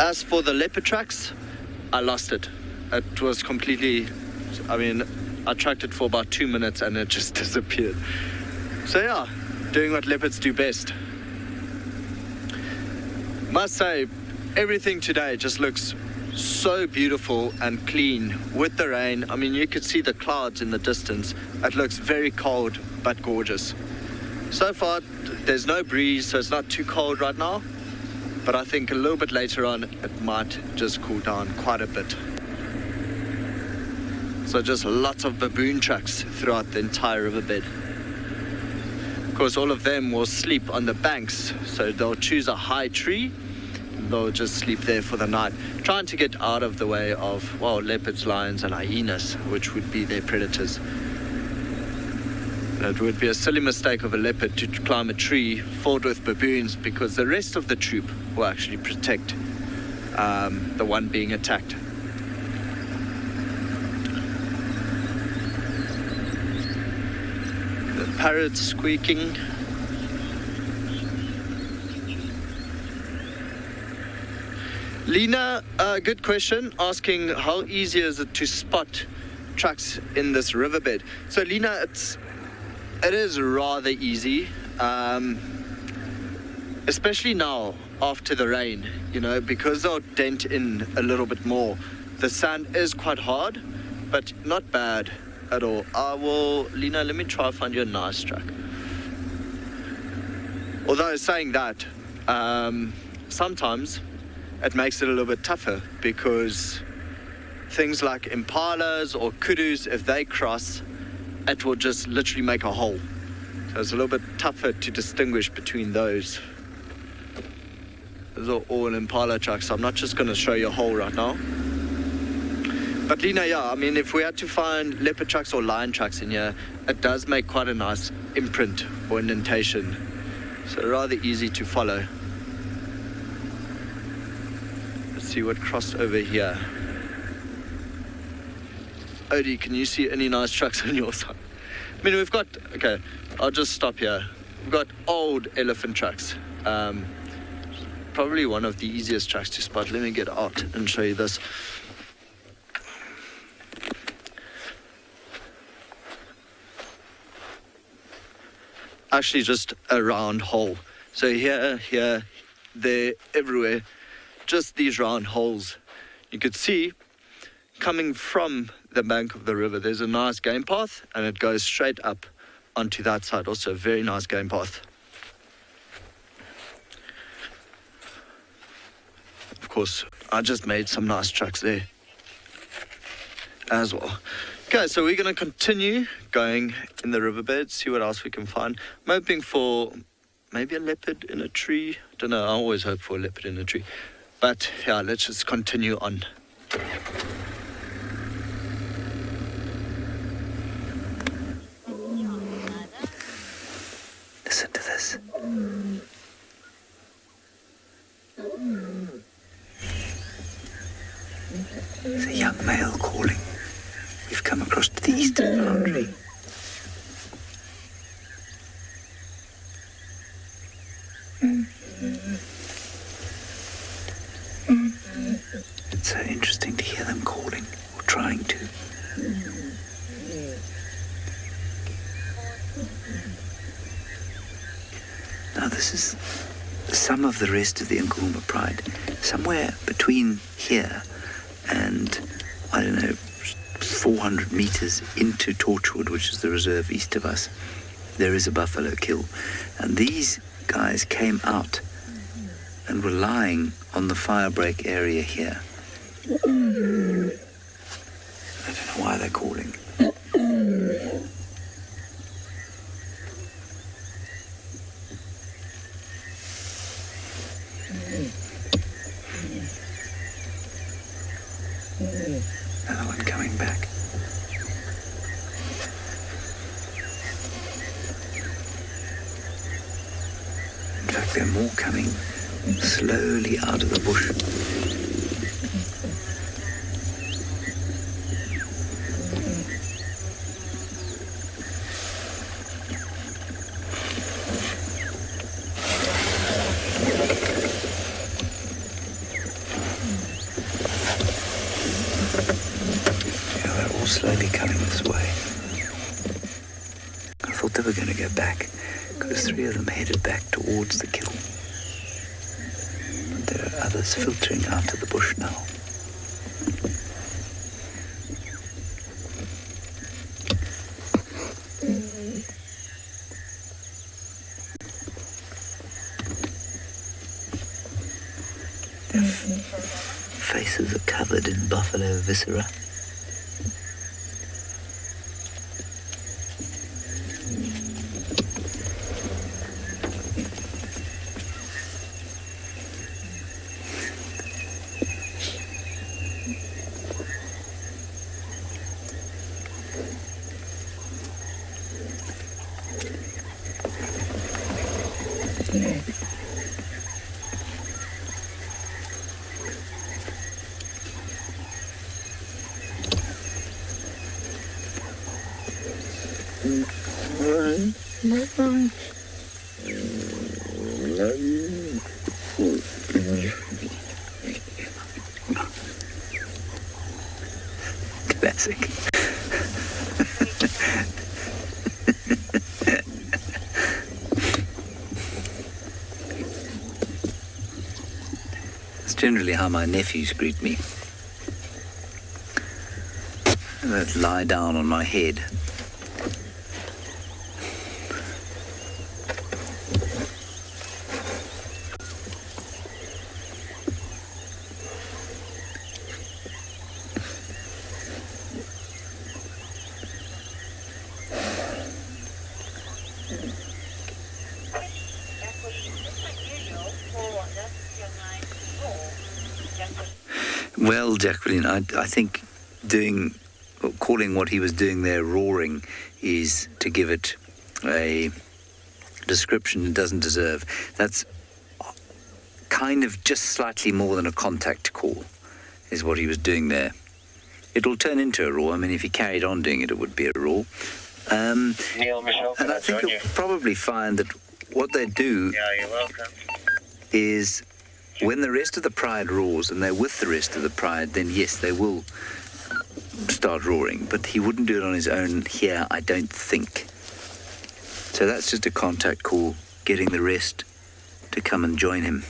As for the leopard tracks, I lost it. It was completely, I tracked it for about 2 minutes and it just disappeared. So yeah, doing what leopards do best. Must say, everything today just looks so beautiful and clean with the rain. I mean, you could see the clouds in the distance. It looks very cold but gorgeous. So far, there's no breeze, so it's not too cold right now. But I think a little bit later on, it might just cool down quite a bit. So just lots of baboon tracks throughout the entire riverbed. Of course, all of them will sleep on the banks, so they'll choose a high tree. They'll just sleep there for the night, trying to get out of the way of, well, leopards, lions, and hyenas, which would be their predators. It would be a silly mistake of a leopard to climb a tree filled with baboons, because the rest of the troop will actually protect the one being attacked. The parrots squeaking. Lena, good question, asking how easy is it to spot tracks in this riverbed. So Lena, it is rather easy, especially now after the rain, you know, because they'll dent in a little bit more. The sand is quite hard, but not bad at all. Lena, let me try and find you a nice track. Although saying that, sometimes it makes it a little bit tougher, because things like impalas or kudus, if they cross, it will just literally make a hole. So it's a little bit tougher to distinguish between those. Those are all impala tracks. I'm not just going to show you a hole right now. But Lena, yeah, I mean, if we had to find leopard tracks or lion tracks in here, it does make quite a nice imprint or indentation. So rather easy to follow. Let's see what crossed over here. Odie, can you see any nice tracks on your side? I mean, we've got, okay, I'll just stop here. We've got old elephant tracks. Probably one of the easiest tracks to spot. Let me get out and show you this. Actually just a round hole. So here, there, everywhere, just these round holes. You could see coming from the bank of the river, there's a nice game path, and it goes straight up onto that side. Also a very nice game path. Of course, I just made some nice tracks there as well. Okay, so we're going to continue going in the riverbed, see what else we can find. I'm hoping for maybe a leopard in a tree. I don't know, I always hope for a leopard in a tree. But yeah, let's just continue on. Listen to this. It's a young male calling. We've come across to the eastern boundary. It's so interesting to hear them calling, or trying to. Now this is some of the rest of the Djuma Pride. Somewhere between here and, I don't know, 400 meters into Torchwood, which is the reserve east of us, there is a buffalo kill. And these guys came out and were lying on the firebreak area here. I don't know why they're calling. Another one coming back. In fact, there are more coming slowly out of the bush. Slowly coming this way. I thought they were going to go back, because 3 of them headed back towards the kill. But there are others filtering out of the bush now. Their faces are covered in buffalo viscera. Classic. That's generally how my nephews greet me. They'd lie down on my head. Well, Jacqueline, I think calling what he was doing there roaring is to give it a description it doesn't deserve. That's kind of just slightly more than a contact call, is what he was doing there. It'll turn into a roar. I mean, if he carried on doing it, it would be a roar. Neil, Michelle, and I think you'll probably find that what they do you're welcome. is when the rest of the pride roars and they're with the rest of the pride, then yes, they will start roaring. But he wouldn't do it on his own here, I don't think. So that's just a contact call, getting the rest to come and join him.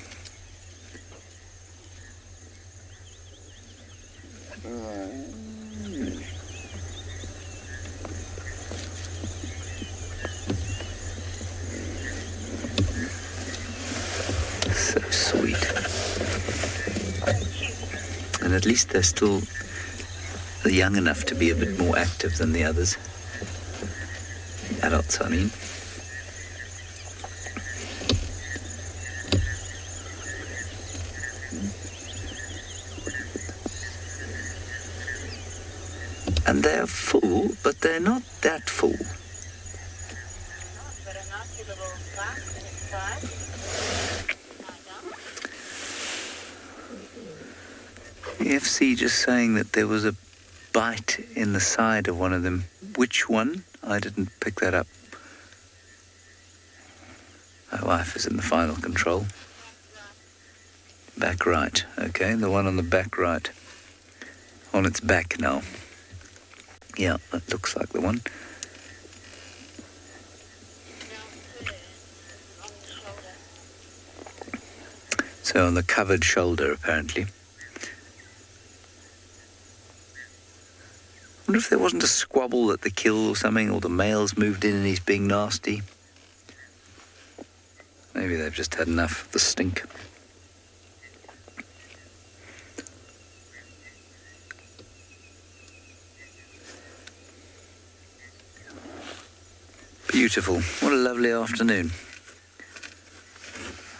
So sweet. And at least they're still young enough to be a bit more active than the others. Adults, I mean. And they're full, but they're not that full. The FC just saying that there was a bite in the side of one of them. Which one? I didn't pick that up. My wife is in the final control. Back right. Okay, the one on the back right. On its back now. Yeah, that looks like the one. So on the covered shoulder, apparently. I wonder if there wasn't a squabble at the kill or something, or the male's moved in and he's being nasty. Maybe they've just had enough of the stink. Beautiful. What a lovely afternoon.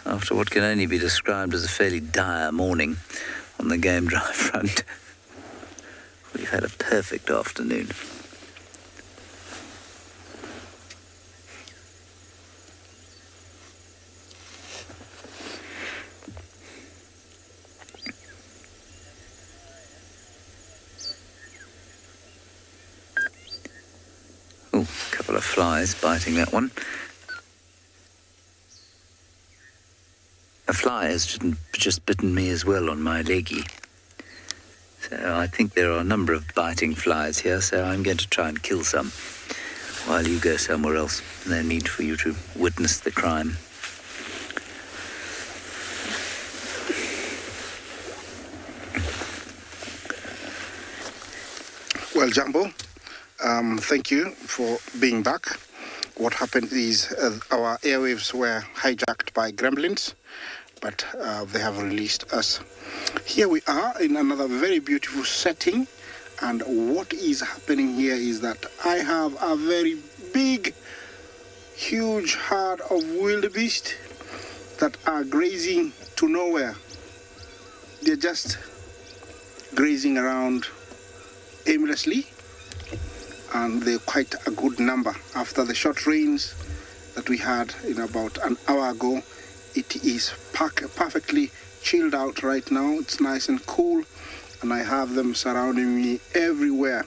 After what can only be described as a fairly dire morning on the game drive front, we've had a perfect afternoon. Oh, a couple of flies biting that one. A fly has just bitten me as well on my leggy. So I think there are a number of biting flies here, so I'm going to try and kill some. while you go somewhere else. No need for you to witness the crime. Well, Jumbo, thank you for being back. What happened is our airwaves were hijacked by gremlins, but they have released us. Here we are in another very beautiful setting, and what is happening here is that I have a very big, huge herd of wildebeest that are grazing to nowhere. They're just grazing around aimlessly, and they're quite a good number. After the short rains that we had in about an hour ago, it is perfectly chilled out right now. It's nice and cool, and I have them surrounding me everywhere.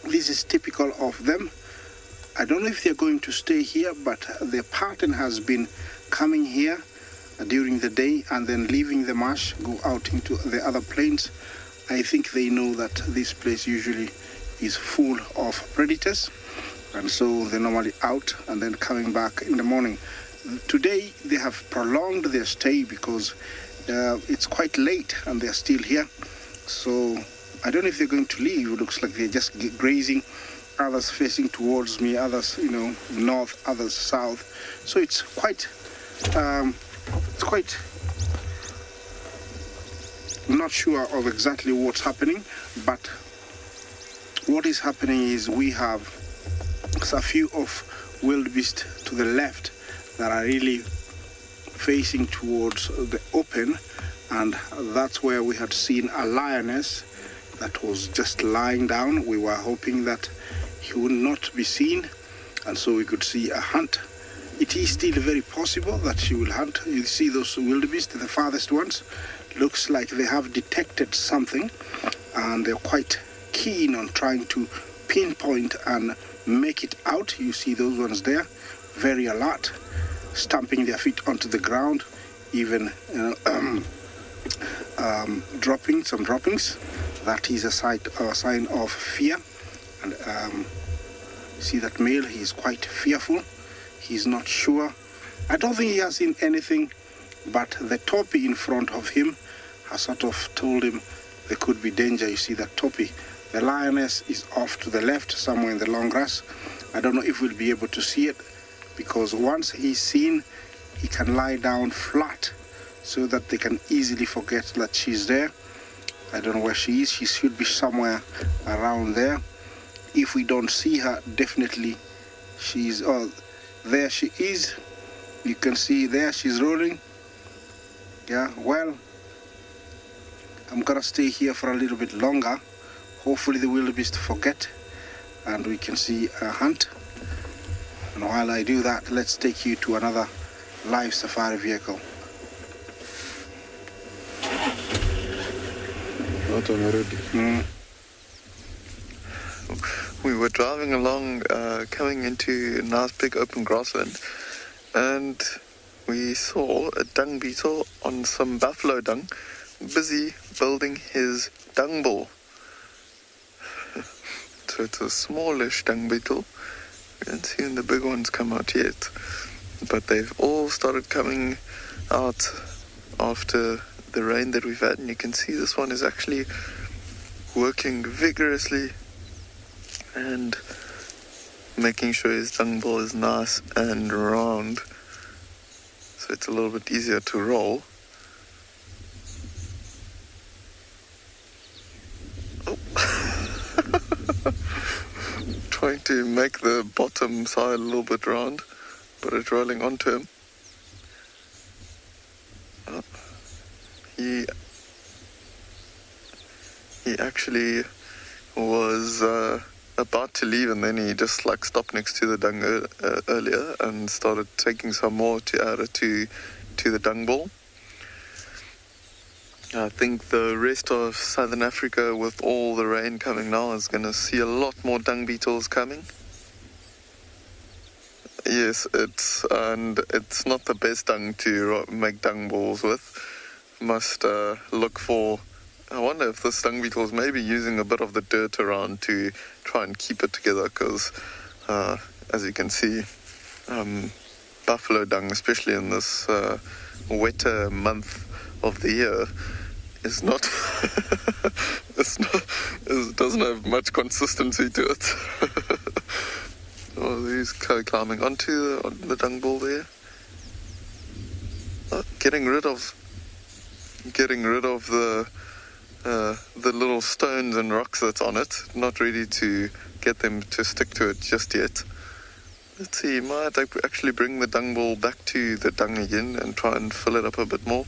This is typical of them. I don't know if they're going to stay here, but their pattern has been coming here during the day and then leaving the marsh, go out into the other plains. I think they know that this place usually is full of predators, and so they're normally out and then coming back in the morning. Today they have prolonged their stay because it's quite late and they're still here. So I don't know if they're going to leave. It looks like they're just grazing, others facing towards me, others, north, others south. So it's quite not sure of exactly what's happening, but what is happening is we have a few of wildebeest to the left that are really facing towards the open, and that's where we had seen a lioness that was just lying down. We were hoping that he would not be seen, and so we could see a hunt. It is still very possible that she will hunt. You see those wildebeest, the farthest ones, looks like they have detected something, and they're quite keen on trying to pinpoint and make it out. You see those ones there, very alert, stamping their feet onto the ground, even dropping some droppings. That is a sign of fear. And see that male, he is quite fearful. He's not sure. I don't think he has seen anything, but the topi in front of him has sort of told him there could be danger. You see that topi. The lioness is off to the left, somewhere in the long grass. I don't know if we'll be able to see it, because once he's seen, he can lie down flat so that they can easily forget that she's there. I don't know where she is. She should be somewhere around there. If we don't see her, definitely she's... Oh, there she is. You can see there she's rolling. Yeah, well, I'm gonna stay here for a little bit longer. Hopefully the wildebeest forget and we can see a hunt. And while I do that, let's take you to another live safari vehicle. We were driving along, coming into a nice big open grassland, and we saw a dung beetle on some buffalo dung, busy building his dung ball. So it's a smallish dung beetle. We haven't seen the big ones come out yet, but they've all started coming out after the rain that we've had, and you can see this one is actually working vigorously and making sure his dung ball is nice and round, so it's a little bit easier to roll. Trying to make the bottom side a little bit round, but it's rolling onto him. Oh. He actually was about to leave, and then he just stopped next to the dung earlier and started taking some more to add it to the dung ball. I think the rest of Southern Africa, with all the rain coming now, is going to see a lot more dung beetles coming. Yes, it's not the best dung to make dung balls with. Must look for... I wonder if this dung beetle is maybe using a bit of the dirt around to try and keep it together, because as you can see, buffalo dung, especially in this wetter month of the year, is not, it doesn't have much consistency to it. Oh, he's climbing onto the dung ball there. Getting rid of the little stones and rocks that's on it. Not ready to get them to stick to it just yet. Let's see, might I actually bring the dung ball back to the dung again and try and fill it up a bit more.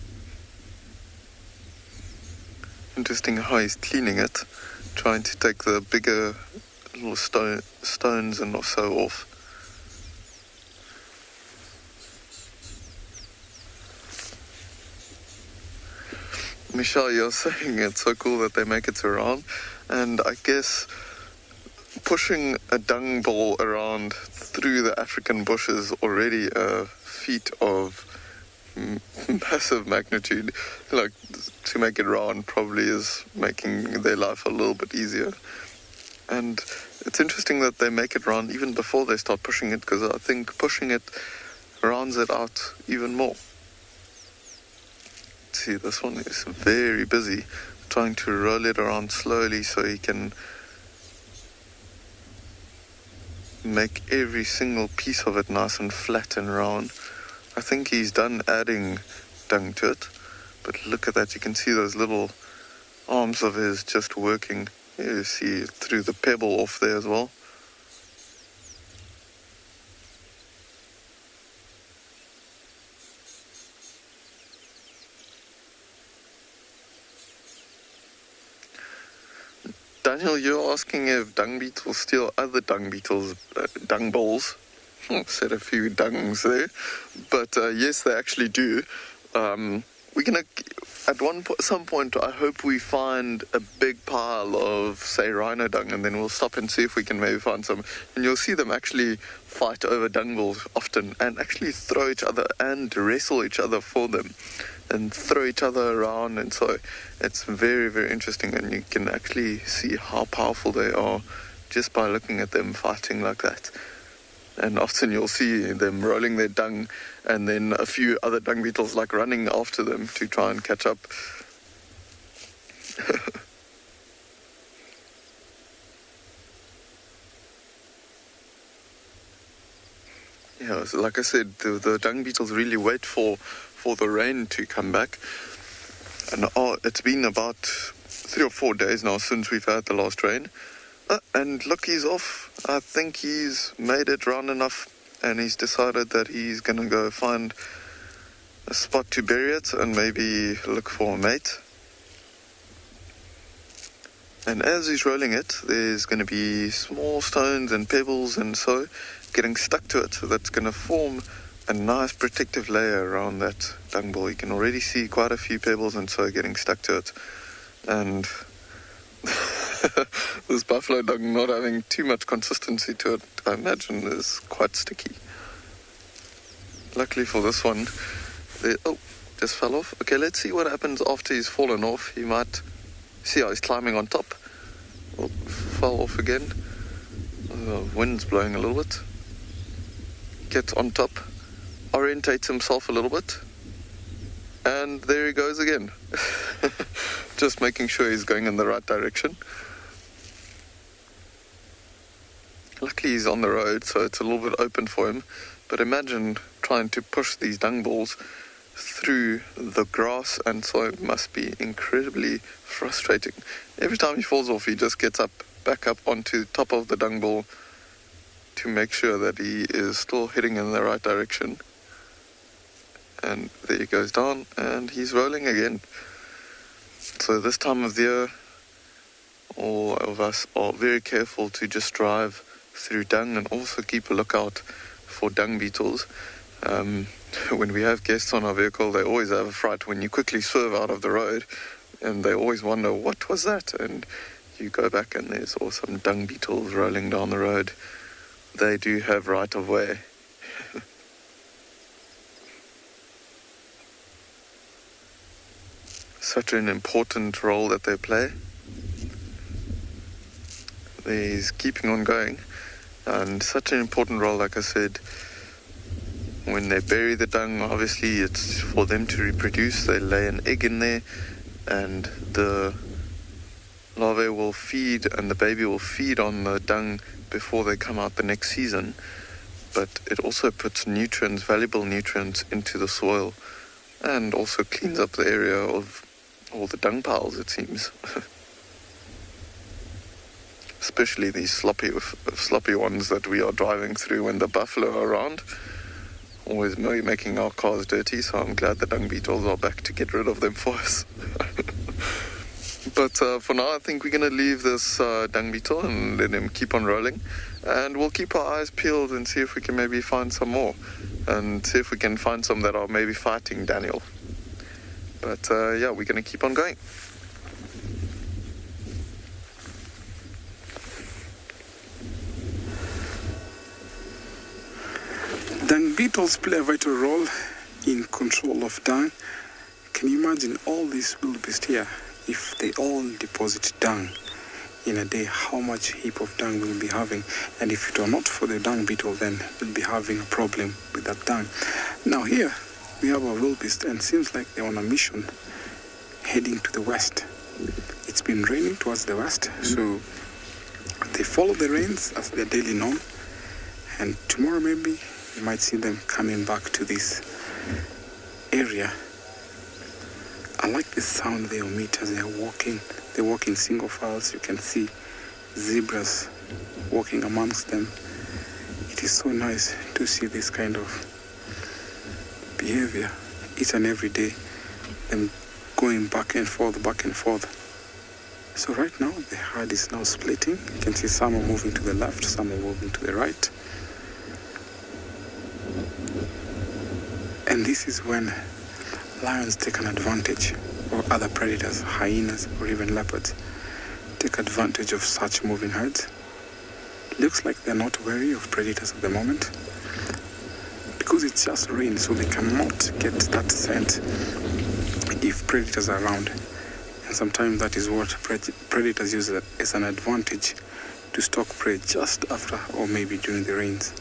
Interesting how he's cleaning it, trying to take the bigger little stones and so off. Michelle, you're saying it's so cool that they make it around, and I guess pushing a dung ball around through the African bush is already a feat of massive magnitude. Like, to make it round probably is making their life a little bit easier. And it's interesting that they make it round even before they start pushing it, because I think pushing it rounds it out even more. See, this one is very busy trying to roll it around slowly so he can make every single piece of it nice and flat and round. I think he's done adding dung to it, but look at that, you can see those little arms of his just working. You see through the pebble off there as well. Daniel, you're asking if dung beetles steal other dung beetles' dung balls. Said a few dungs there, but yes, they actually do. We're gonna, at some point, I hope we find a big pile of, say, rhino dung, and then we'll stop and see if we can maybe find some. And you'll see them actually fight over dung balls often, and actually throw each other and wrestle each other for them, and throw each other around. And so it's very, very interesting, and you can actually see how powerful they are just by looking at them fighting like that. And often you'll see them rolling their dung, and then a few other dung beetles like running after them to try and catch up. Yeah, so like I said, the dung beetles really wait for the rain to come back. And it's been about 3 or 4 days now since we've had the last rain. And look, he's off. I think he's made it round enough, and he's decided that he's going to go find a spot to bury it and maybe look for a mate. And as he's rolling it, there's going to be small stones and pebbles and so getting stuck to it. That's going to form a nice protective layer around that dung ball. You can already see quite a few pebbles and so getting stuck to it. And this buffalo dung not having too much consistency to it, I imagine, is quite sticky. Luckily for this one, just fell off. Okay, let's see what happens after he's fallen off. He might see how he's climbing on top. Oh, fell off again. The wind's blowing a little bit. Gets on top, orientates himself a little bit, and there he goes again. Just making sure he's going in the right direction. Luckily he's on the road, so it's a little bit open for him. But imagine trying to push these dung balls through the grass, and so it must be incredibly frustrating. Every time he falls off, he just gets back up onto the top of the dung ball to make sure that he is still heading in the right direction. And there he goes down, and he's rolling again. So this time of the year, all of us are very careful to just drive through dung and also keep a lookout for dung beetles. When we have guests on our vehicle, they always have a fright when you quickly swerve out of the road, and they always wonder, what was that? And you go back and there's also some dung beetles rolling down the road. They do have right of way. Such an important role that they play. He's keeping on going. and such an important role, like I said. When they bury the dung, obviously it's for them to reproduce. They lay an egg in there, and the larvae will feed, and the baby will feed on the dung before they come out the next season. But it also puts nutrients, valuable nutrients, into the soil, and also cleans up the area of all the dung piles, it seems. Especially these sloppy ones that we are driving through when the buffalo are around. Always making our cars dirty, so I'm glad the dung beetles are back to get rid of them for us. But for now, I think we're going to leave this dung beetle and let him keep on rolling. And we'll keep our eyes peeled and see if we can maybe find some more. And see if we can find some that are maybe fighting Daniel. But yeah, we're going to keep on going. Dung beetles play a vital role in control of dung. Can you imagine all these wildebeest here? If they all deposit dung in a day, how much heap of dung we'll be having? And if it were not for the dung beetle, then we'll be having a problem with that dung. Now here we have our wildebeest, and it seems like they're on a mission heading to the west. It's been raining towards the west, so they follow the rains as their daily norm, and tomorrow maybe you might see them coming back to this area. I like the sound they emit as they are walking. They walk in single files. You can see zebras walking amongst them. It is so nice to see this kind of behavior each and every day, them going back and forth, back and forth. So right now the herd is now splitting. You can see some are moving to the left, some are moving to the right. And this is when lions take an advantage, or other predators, hyenas or even leopards, take advantage of such moving herds. Looks like they're not wary of predators at the moment, because it's just rain, so they cannot get that scent if predators are around. And sometimes that is what predators use as an advantage to stalk prey just after or maybe during the rains.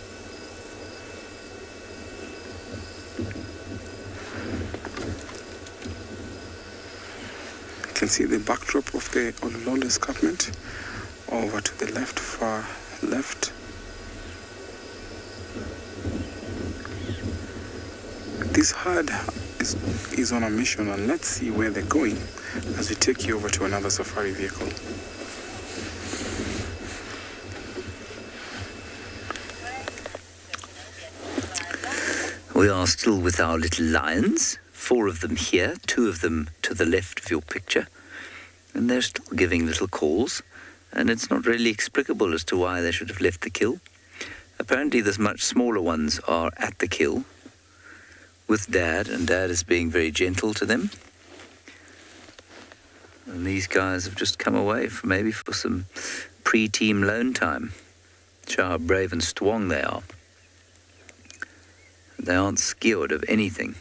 You can see the backdrop of the Olololo escarpment over to the left, far left. This herd is on a mission, and let's see where they're going as we take you over to another safari vehicle. We are still with our little lions. 4 of them here, 2 of them to the left of your picture, and they're still giving little calls, and it's not really explicable as to why they should have left the kill. Apparently the much smaller ones are at the kill with Dad, and Dad is being very gentle to them, and these guys have just come away for some pre-team lone time. Show how brave and strong they are. They aren't scared of anything.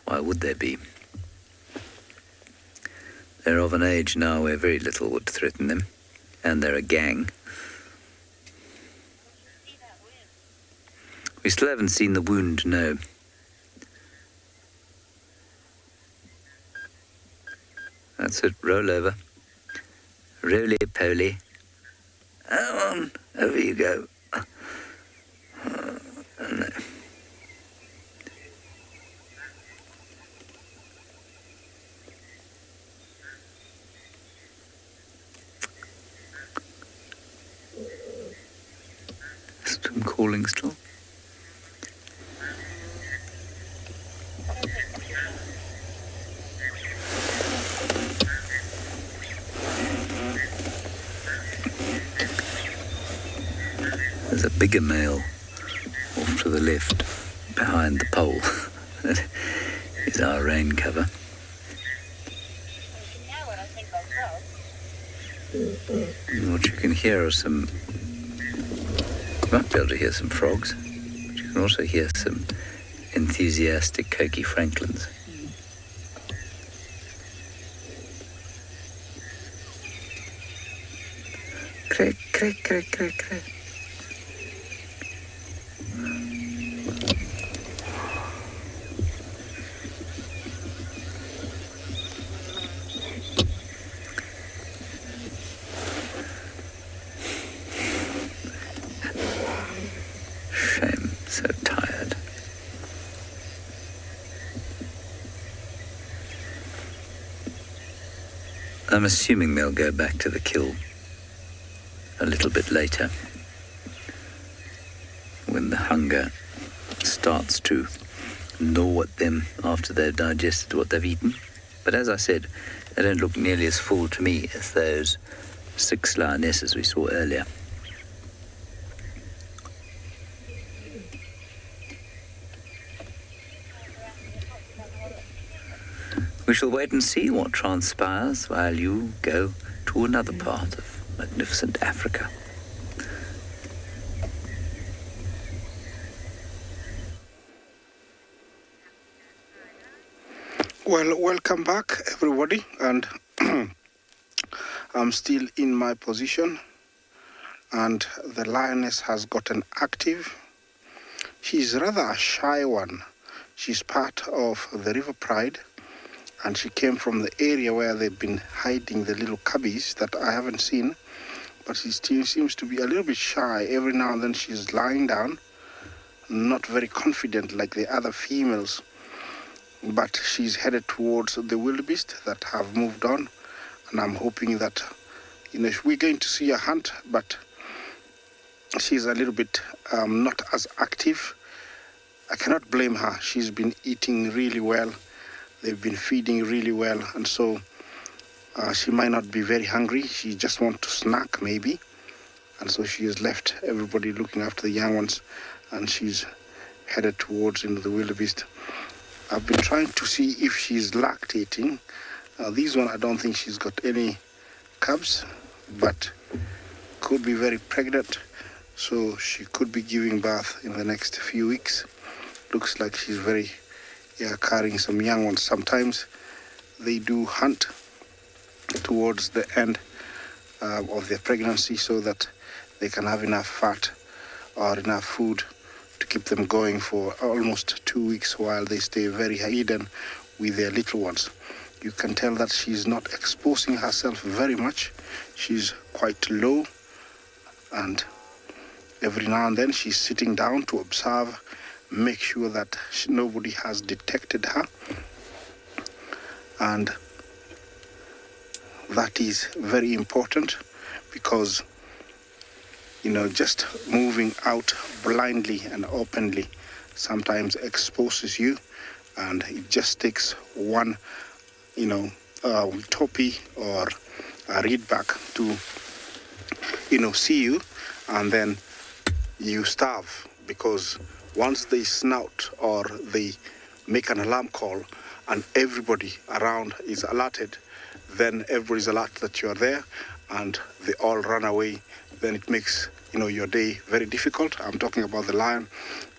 Why would they be? They're of an age now where very little would threaten them, and they're a gang. We still haven't seen the wound, no. That's it, roll over. Roly-poly. Come on, over you go. No. Some calling still. There's a bigger male off to the left, behind the pole. That is our rain cover. What you can hear are some... You might be able to hear some frogs, but you can also hear some enthusiastic Cokie Franklins. Crack, crack, crack, crack, crack. Shame, so tired. I'm assuming they'll go back to the kill a little bit later when the hunger starts to gnaw at them after they've digested what they've eaten. But as I said, they don't look nearly as full to me as those 6 lionesses we saw earlier. We shall wait and see what transpires while you go to another part of magnificent Africa. Well, welcome back, everybody, and I'm still in my position, and the lioness has gotten active. She's rather a shy one. She's part of the River Pride, and she came from the area where they've been hiding the little cubbies that I haven't seen, but she still seems to be a little bit shy. Every now and then she's lying down, not very confident like the other females, but she's headed towards the wildebeest that have moved on, and I'm hoping that, we're going to see a hunt, but she's a little bit not as active. I cannot blame her. She's been eating really well. They've been feeding really well, and so she might not be very hungry. She just wants to snack, maybe. And so she has left everybody looking after the young ones, and she's headed towards the wildebeest. I've been trying to see if she's lactating. This one, I don't think she's got any cubs, but could be very pregnant, so she could be giving birth in the next few weeks. Looks like she's carrying some young ones. Sometimes they do hunt towards the end of their pregnancy so that they can have enough fat or enough food to keep them going for almost 2 weeks while they stay very hidden with their little ones. You can tell that she's not exposing herself very much. She's quite low, and every now and then she's sitting down to observe, make sure that nobody has detected her, and that is very important because just moving out blindly and openly sometimes exposes you, and it just takes one topi or a reedback to see you, and then you starve, because once they snout or they make an alarm call and everybody around is alerted, then everybody's alert that you are there and they all run away. Then it makes your day very difficult. I'm talking about the lion,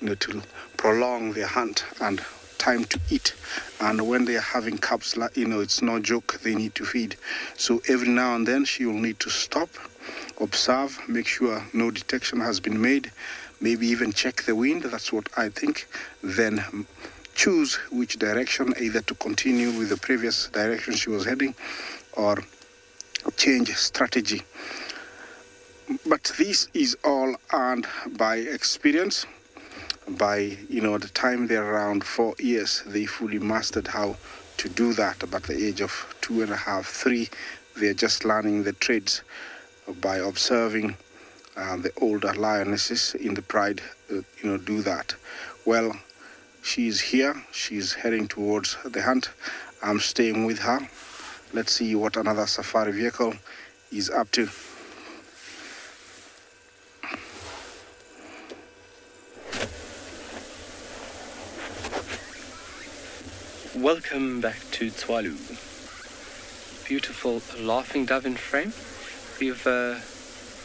to prolong their hunt and time to eat. And when they are having cubs, it's no joke, they need to feed. So every now and then she will need to stop, observe, make sure no detection has been made, maybe even check the wind. That's what I think. Then choose which direction, either to continue with the previous direction she was heading or change strategy. But this is all earned by experience. By the time they're around 4 years, they fully mastered how to do that. But at the age of 2.5, 3, they're just learning the trades by observing the older lionesses in the pride do that. Well, she's here. She's heading towards the hunt. I'm staying with her. Let's see what another safari vehicle is up to. Welcome back to Tswalu. Beautiful laughing dove in frame. We've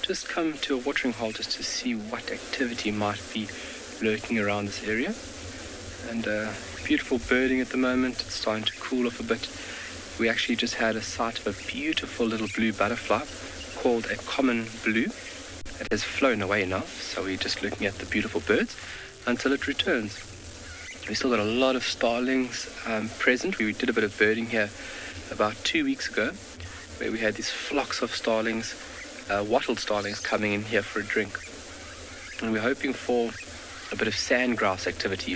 just come to a watering hole just to see what activity might be lurking around this area. And beautiful birding at the moment. It's starting to cool off a bit. We actually just had a sight of a beautiful little blue butterfly called a common blue. It has flown away now, so we're just looking at the beautiful birds until it returns. We've still got a lot of starlings present. We did a bit of birding here about 2 weeks ago, where we had these flocks of starlings, wattled starlings, coming in here for a drink. And we're hoping for a bit of sandgrouse activity.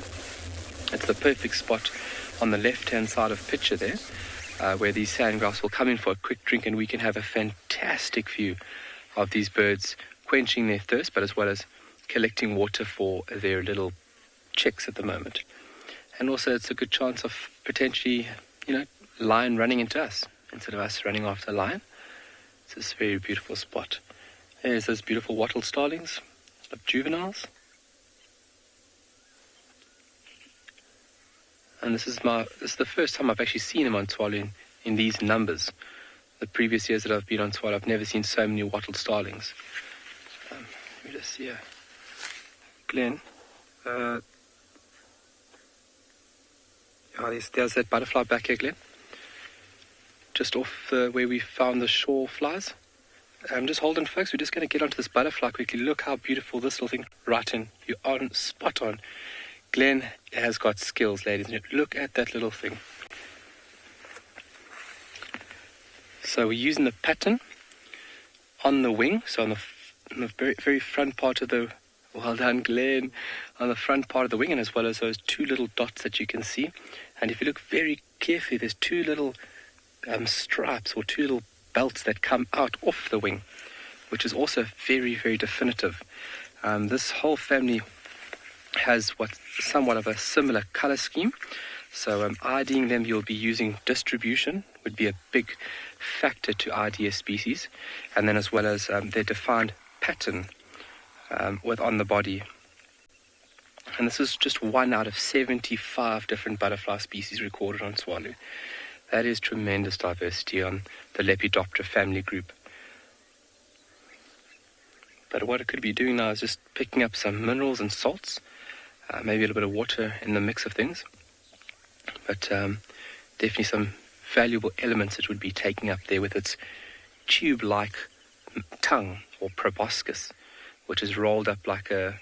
It's the perfect spot on the left-hand side of picture there, where these sandgrouse will come in for a quick drink, and we can have a fantastic view of these birds quenching their thirst, but as well as collecting water for their little chicks at the moment. And also it's a good chance of potentially, lion running into us instead of us running after a lion. It's this very beautiful spot. There's those beautiful wattled starlings, the juveniles. And this is the first time I've actually seen them on Tswalu in these numbers. The previous years that I've been on Tswalu, I've never seen so many wattled starlings. Let me just see here. Glenn, there's that butterfly back here, Glenn. Just off where we found the shore flies. Just hold on, folks. We're just going to get onto this butterfly quickly. Look how beautiful this little thing. Right in. You're on, spot on. Glenn has got skills, ladies and gentlemen. Look at that little thing. So we're using the pattern on the wing. So on the very, very front part of the... Well done, Glenn. On the front part of the wing, and as well as those two little dots that you can see. And if you look very carefully, there's two little stripes or two little belts that come out off the wing, which is also very, very definitive. This whole family has somewhat of a similar color scheme. So IDing them, you'll be using distribution, would be a big factor to ID a species, and then as well as their defined pattern on the body. And this is just one out of 75 different butterfly species recorded on Tswalu. That is tremendous diversity on the Lepidoptera family group. But what it could be doing now is just picking up some minerals and salts, maybe a little bit of water in the mix of things. But definitely some valuable elements it would be taking up there with its tube-like tongue, or proboscis, which is rolled up like a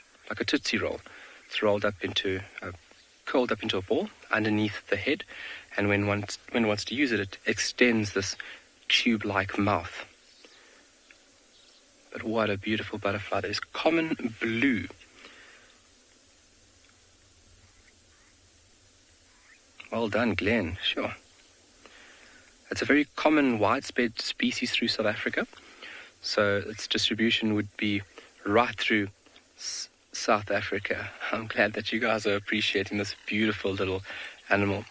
Tootsie Roll. It's rolled up curled up into a ball underneath the head, and when it wants to use it, it extends this tube-like mouth. But what a beautiful butterfly. That is common blue. Well done, Glenn. Sure. It's a very common, widespread species through South Africa. So its distribution would be right through South Africa. I'm glad that you guys are appreciating this beautiful little animal.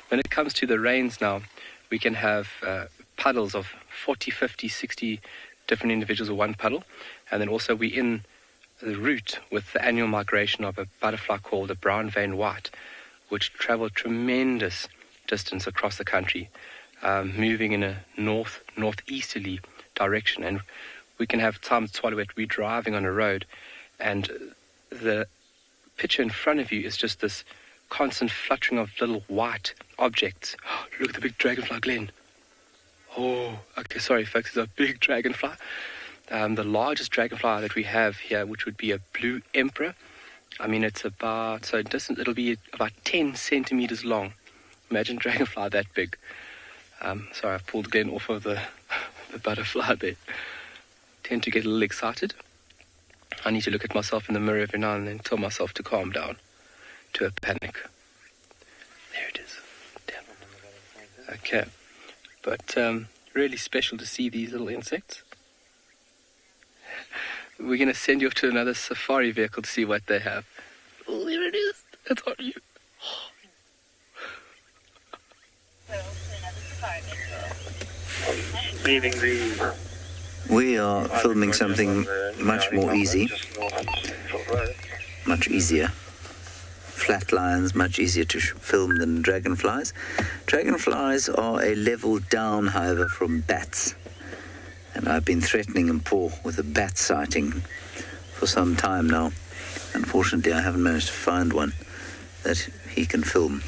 When it comes to the rains now, we can have puddles of 40, 50, 60 different individuals or one puddle. And then also we're in the route with the annual migration of a butterfly called a brown vein white, which travel tremendous distance across the country, moving in a northeasterly direction. And we can have times where we're driving on a road and the picture in front of you is just this constant fluttering of little white objects. Oh, look at the big dragonfly, Glenn. Oh, okay, sorry folks, it's a big dragonfly. The largest dragonfly that we have here, which would be a blue emperor. I mean, it's it'll be about 10 centimeters long. Imagine a dragonfly that big. Sorry, I've pulled Glenn off of the butterfly there. Tend to get a little excited. I need to look at myself in the mirror every now and then, tell myself to calm down, to a panic. There it is. Damn. Okay. But really special to see these little insects. We're going to send you off to another safari vehicle to see what they have. Oh, there it is. It's on you. We are filming something much more easy, much easier. Flat lions, much easier to film than dragonflies. Dragonflies are a level down, however, from bats. And I've been threatening Mpho with a bat sighting for some time now. Unfortunately, I haven't managed to find one that he can film.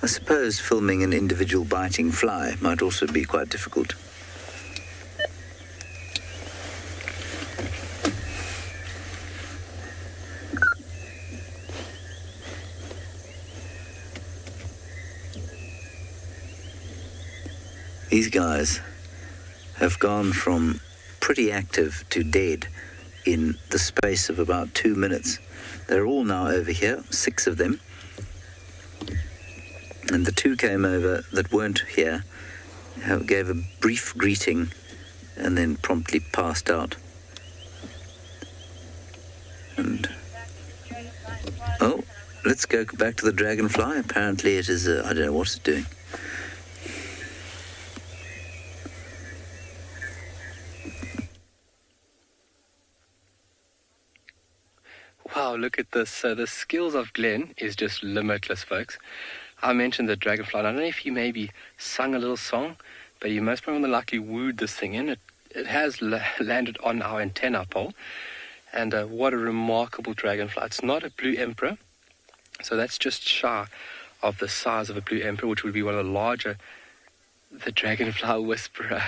I suppose filming an individual biting fly might also be quite difficult. These guys have gone from pretty active to dead in the space of about 2 minutes. They're all now over here, 6 of them. And the 2 came over that weren't here, gave a brief greeting, and then promptly passed out. And oh, let's go back to the dragonfly. Apparently it is, I don't know what it's doing. Wow, look at this. So the skills of Glenn is just limitless, folks. I mentioned the dragonfly, and I don't know if he maybe sung a little song, but he most probably likely wooed this thing in. It has landed on our antenna pole, and what a remarkable dragonfly. It's not a blue emperor, so that's just shy of the size of a blue emperor, which would be one of the larger, the dragonfly whisperer.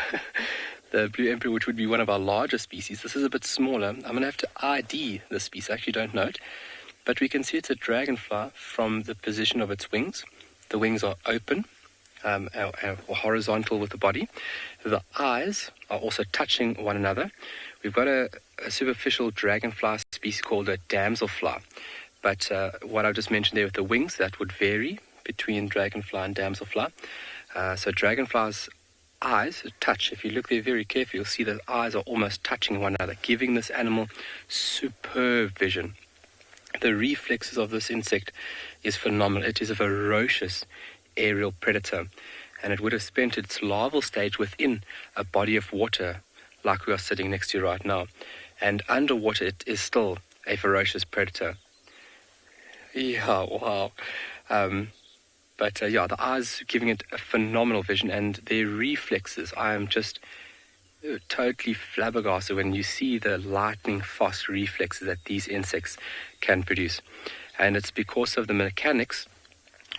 The blue emperor, which would be one of our larger species. This is a bit smaller. I'm going to have to ID this species. I actually don't know it. But we can see it's a dragonfly from the position of its wings. The wings are open or horizontal with the body. The eyes are also touching one another. We've got a superficial dragonfly species called a damselfly. But what I just mentioned there with the wings, that would vary between dragonfly and damselfly. So dragonflies' eyes touch. If you look there very carefully, you'll see the eyes are almost touching one another, giving this animal superb vision. The reflexes of this insect is phenomenal. It is a ferocious aerial predator, and it would have spent its larval stage within a body of water like we are sitting next to right now, and underwater it is still a ferocious predator. Yeah, wow. But the eyes giving it a phenomenal vision, and their reflexes, I am just totally flabbergasted when you see the lightning fast reflexes that these insects can produce. And it's because of the mechanics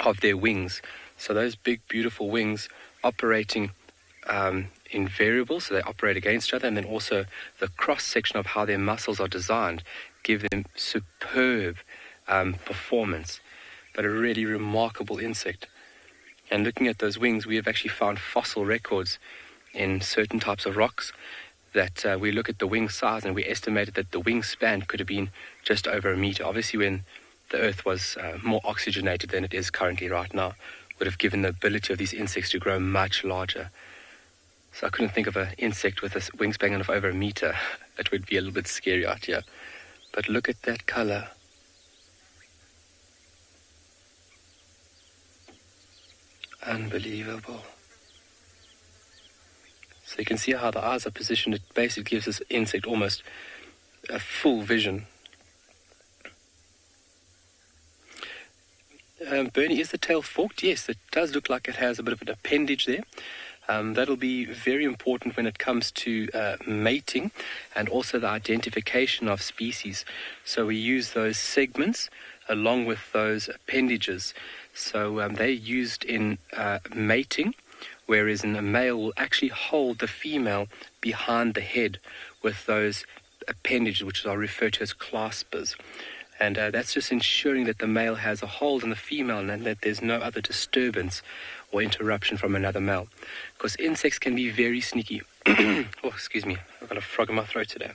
of their wings. So those big, beautiful wings operating in variables, so they operate against each other, and then also the cross-section of how their muscles are designed give them superb performance. But a really remarkable insect. And looking at those wings, we have actually found fossil records in certain types of rocks that we look at the wing size, and we estimated that the wingspan could have been just over a meter. Obviously, when the Earth was more oxygenated than it is currently right now, would have given the ability of these insects to grow much larger. So I couldn't think of an insect with a wingspan of over a meter. It would be a little bit scary out here. But look at that color. Unbelievable. So you can see how the eyes are positioned. It basically gives this insect almost a full vision. Bernie, is the tail forked? Yes, it does look like it has a bit of an appendage there. That'll be very important when it comes to mating and also the identification of species. So we use those segments along with those appendages. So they're used in mating, whereas a male will actually hold the female behind the head with those appendages, which are referred to as claspers. And that's just ensuring that the male has a hold on the female and that there's no other disturbance or interruption from another male. Because insects can be very sneaky. Oh, excuse me, I've got a frog in my throat today.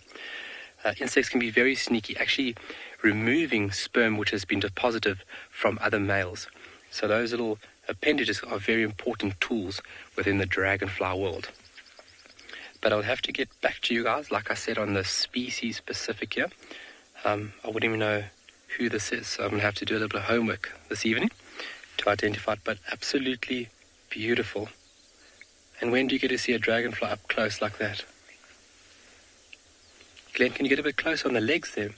Insects can be very sneaky, actually removing sperm which has been deposited from other males. So those little appendages are very important tools within the dragonfly world. But I'll have to get back to you guys, like I said, on the species specific here. I wouldn't even know who this is, so I'm going to have to do a little bit of homework this evening to identify it, but absolutely beautiful. And when do you get to see a dragonfly up close like that? Glenn, can you get a bit closer on the legs there?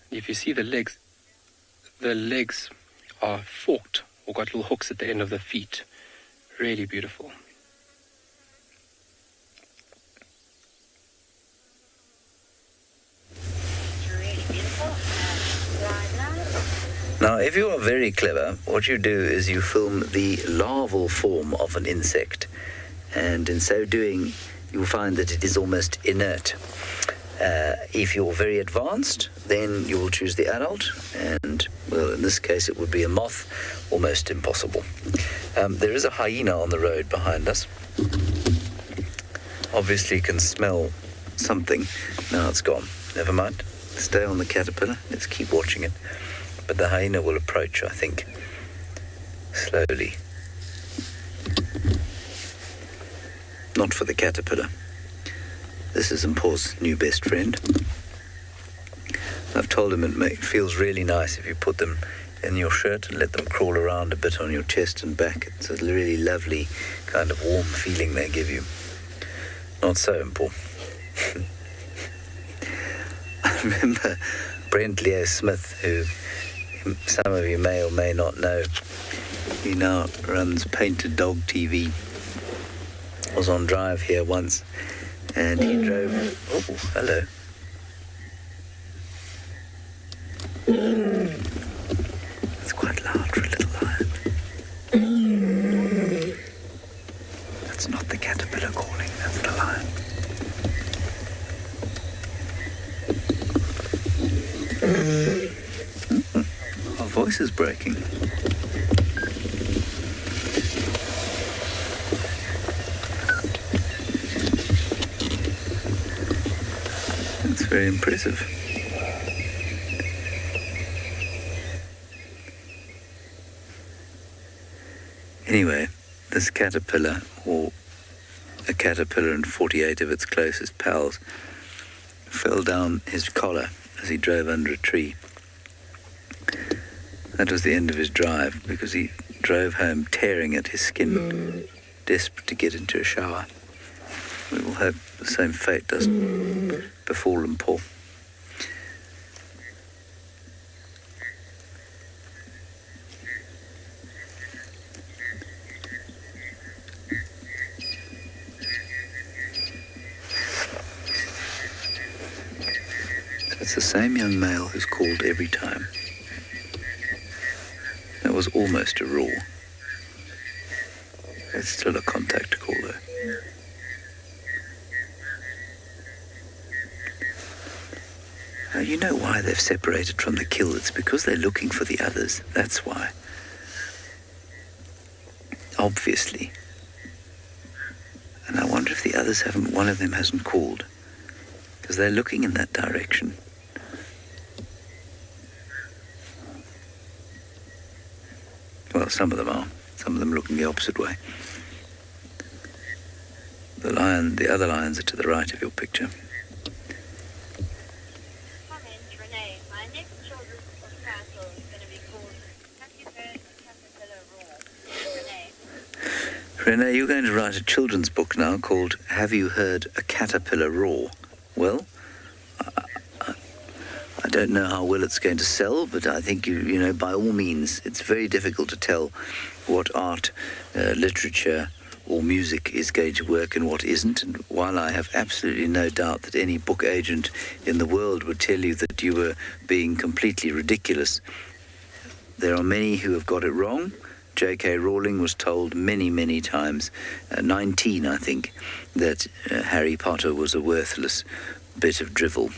If you see the legs are forked or got little hooks at the end of the feet. Really beautiful. Now, if you are very clever, what you do is you film the larval form of an insect, and in so doing, you'll find that it is almost inert. If you're very advanced, then you will choose the adult, and, well, in this case, it would be a moth, almost impossible. There is a hyena on the road behind us. Obviously, you can smell something. Now it's gone. Never mind. Stay on the caterpillar. Let's keep watching it. But the hyena will approach, I think, slowly. Not for the caterpillar. This is Mpho's new best friend. I've told him it feels really nice if you put them in your shirt and let them crawl around a bit on your chest and back. It's a really lovely kind of warm feeling they give you. Not so, Mpho. I remember Brent Leo Smith, who some of you may or may not know. He now runs Painted Dog TV. Was on drive here once, and he drove. Oh, hello. It's quite loud for a little lion. That's not the caterpillar calling, that's the lion. Our voice is breaking. That's very impressive. Anyway, this caterpillar, or a caterpillar and 48 of its closest pals, fell down his collar as he drove under a tree. That was the end of his drive, because he drove home tearing at his skin, desperate to get into a shower. We will hope the same fate doesn't befall Mpho. It's the same young male who's called every time. That was almost a roar. It's still a contact call, though. Now, you know why they've separated from the kill. It's because they're looking for the others. That's why. Obviously. And I wonder if the others haven't, one of them hasn't called. Because they're looking in that direction. Well, some of them are. Some of them looking the opposite way. The other lions are to the right of your picture. My name's Renee. My next children's parental is going to be called Have You Heard a Caterpillar Roar? Renee. Renee, you're going to write a children's book now called Have You Heard a Caterpillar Roar? Well, I don't know how well it's going to sell, but I think, you know, by all means, it's very difficult to tell what art, literature, or music is going to work and what isn't. And while I have absolutely no doubt that any book agent in the world would tell you that you were being completely ridiculous, there are many who have got it wrong. J.K. Rowling was told many, many times, 19, I think, that Harry Potter was a worthless bit of drivel.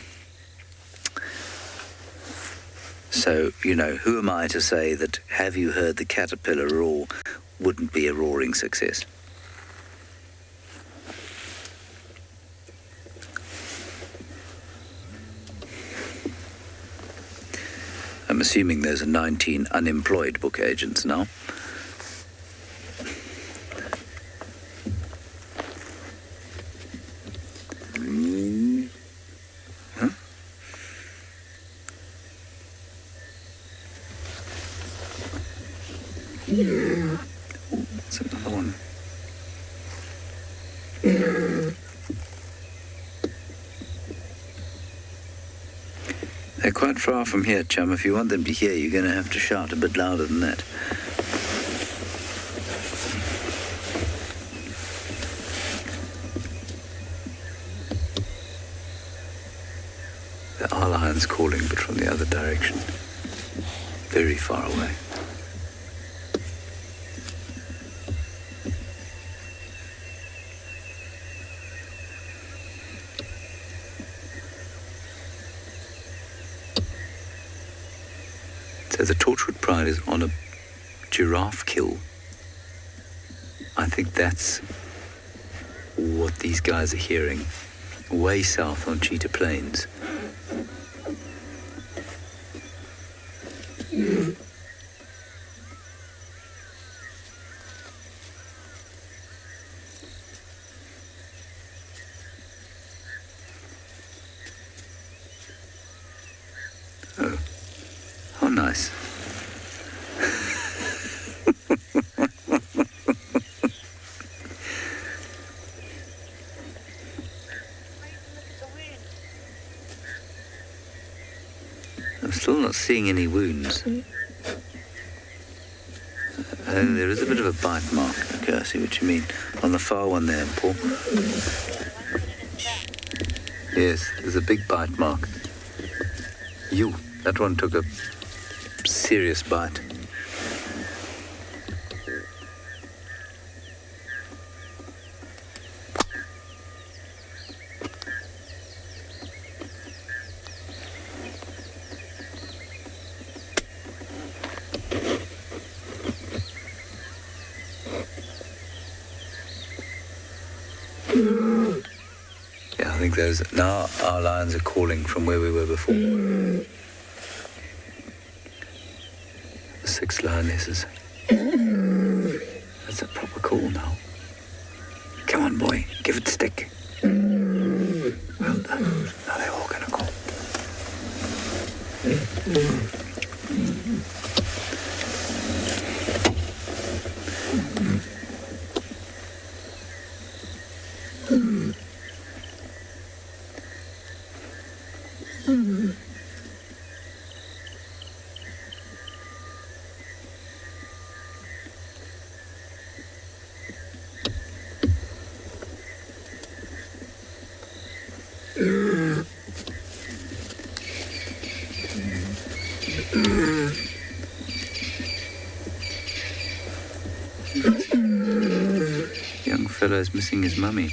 So, you know, who am I to say that Have You Heard the Caterpillar Roar wouldn't be a roaring success? I'm assuming there's 19 unemployed book agents now. Huh? Oh, that's another one. They're quite far from here, chum. If you want them to hear, you're going to have to shout a bit louder than that. There are lions calling, but from the other direction. very far away. So the Torchwood Pride is on a giraffe kill. I think that's what these guys are hearing, way south on Cheetah Plains. Oh, nice. I'm still not seeing any wounds. There is a bit of a bite mark. Okay, I see what you mean. On the far one there, Paul. Yes, there's a big bite mark. That one took a serious bite. Yeah, I think now our lions are calling from where we were before. The 6 lionesses. That's a proper call now. Come on, boy, give it stick. Well done. Now they're all gonna call. Young fellow's missing his mummy.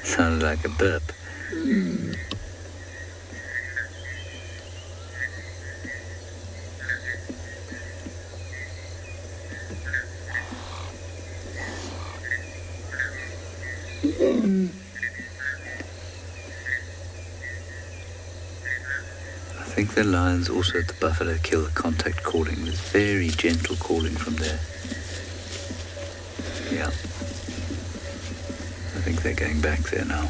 Sounded like a burp. I think the lions also at the buffalo kill are contact calling. There's very gentle calling from there. Yeah. I think they're going back there now.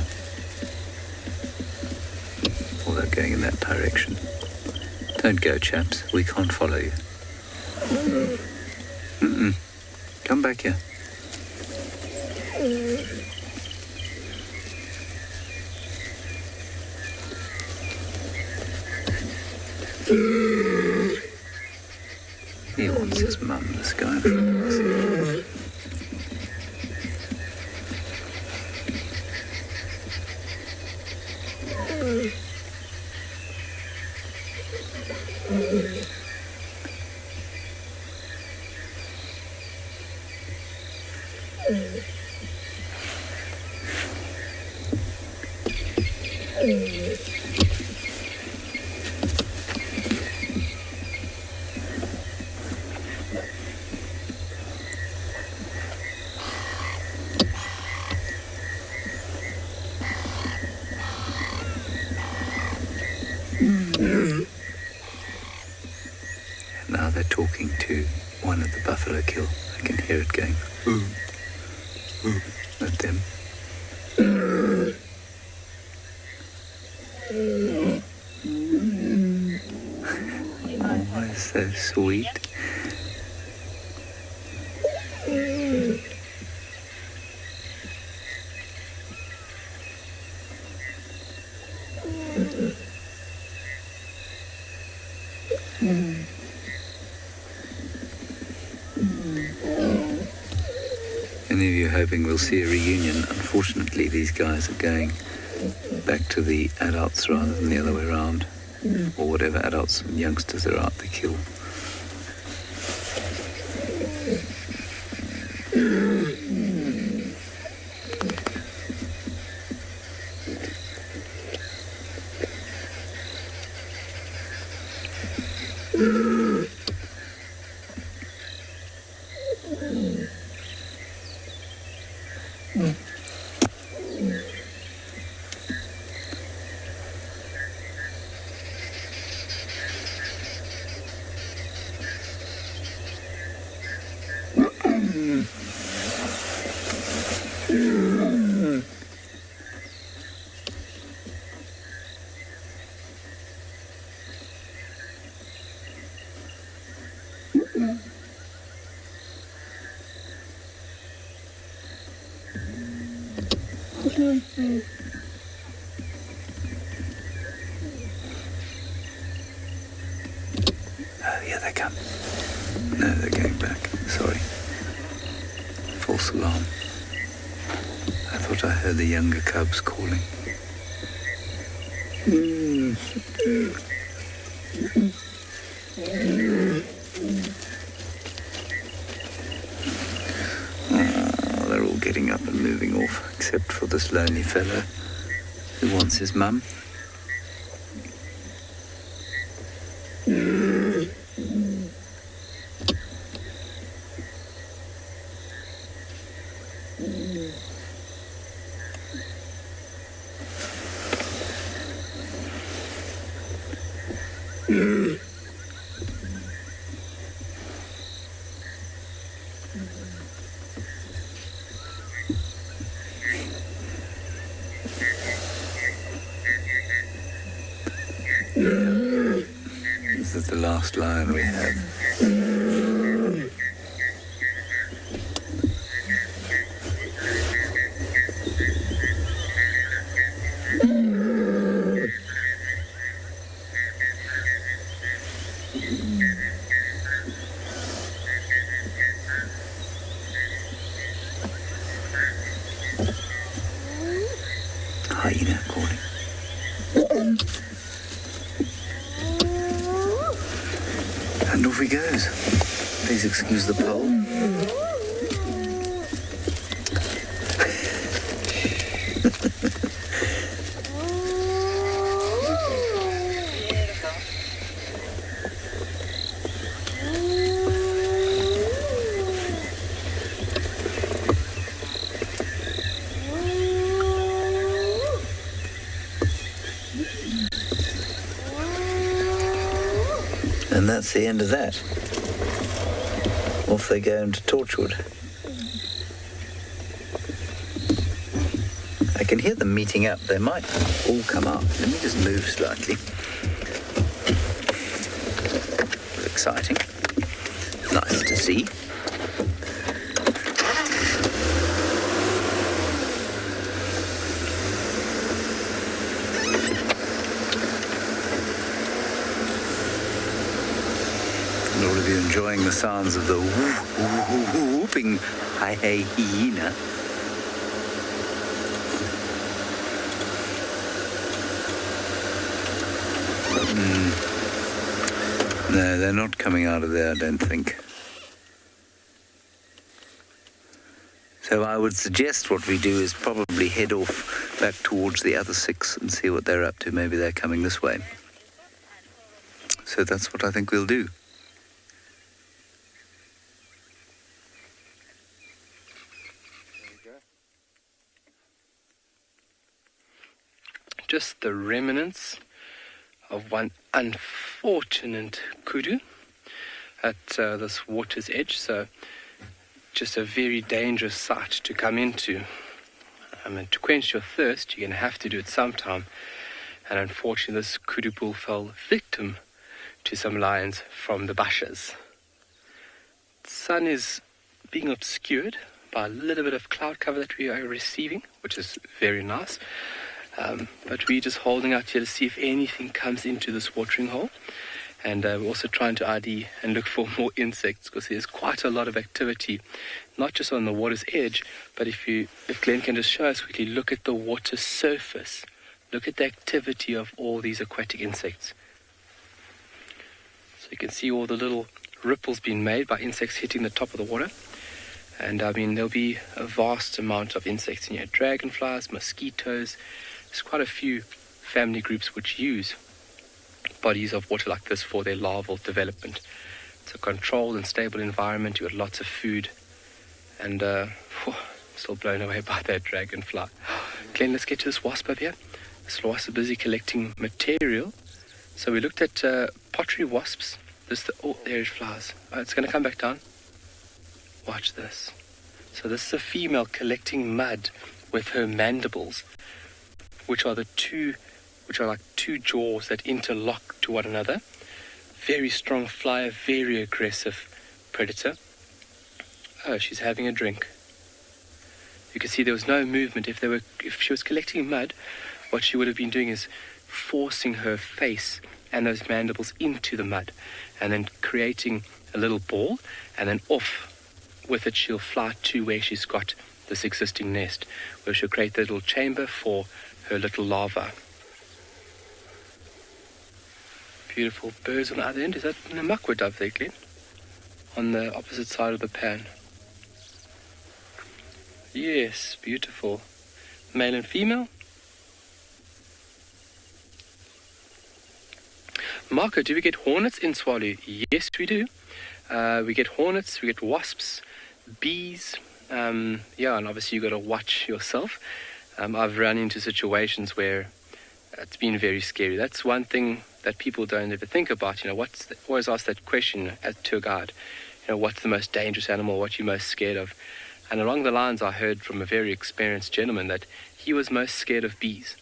Or they're going in that direction. Don't go, chaps. We can't follow you. Come back here. He wants his mum, this guy. Now they're talking to one at the buffalo kill. I can hear it going, ooh, ooh, at them. Oh, it's so sweet. Any of you hoping we'll see a reunion? Unfortunately, these guys are going back to the adults rather than the other way around, or whatever adults and youngsters there are out to kill. Oh, here they come. No, they're going back. Sorry. False alarm. I thought I heard the younger cubs calling. Oh, they're all getting up and moving off, except for this lonely fellow who wants his mum. This is the last lion we have. Hyena calling. And off he goes. Please excuse the pole. And that's the end of that. Off they go into Torchwood. I can hear them meeting up. They might all come up. Let me just move slightly. Exciting. Nice to see. All of you enjoying the sounds of the whooping hyena. No, they're not coming out of there, I don't think. So I would suggest what we do is probably head off back towards the other six and see what they're up to. Maybe they're coming this way. So that's what I think we'll do. Just the remnants of one unfortunate kudu at this water's edge, so just a very dangerous site to come into. And to quench your thirst, you're going to have to do it sometime. And unfortunately, this kudu bull fell victim to some lions from the bushes. The sun is being obscured by a little bit of cloud cover that we are receiving, which is very nice. But we're just holding out here to see if anything comes into this watering hole. And we're also trying to ID and look for more insects because there's quite a lot of activity, not just on the water's edge, but if Glenn can just show us quickly, look at the water surface. Look at the activity of all these aquatic insects. So you can see all the little ripples being made by insects hitting the top of the water. And I mean, there'll be a vast amount of insects in here. Dragonflies, mosquitoes. There's quite a few family groups which use bodies of water like this for their larval development. It's a controlled and stable environment. You've got lots of food. And still blown away by that dragonfly. Glenn, let's get to this wasp up here. This wasp is busy collecting material. So we looked at pottery wasps. There it flies. Oh, it's going to come back down. Watch this. So this is a female collecting mud with her mandibles, which are like two jaws that interlock to one another. Very strong flyer, very aggressive predator. Oh, she's having a drink. You can see there was no movement. If she was collecting mud, what she would have been doing is forcing her face and those mandibles into the mud and then creating a little ball, and then off with it she'll fly to where she's got this existing nest, where she'll create the little chamber for her little larva. Beautiful birds on the other end. Is that an Namakwa dove there, Glenn? On the opposite side of the pan. Yes, beautiful. Male and female. Marco, do we get hornets in Swallow? Yes, we do. We get hornets, we get wasps, bees. And obviously you've got to watch yourself. I've run into situations where it's been very scary. That's one thing that people don't ever think about. Always ask that question as tour guide. What's the most dangerous animal? What you're most scared of? And along the lines, I heard from a very experienced gentleman that he was most scared of bees.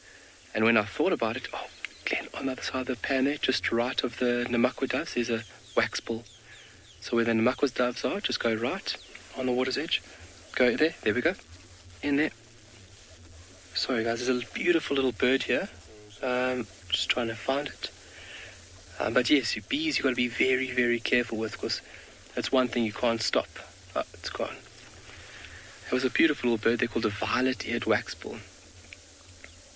And when I thought about it, Glenn, on the other side of the pan there, just right of the Namakwa doves, there's a wax bull. So where the Namakwa doves are, just go right on the water's edge. Go there. There we go. In there. Sorry, guys. There's a beautiful little bird here. Just trying to find it. But yes, bees you've got to be very, very careful with, because that's one thing you can't stop. Oh, it's gone. There was a beautiful little bird. They're called a violet-eared waxbull.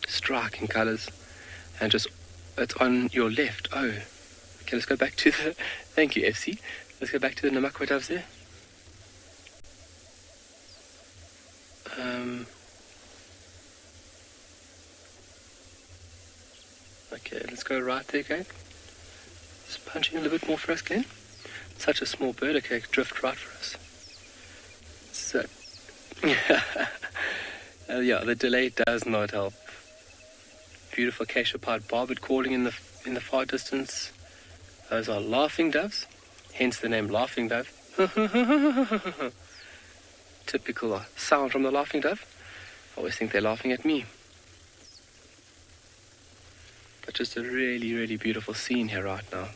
Striking colours. And just, it's on your left. Oh. Okay, let's go back to the... Thank you, FC. Let's go back to the Namakwa doves there. Okay, let's go right there, Glenn. Just punching a little bit more for us, Glenn. Such a small bird. Okay, drift right for us. So, the delay does not help. Beautiful acacia pied barbet calling in the far distance. Those are laughing doves, hence the name laughing dove. Typical sound from the laughing dove. I always think they're laughing at me. But just a really, really beautiful scene here right now.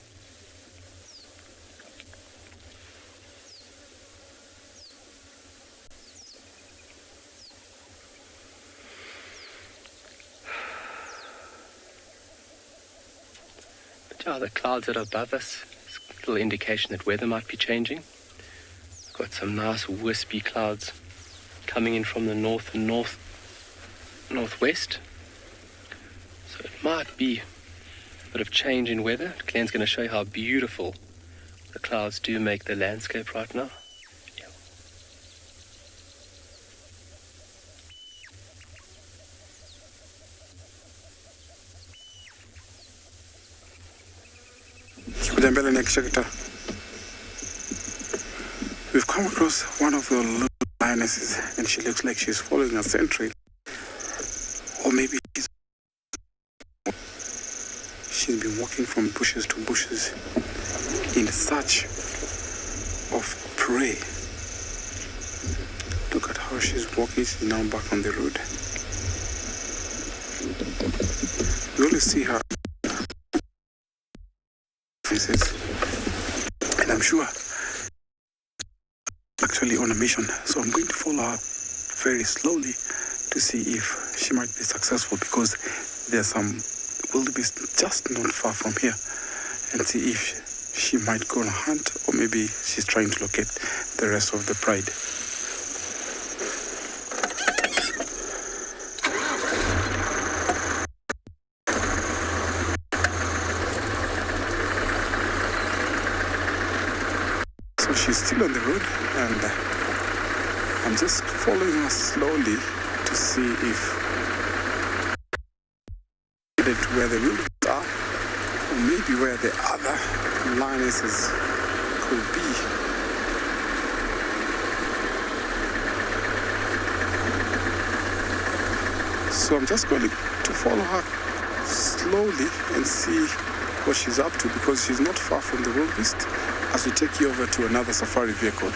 The clouds that are above us, it's a little indication that weather might be changing. We've got some nice wispy clouds coming in from the north and northwest. So it might be a bit of change in weather. Glenn's going to show you how beautiful the clouds do make the landscape right now. We've come across one of the little lionesses, and she looks like she's following a sentry. Or maybe she's been walking from bushes to bushes in search of prey. Look at how she's walking. She's now back on the road. We only see her faces, and I'm sure actually on a mission, so I'm going to follow her very slowly to see if she might be successful, because there's some wildebeest just not far from here, and see if she might go on a hunt, or maybe she's trying to locate the rest of the pride. So she's still on the road, and I'm just following her slowly to see if to where the wildebeest are, or maybe where the other lionesses could be. So I'm just going to follow her slowly and see what she's up to, because she's not far from the wildebeest as we take you over to another safari vehicle.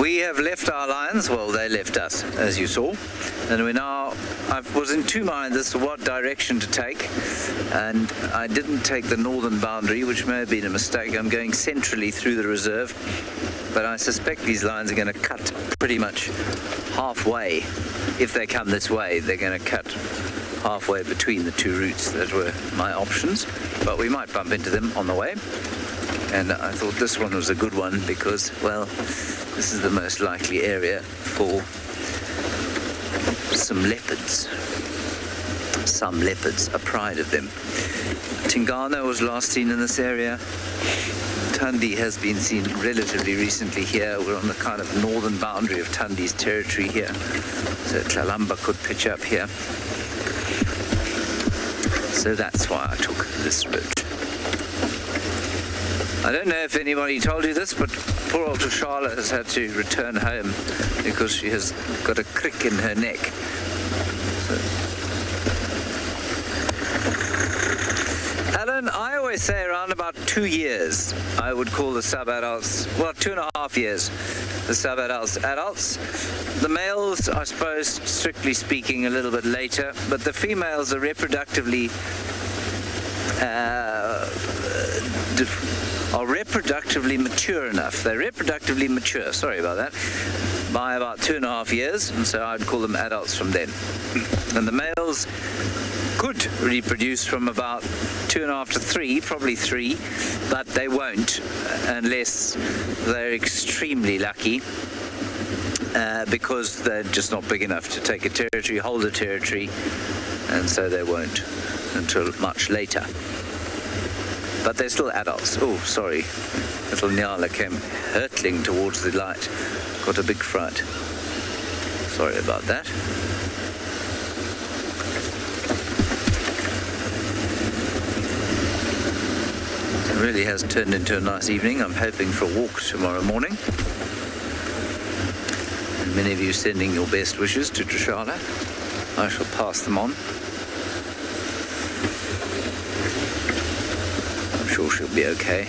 We have left our lions, well, they left us, as you saw, and I was in two minds as to what direction to take, and I didn't take the northern boundary, which may have been a mistake. I'm going centrally through the reserve, but I suspect these lions are going to cut pretty much halfway. If they come this way, they're going to cut halfway between the two routes. That were my options, but we might bump into them on the way. And I thought this one was a good one because, well, this is the most likely area for some leopards. Some leopards, a pride of them. Tingana was last seen in this area. Tundi has been seen relatively recently here. We're on the kind of northern boundary of Tundi's territory here. So Tlalamba could pitch up here. So that's why I took this route. I don't know if anybody told you this, but poor old Sociable has had to return home because she has got a crick in her neck. So. Alan, I always say around about 2 years, I would call the sub-adults, well, 2.5 years, the sub-adults adults. The males, I suppose, strictly speaking, a little bit later, but the females are reproductively mature enough. They're reproductively mature, sorry about that, by about 2.5 years, and so I'd call them adults from then. And the males could reproduce from about 2.5 to 3, probably 3, but they won't unless they're extremely lucky, because they're just not big enough to take a territory, hold a territory, and so they won't until much later. But they're still adults. Oh, sorry. Little Nyala came hurtling towards the light. Got a big fright. Sorry about that. It really has turned into a nice evening. I'm hoping for a walk tomorrow morning. And many of you sending your best wishes to Sociable. I shall pass them on. I'm sure she'll be okay.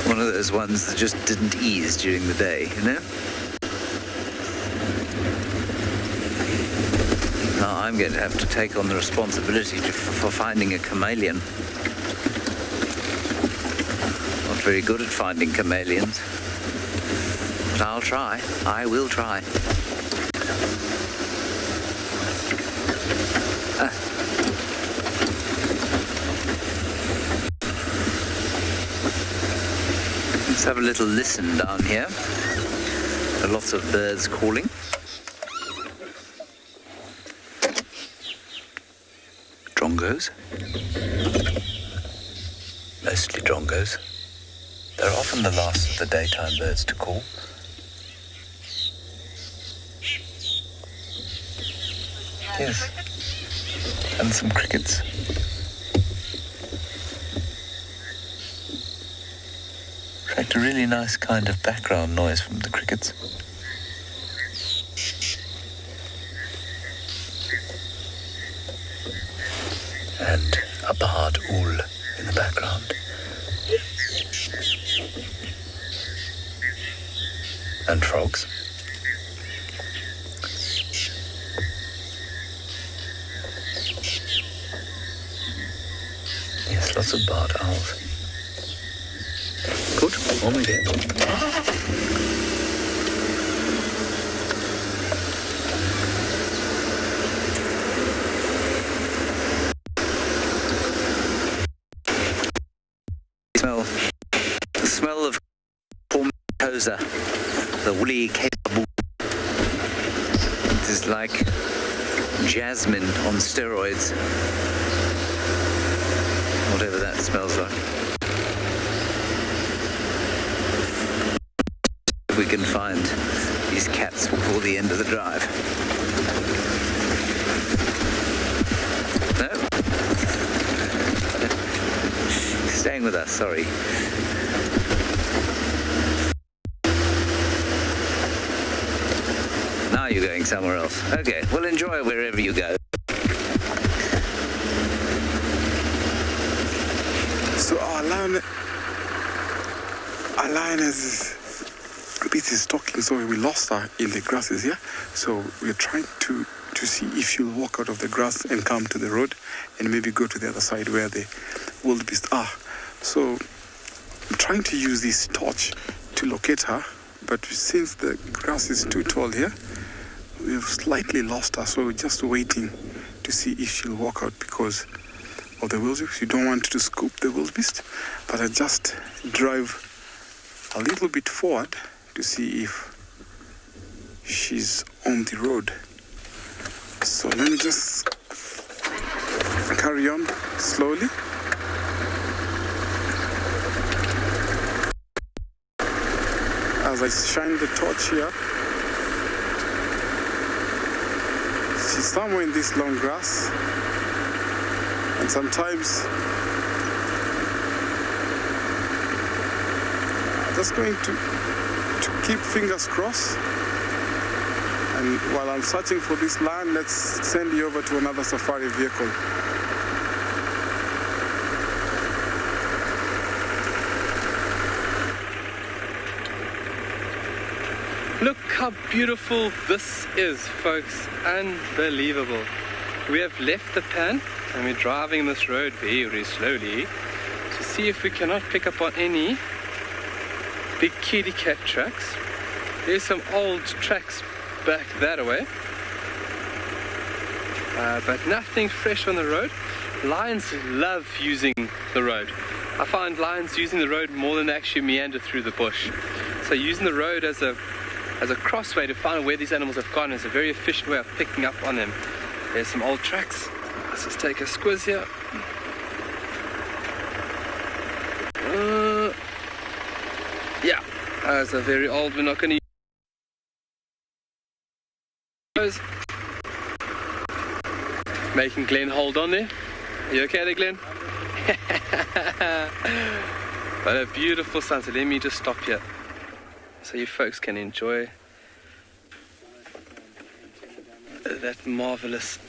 One of those ones that just didn't ease during the day, you know? Now I'm going to have to take on the responsibility for finding a chameleon. Not very good at finding chameleons. But I'll try. I will try. Let's have a little listen down here. There are lots of birds calling. Drongos. Mostly drongos. They're often the last of the daytime birds to call. Yes. And some crickets. Attract a really nice kind of background noise from the crickets. And a barred owl in the background. And frogs. Yes, lots of barred owls. Good. Oh my God. The smell of hornbill, the woolly kebaboo. It is like jasmine on steroids. Whatever that smells like. If we can find these cats before the end of the drive. No? Staying with us, sorry. Now you're going somewhere else. Okay, well enjoy wherever you go. So our lioness is busy stalking, so we lost her in the grasses here. So we're trying to see if she'll walk out of the grass and come to the road and maybe go to the other side where the wildebeest are. So I'm trying to use this torch to locate her, but since the grass is too tall here, we've slightly lost her, so we're just waiting to see if she'll walk out because of the wildebeest. You don't want to scoop the wildebeest, but I just drive a little bit forward to see if she's on the road. So let me just carry on slowly. As I shine the torch here, she's somewhere in this long grass, and sometimes I'm just going to keep fingers crossed. And while I'm searching for this lion, let's send you over to another safari vehicle. Look how beautiful this is, folks. Unbelievable. We have left the pan and we're driving this road very slowly to see if we cannot pick up on any big kitty cat tracks. There's some old tracks back that way, but nothing fresh on the road. Lions love using the road. I find lions using the road more than they actually meander through the bush. So using the road as a crossway to find where these animals have gone is a very efficient way of picking up on them. There's some old tracks. Let's just take a squiz here. Yeah, that's a very old. We're not going to use those. Making Glenn hold on there. Are you okay there, Glenn? But a beautiful sunset. Let me just stop here so you folks can enjoy that marvelous.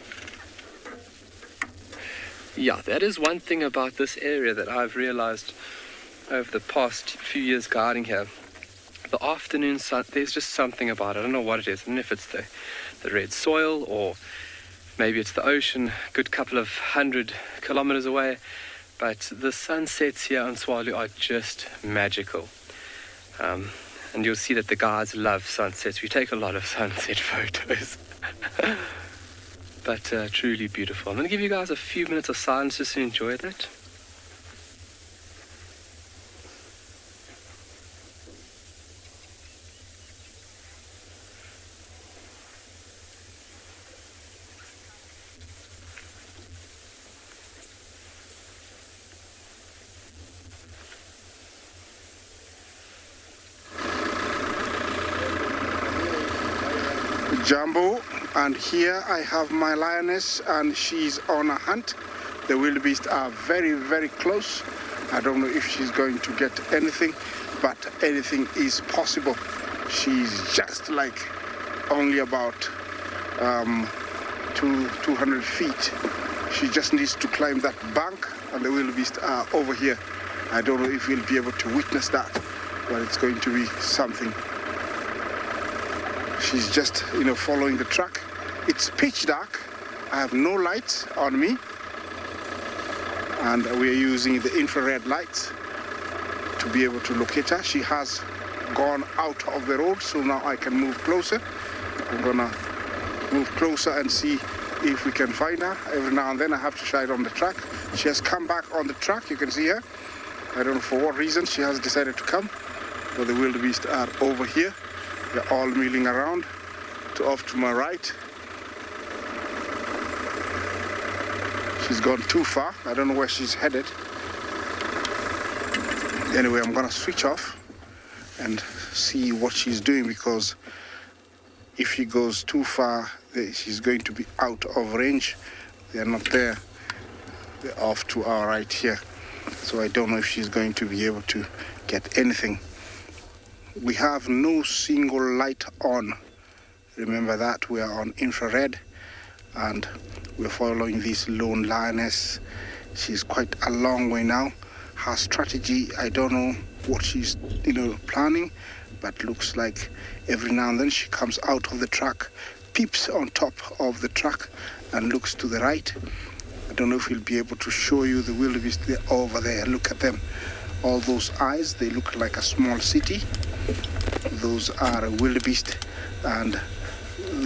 Yeah, that is one thing about this area that I've realized over the past few years guiding here. The afternoon sun, there's just something about it. I don't know what it is. I don't know if it's the red soil or maybe it's the ocean, a good couple of 100 kilometers away. But the sunsets here on Sociable are just magical. And you'll see that the guys love sunsets. We take a lot of sunset photos. But truly beautiful. I'm going to give you guys a few minutes of silence just to enjoy that. Jumbo, and here I have my lioness and she's on a hunt. The wildebeest are very close. I don't know if she's going to get anything, but anything is possible. She's just like only about 200 feet. She just needs to climb that bank and the wildebeest are over here. I don't know if we'll be able to witness that, but it's going to be something. She's just, following the track. It's pitch dark. I have no lights on me. And we are using the infrared lights. to be able to locate her. She has gone out of the road, so now I can move closer. I'm gonna move closer and see if we can find her. Every now and then I have to try it on the track. She has come back on the track, you can see her. I don't know for what reason she has decided to come, but the wildebeest are over here. They're all milling around off to my right. She's gone too far. I don't know where she's headed. Anyway, I'm gonna switch off and see what she's doing, because if she goes too far, she's going to be out of range. They're not there. They're off to our right here. So I don't know if she's going to be able to get anything. We have no single light on. Remember that we are on infrared, and we're following this lone lioness. She's quite a long way now. Her strategy, I don't know what she's planning, but looks like every now and then she comes out of the track, peeps on top of the track, and looks to the right. I don't know if we'll be able to show you the wildebeest. They're over there. Look at them. All those eyes, they look like a small city. Those are a wildebeest, and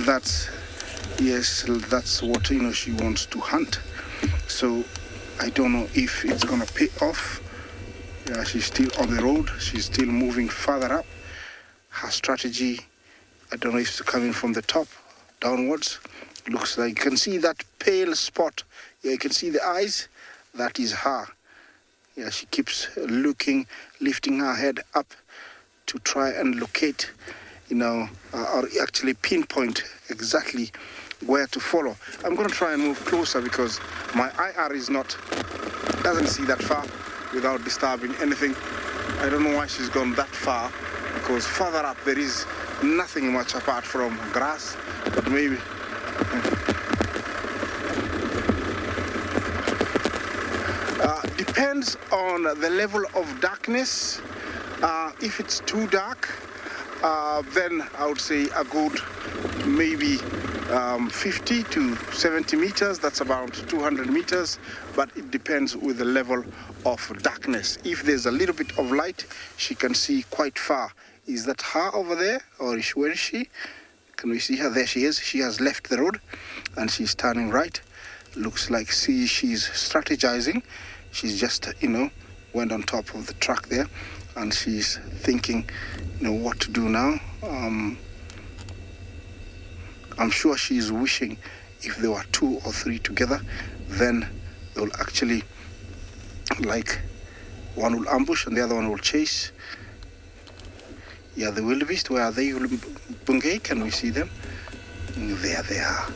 that's what she wants to hunt. So I don't know if it's gonna pay off. Yeah, she's still on the road. She's still moving further up. Her strategy, I don't know if it's coming from the top downwards. Looks like you can see that pale spot. Yeah, you can see the eyes. That is her. Yeah, she keeps looking, lifting her head up to try and locate, or actually pinpoint exactly where to follow. I'm going to try and move closer because my IR doesn't see that far without disturbing anything. I don't know why she's gone that far, because further up there is nothing much apart from grass, but maybe. Depends on the level of darkness. If it's too dark, then I would say a good maybe 50 to 70 meters. That's about 200 meters, but it depends with the level of darkness. If there's a little bit of light, she can see quite far. Is that her over there, or where is she? Can we see her? There she is. She has left the road and she's turning right. Looks like she's strategizing. She's just, went on top of the truck there, and she's thinking, what to do now. I'm sure she's wishing if there were 2 or 3 together, then they'll actually, one will ambush and the other one will chase. Yeah, the wildebeest, where are they? Bungay, can we see them? There they are.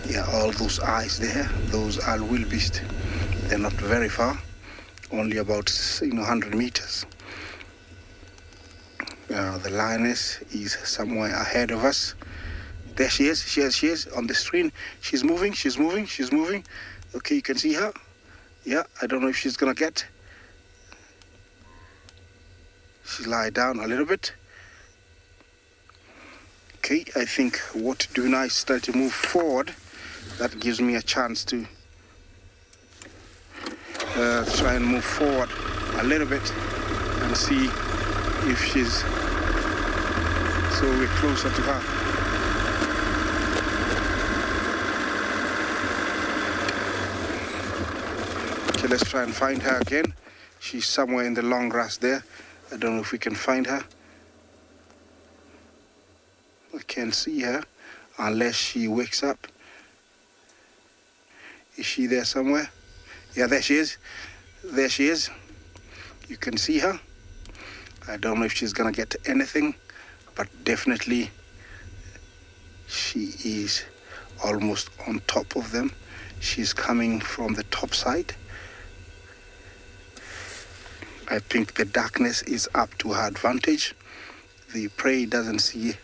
Yeah, all those eyes there, those are wildebeest. They're not very far, only about 100 meters. The lioness is somewhere ahead of us. There she is, she is on the screen. She's moving. Okay, you can see her. Yeah, I don't know if she's gonna get. She lied down a little bit. Okay, I think what to do now is start to move forward. That gives me a chance to try and move forward a little bit and see if she's, so we're closer to her. Okay, let's try and find her again. She's somewhere in the long grass there. I don't know if we can find her. I can't see her unless she wakes up. Is she there somewhere? Yeah, there she is. There she is. You can see her. I don't know if she's gonna get anything, but definitely she is almost on top of them. She's coming from the top side. I think the darkness is up to her advantage. The prey doesn't see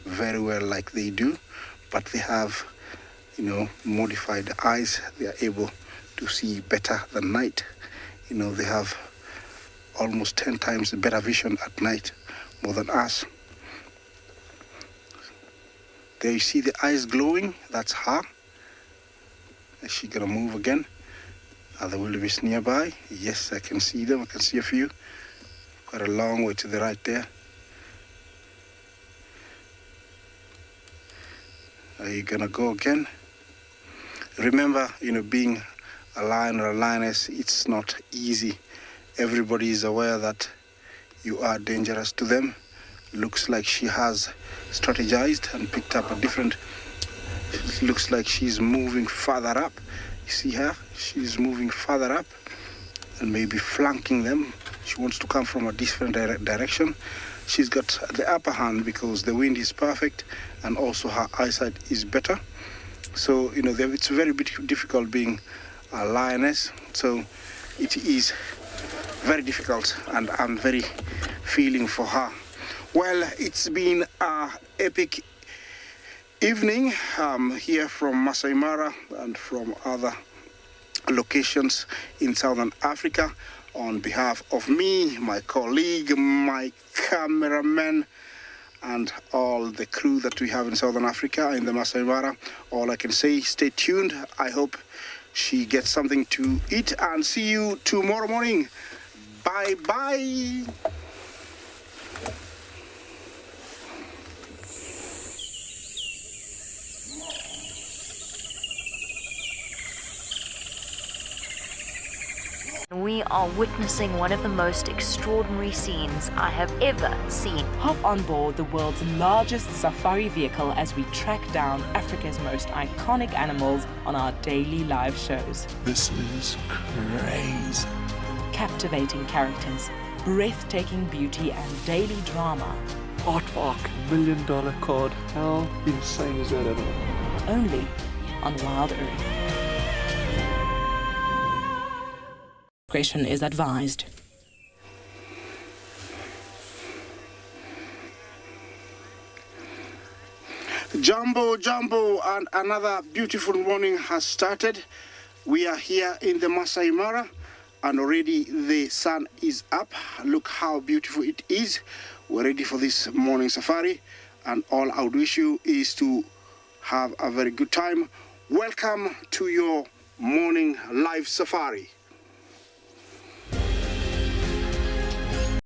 very well like they do, but they have, modified eyes. They are able to see better than night. They have almost 10 times better vision at night, more than us. There you see the eyes glowing. That's her. Is she gonna move again? Are the wildebeest nearby? Yes, I can see them. I can see a few. Quite a long way to the right there. Are you gonna go again? Remember, being a lion or a lioness, it's not easy. Everybody is aware that you are dangerous to them. Looks like she has strategized and picked up a different... It looks like she's moving further up. You see her? She's moving further up and maybe flanking them. She wants to come from a different direction. She's got the upper hand because the wind is perfect and also her eyesight is better. So, it's very difficult being a lioness. So it is very difficult and I'm very feeling for her. Well, it's been an epic evening here from Masai Mara and from other locations in Southern Africa. On behalf of me, my colleague, my cameraman, and all the crew that we have in Southern Africa, in the Masai Mara, all I can say, stay tuned. I hope she gets something to eat and see you tomorrow morning. Bye-bye. We are witnessing one of the most extraordinary scenes I have ever seen. Hop on board the world's largest safari vehicle as we track down Africa's most iconic animals on our daily live shows. This is crazy. Captivating characters, breathtaking beauty, and daily drama. Aardvark, $1 million cod. How insane is that animal? Only on WildEarth. Discretion is advised. Jumbo, and another beautiful morning has started. We are here in the Masai Mara and already the sun is up. Look how beautiful it is. We're ready for this morning safari and all I would wish you is to have a very good time. Welcome to your morning live safari.